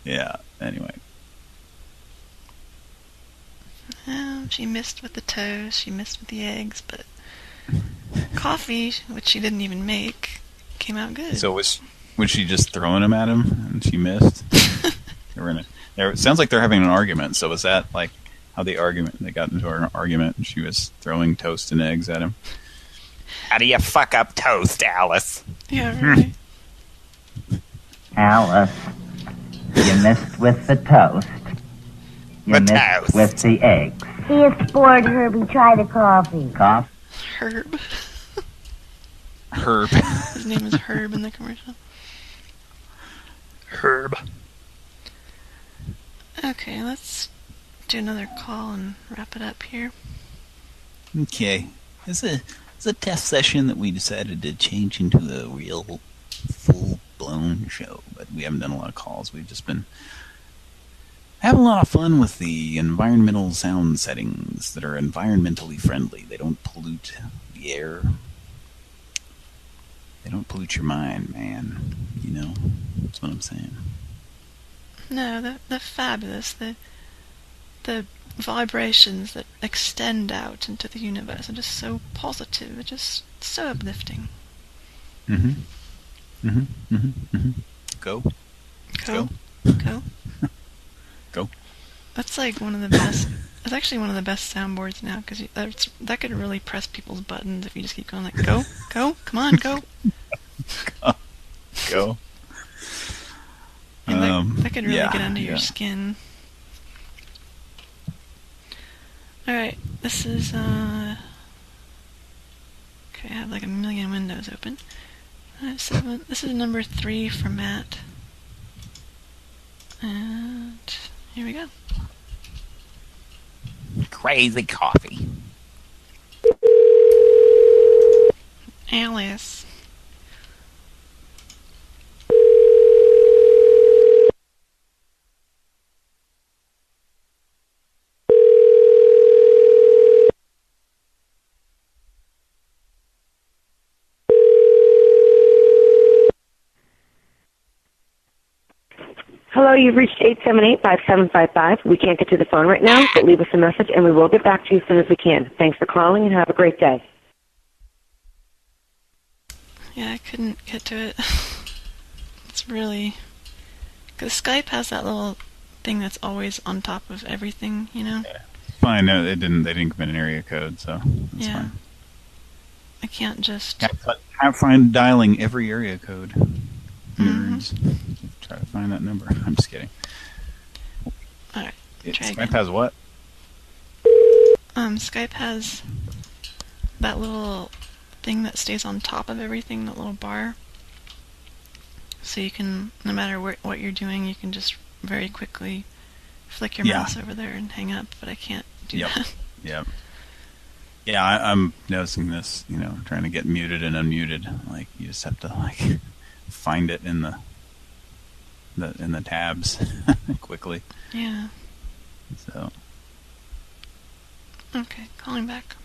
Yeah, anyway. She missed with the toast, she missed with the eggs, but coffee, which she didn't even make, came out good. So was she just throwing them at him and she missed? It sounds like they're having an argument. So was that like how they got into an argument and she was throwing toast and eggs at him? How do you fuck up toast, Alice? Yeah, right. Alice, you missed with the toast. You missed with the eggs. See you scored, Herbie. Try the coffee. Herb. Herb. His name is Herb in the commercial. Herb. Okay, let's do another call and wrap it up here. Okay. It's a test session that we decided to change into a real full-blown show, but we haven't done a lot of calls. We've just been having a lot of fun with the environmental sound settings that are environmentally friendly. They don't pollute the air. They don't pollute your mind, man. You know? That's what I'm saying. No, they're fabulous. The vibrations that extend out into the universe are just so positive. They're just so uplifting. Mm-hmm. Mm-hmm. Mm-hmm. Mm-hmm. Go. Go. Go. That's like one of the best. It's actually one of the best soundboards now because that could really press people's buttons if you just keep going like go, come on, go. Go. And that could really get under your skin. Alright, this is, okay, I have like a million windows open. This is number 3 for Matt. And here we go. Crazy coffee. Alice. Hello, you've reached 878-5755. We can't get to the phone right now, but leave us a message and we will get back to you as soon as we can. Thanks for calling and have a great day. Yeah, I couldn't get to it. It's really... Because Skype has that little thing that's always on top of everything, you know? Fine, no, they didn't commit an area code, so that's fine. I can't just... Have fun dialing every area code. Nerds. Try to find that number. I'm just kidding. Alright, try Skype again. has what? Skype has that little thing that stays on top of everything, that little bar. So you can, no matter what you're doing, you can just very quickly flick your mouse over there and hang up, but I can't do that. Yep. Yeah, I'm noticing this, you know, trying to get muted and unmuted. Like, you just have to, like, find it in the tabs quickly. Yeah. So. Okay, calling back.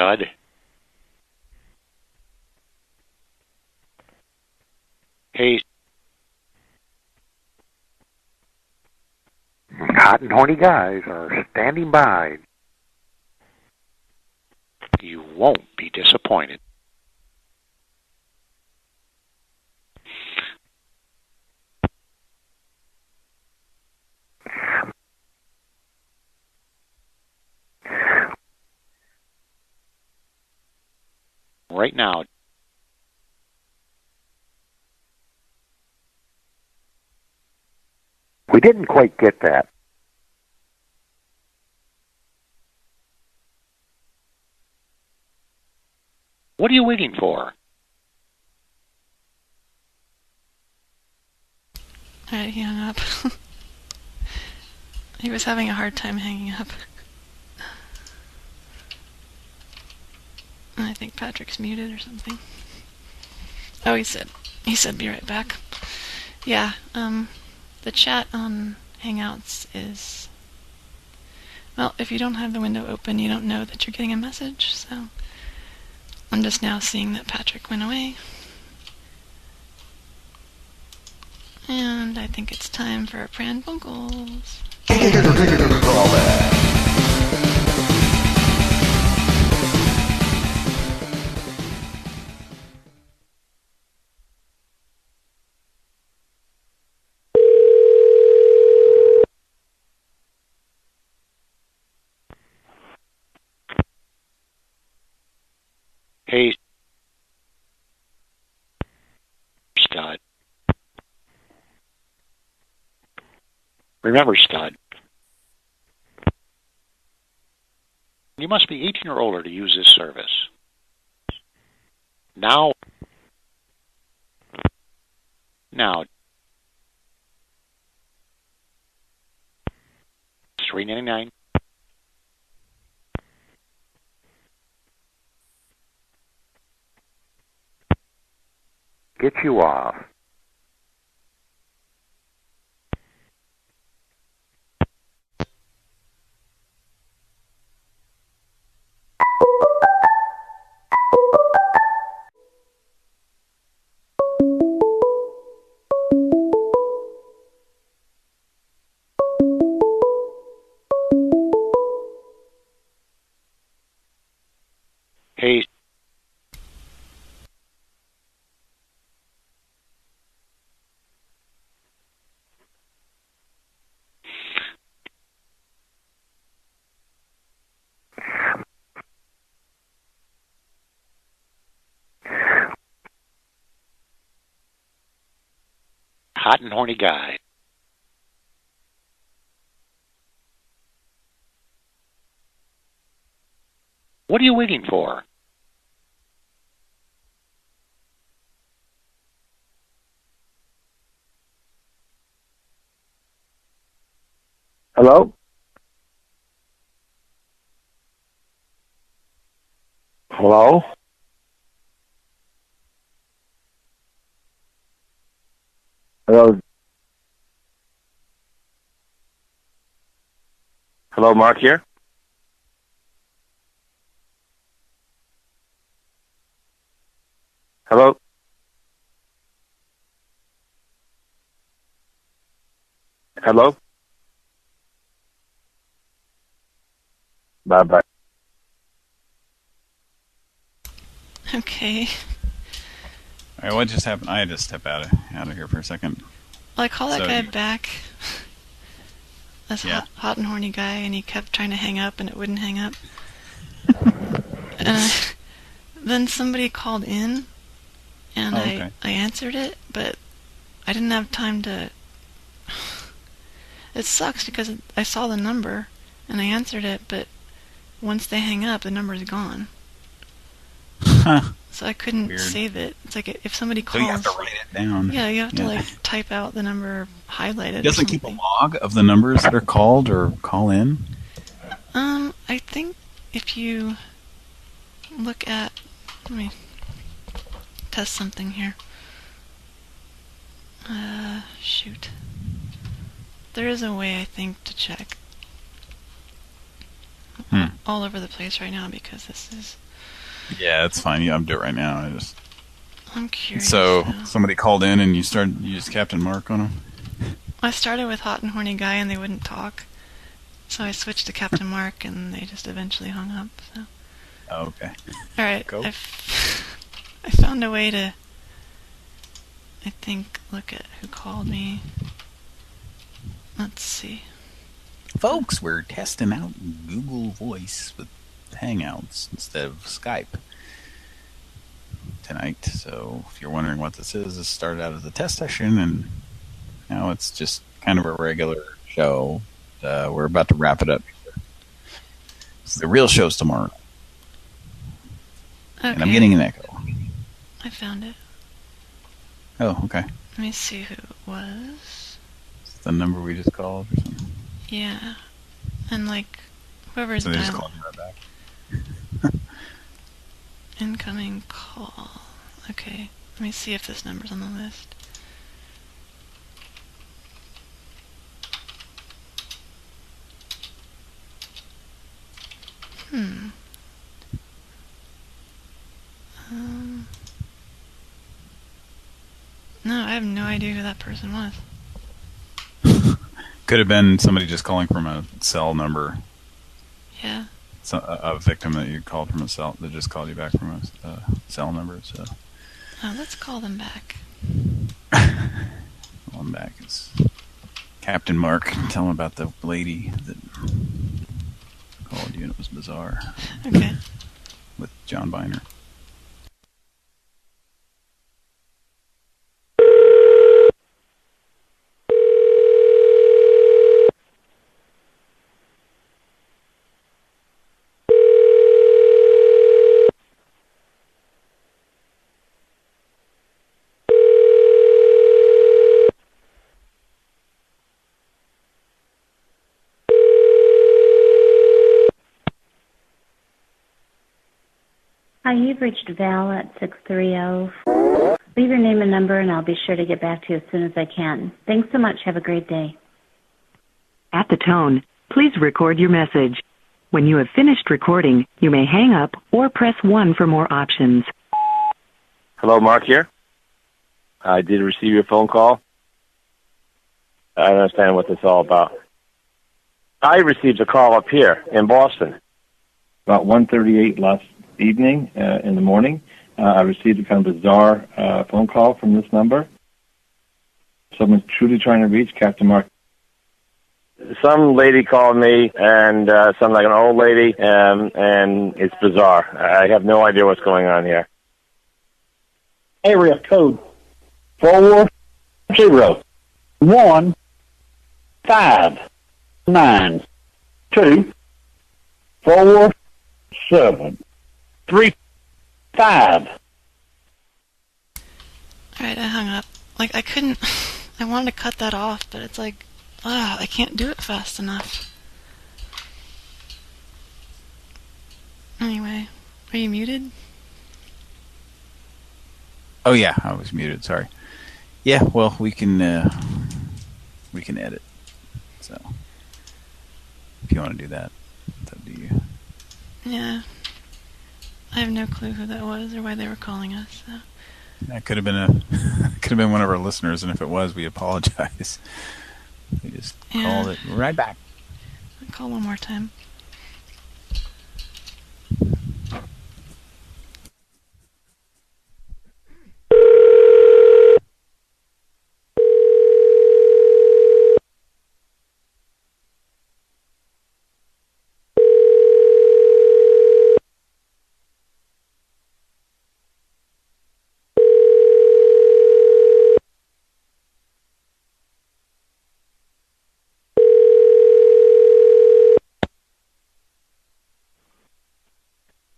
stud. Hey, Hot and horny guys are standing by. you won't be disappointed. Right now. We didn't quite get that. What are you waiting for? Alright, he hung up. He was having a hard time hanging up. I think Patrick's muted or something. Oh, he said be right back. Yeah, the chat on Hangouts is... Well, if you don't have the window open, you don't know that you're getting a message, so... I'm just now seeing that Patrick went away. And I think it's time for Pran Funkels. Hey, stud. Remember, stud. You must be 18 or older to use this service. Now, $3.99. Get you off. Hey, hot and horny guy. What are you waiting for? Hello? Hello? Hello? Hello, Mark here? Hello? Hello? Bye-bye. Okay. All right, what just happened? I had to step out of here for a second. Well, I called that So guy you- back. That's hot and horny guy, and he kept trying to hang up, and it wouldn't hang up. And then somebody called in, and I answered it, but I didn't have time to... It sucks because I saw the number, and I answered it, but once they hang up, the number's gone. So I couldn't save it. It's like if somebody So calls... you have to write it down. Yeah, you have to type out the number, highlight it. It doesn't keep a log of the numbers that are called or call in? I think if you look at... Let me test something here. Shoot. There is a way, I think, to check. all over the place right now because this is... Yeah, it's fine. Yeah, I'm doing it right now. I'm curious. So somebody called in and you used Captain Mark on them? I started with Hot and Horny Guy and they wouldn't talk. So I switched to Captain Mark and they just eventually hung up. So. Oh, okay. Alright, Go. I found a way to, I think, look at who called me. Let's see. Folks, we're testing out Google Voice with Hangouts instead of Skype tonight. So if you're wondering what this is, this started out as a test session and now it's just kind of a regular show. We're about to wrap it up. So the real show's tomorrow. Okay. And I'm getting an echo. I found it. Oh, okay. Let me see who it was. It's the number we just called or something? Yeah. And like, whoever's So they just dialing. called you right back? Incoming call. Okay. Let me see if this number's on the list. No, I have no idea who that person was. Could have been somebody just calling from a cell number. Yeah. So, a victim that you called from a cell, that just called you back from a cell number. So. Oh, let's call them back. Call them back. It's Captain Mark. Tell him about the lady that called you and it was bizarre. Okay. With John Biner. Hi, you've reached Val at 630. Leave your name and number, and I'll be sure to get back to you as soon as I can. Thanks so much. Have a great day. At the tone, please record your message. When you have finished recording, you may hang up or press 1 for more options. Hello, Mark here. I did receive your phone call. I don't understand what this is all about. I received a call up here in Boston. About 1:38 last evening, in the morning. I received a kind of bizarre phone call from this number. Someone's truly trying to reach Captain Mark. Some lady called me, and some like an old lady, and it's bizarre. I have no idea what's going on here. Area code 401-2-592-4735. Alright, I hung up. Like, I couldn't... I wanted to cut that off, but it's like... I can't do it fast enough. Anyway, are you muted? Oh yeah, I was muted. Sorry. Yeah, well, we can edit. So if you want to do that, it's up to you. Yeah. I have no clue who that was or why they were calling us. So. That could have been one of our listeners, and if it was, we apologize. We just called it right back. I'll call one more time.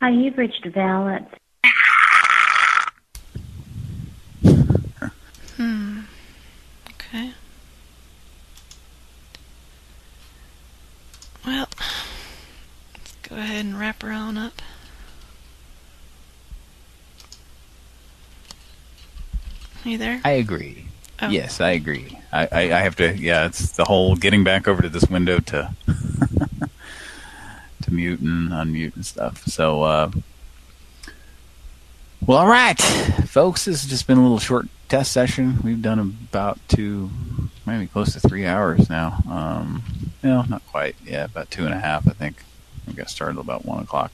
Hi, you've reached Val at... Okay. Well, let's go ahead and wrap her on up. Are you there? I agree. Oh. Yes, I agree. I have to. Yeah, it's the whole getting back over to this window to mute and unmute and stuff. So, well, all right, folks. This has just been a little short test session. We've done about maybe close to 3 hours now. No, not quite. Yeah, about 2.5, I think. We got started about 1 o'clock.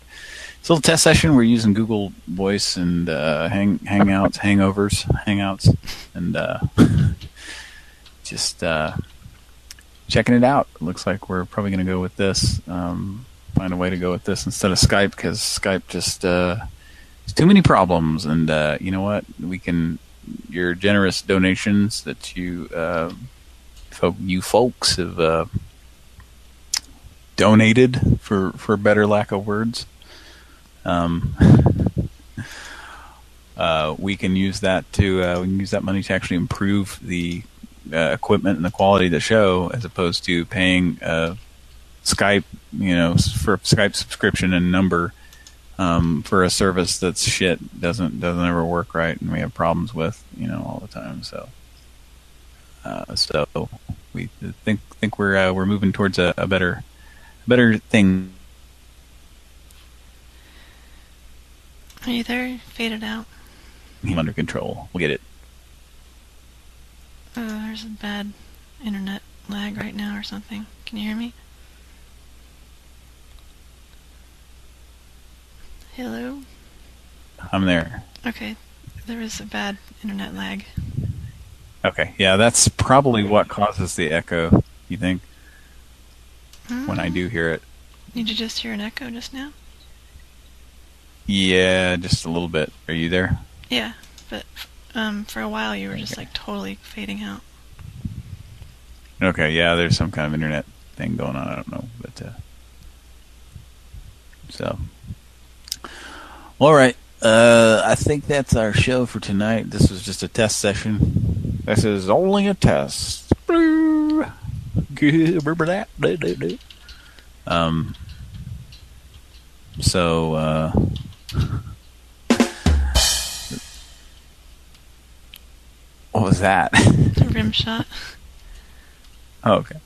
It's a little test session. We're using Google Voice and Hangouts, and just checking it out. It looks like we're probably going to go with this. Find a way to go with this instead of Skype, because Skype just it's too many problems. And you know what? Your generous donations that you folks have donated, for better lack of words. We can use that money to actually improve the equipment and the quality of the show, as opposed to paying Skype, for Skype subscription and number for a service that's shit, doesn't ever work right, and we have problems with all the time. So we think we're moving towards a better thing. Are you there? Faded out. I'm under control. We'll get it. There's a bad internet lag right now or something. Can you hear me? Hello? I'm there. Okay. There is a bad internet lag. Okay. Yeah, that's probably what causes the echo, you think? When I do hear it. Did you just hear an echo just now? Yeah, just a little bit. Are you there? Yeah, but for a while you were just like totally fading out. Okay, yeah, there's some kind of internet thing going on. I don't know, but so. All right, I think that's our show for tonight. This was just a test session. This is only a test. Remember that? So. What was that? A rim shot. Oh, okay.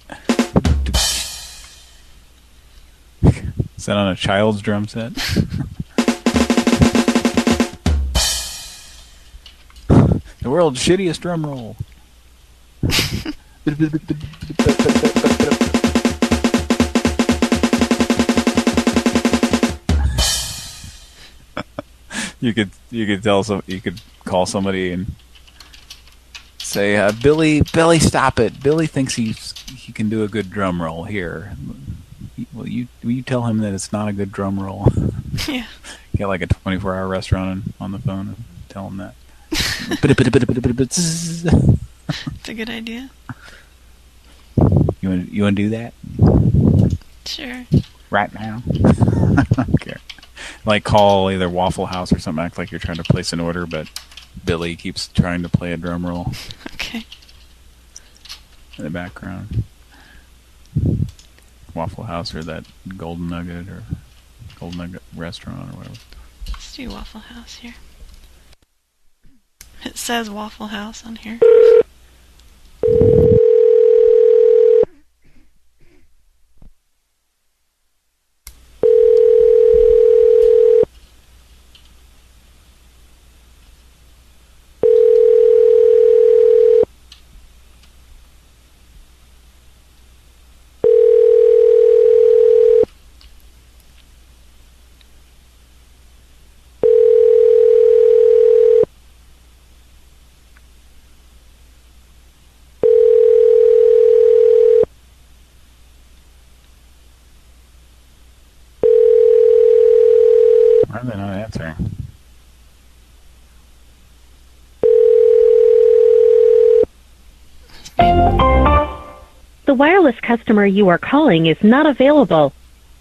Is that on a child's drum set? The world's shittiest drum roll. You could call somebody and say, Billy, stop it. Billy thinks he can do a good drum roll here. Will you tell him that it's not a good drum roll? Yeah. Get like a 24-hour restaurant on the phone and tell him that. It's a good idea. You want to do that? Sure. Right now? I don't care. Like call either Waffle House or something, act like you're trying to place an order, but Billy keeps trying to play a drum roll. Okay. In the background. Waffle House or that Golden Nugget or Golden Nugget restaurant or whatever. Let's do Waffle House here. It says Waffle House on here. Why are they not answering? The wireless customer you are calling is not available.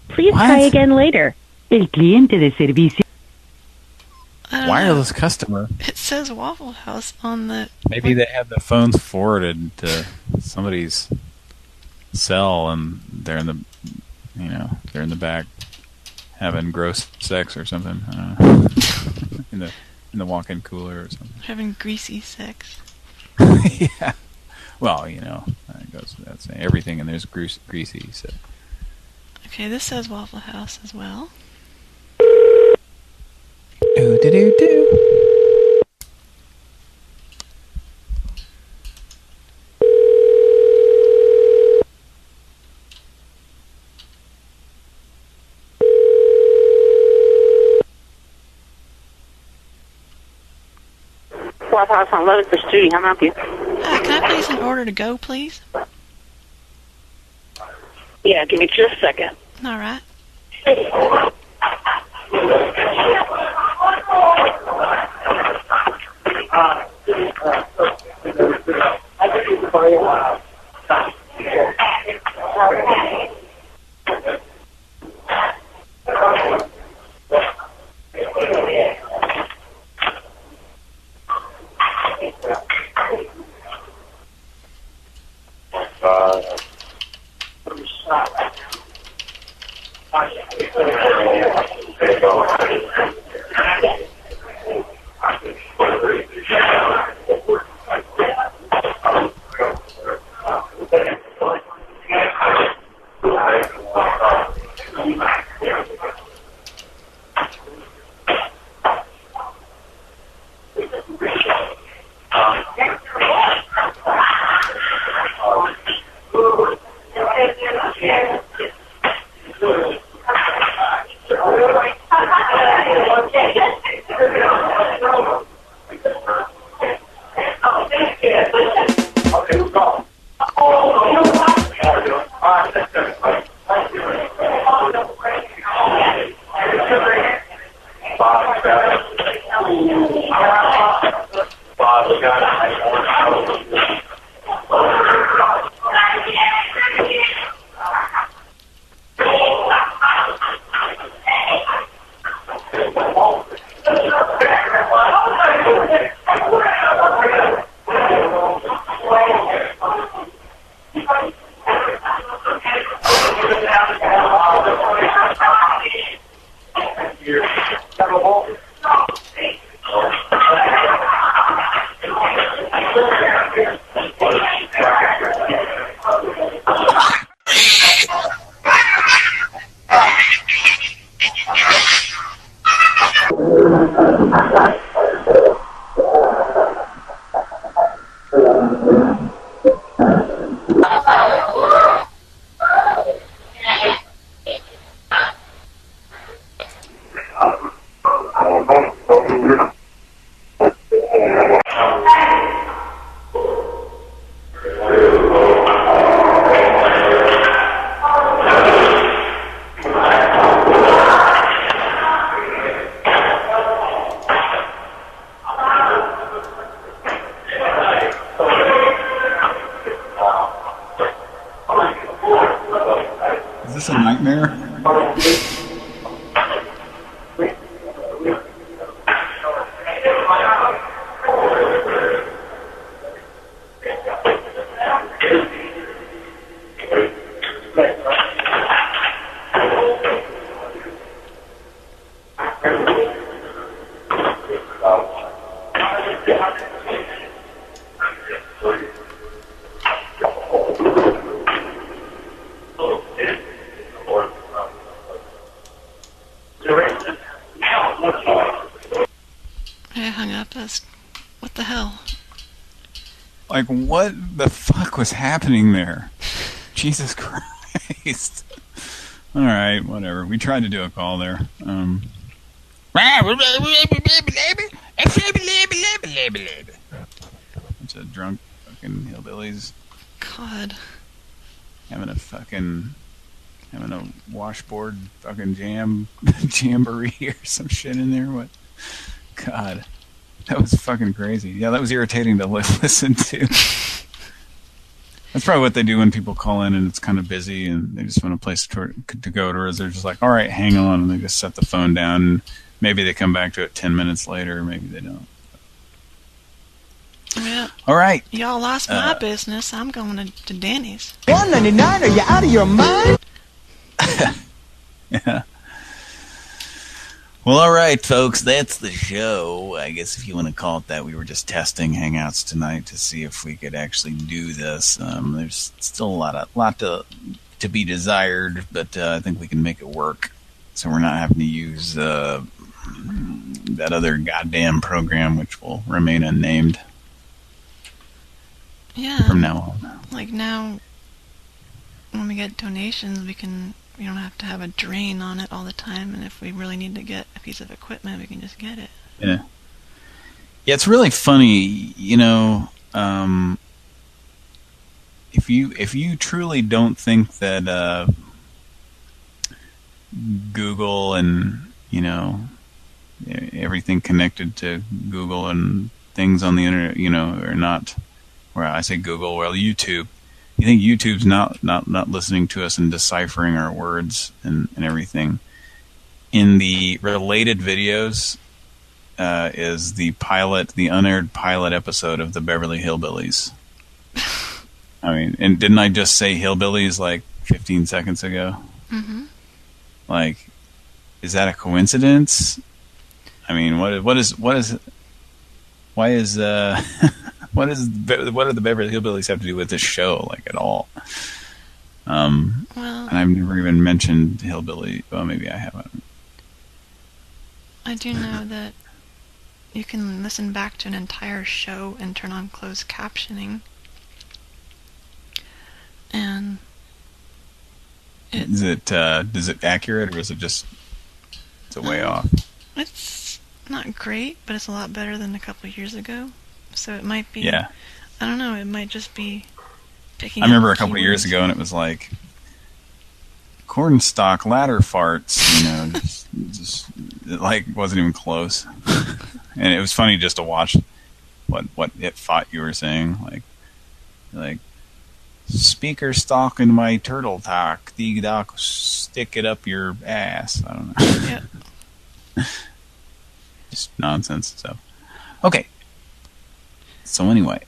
Please try again later. El cliente de servicio. Wireless customer. It says Waffle House on the... Maybe they have the phones forwarded to somebody's cell and they're in the, they're in the back having gross sex or something. I don't know. in the walk-in cooler or something. Having greasy sex. Yeah. Well, that goes without saying. Everything in there's greasy. So. Okay, this says Waffle House as well. Do-do-do-do. Waffle House on Leatherfish Judy. How may I help you? Can I place an order to go, please? Yeah, give me just a second. All right. Is this a nightmare? I hung up. What the hell? Like, what the fuck was happening there? Jesus Christ. Alright, whatever. We tried to do a call there. Bunch of drunk fucking hillbillies. God. Having a washboard fucking jamboree or some shit in there. What? God. That was fucking crazy. Yeah, that was irritating to listen to. That's probably what they do when people call in and it's kind of busy and they just want a place to go to, or they're just like, all right, hang on, and they just set the phone down and maybe they come back to it 10 minutes later, or maybe they don't. Well, all right. Y'all lost my business. I'm going to Denny's. $1.99? Are you out of your mind? Yeah. Well, all right, folks, that's the show. I guess if you want to call it that, we were just testing Hangouts tonight to see if we could actually do this. There's still a lot to to be desired, but I think we can make it work. So we're not having to use that other goddamn program, which will remain unnamed. Yeah. From now on. Like now, when we get donations, we don't have to have a drain on it all the time, and if we really need to get a piece of equipment, we can just get it. Yeah. Yeah, it's really funny, if you truly don't think that Google and everything connected to Google and things on the internet, are not, where I say Google, well, YouTube. You think YouTube's not listening to us and deciphering our words and everything? In the related videos is the unaired pilot episode of the Beverly Hillbillies. I mean, and didn't I just say hillbillies like 15 seconds ago? Mm-hmm. Like, is that a coincidence? I mean, what do the Beverly Hillbillies have to do with this show, like, at all? And I've never even mentioned hillbilly. Well, maybe I haven't. I do know that you can listen back to an entire show and turn on closed captioning. And is it accurate, or is it just way off? It's not great, but it's a lot better than a couple of years ago. So it might be. Yeah. I don't know. It might just be picking. I remember a couple of years ago, and it was like cornstalk ladder farts. Just it like wasn't even close. And it was funny just to watch what it thought you were saying, like. Speaker stalk in my turtle talk. The doc stick it up your ass. I don't know. Yeah. Just nonsense stuff. Okay. So anyway,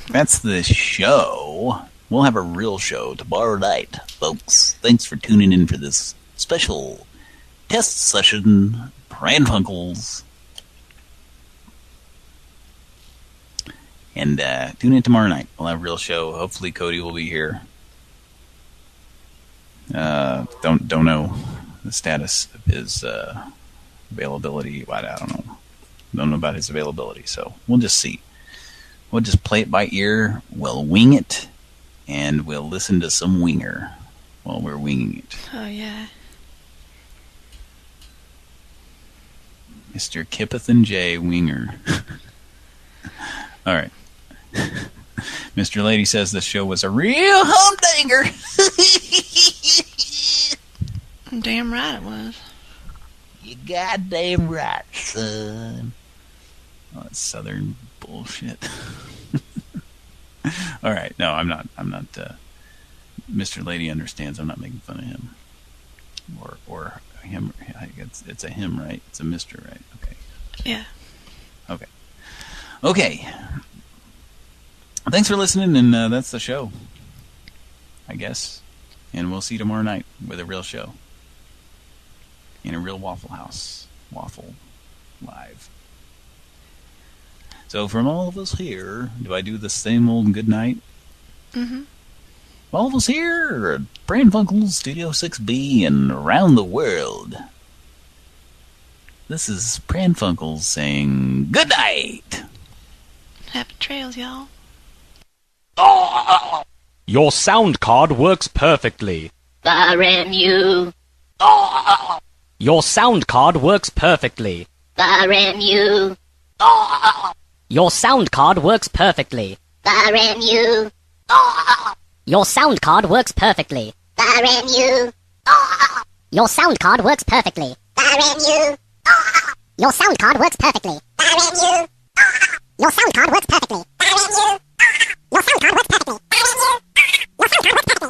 that's the show. We'll have a real show tomorrow night, folks. Thanks for tuning in for this special test session. Pran Funkels. And tune in tomorrow night. We'll have a real show. Hopefully Cody will be here. Don't know the status of his availability. I don't know. Don't know about his availability. So we'll just see. We'll just play it by ear. We'll wing it. And we'll listen to some winger while we're winging it. Oh, yeah. Mr. Kipeth and J. Winger. All right. Mr. Lady says this show was a real humdinger. Damn right it was. You goddamn right, son. Oh, that's southern bullshit. All right. No, I'm not. Mr. Lady understands I'm not making fun of him. Or him. It's a him, right? It's a Mr., right? Okay. Yeah. Okay. Okay. Thanks for listening, and that's the show, I guess. And we'll see you tomorrow night with a real show. In a real Waffle House. Waffle Live. So from all of us here, do I do the same old good night? Mm-hmm. All of us here at Pran Funkels Studio 6B and around the world. This is Pran Funkels saying good night. Happy trails, y'all. Your sound card works perfectly. RMU. Your sound card works perfectly. RMU. Your sound card works perfectly. RMU. Your sound card works perfectly. RMU. Your sound card works perfectly. RMU. Your sound card works perfectly. RMU. Your sound card works perfectly. RMU. Your sound card works perfectly. Your sound card works perfectly.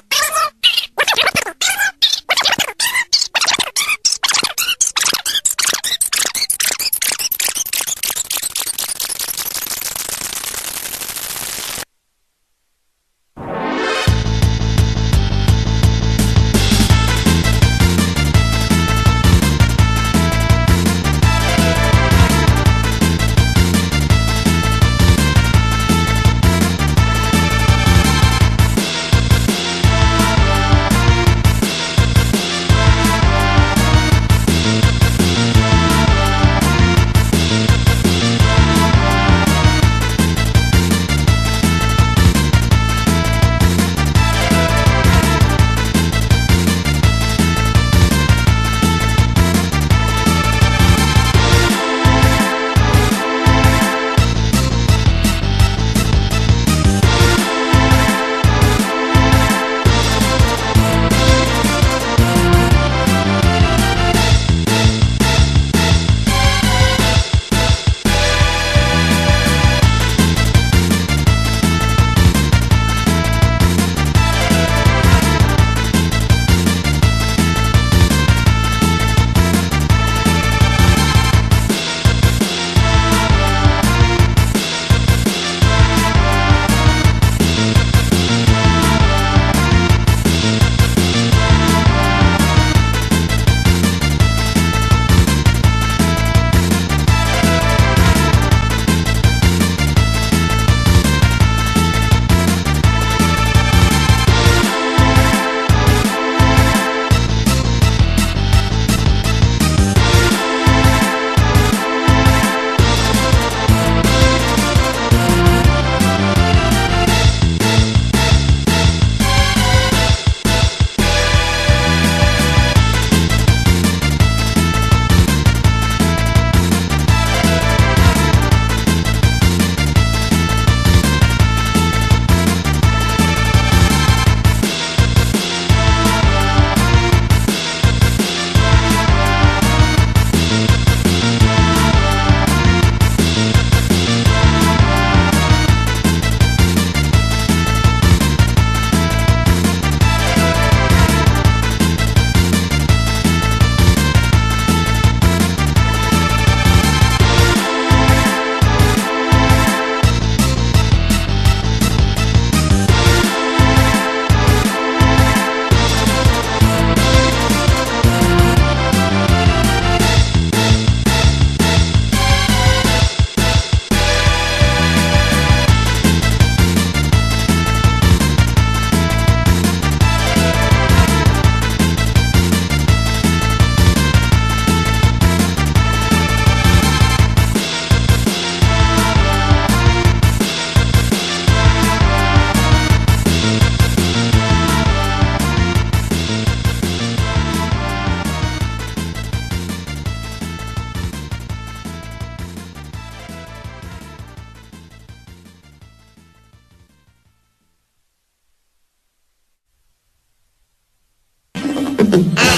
Bye.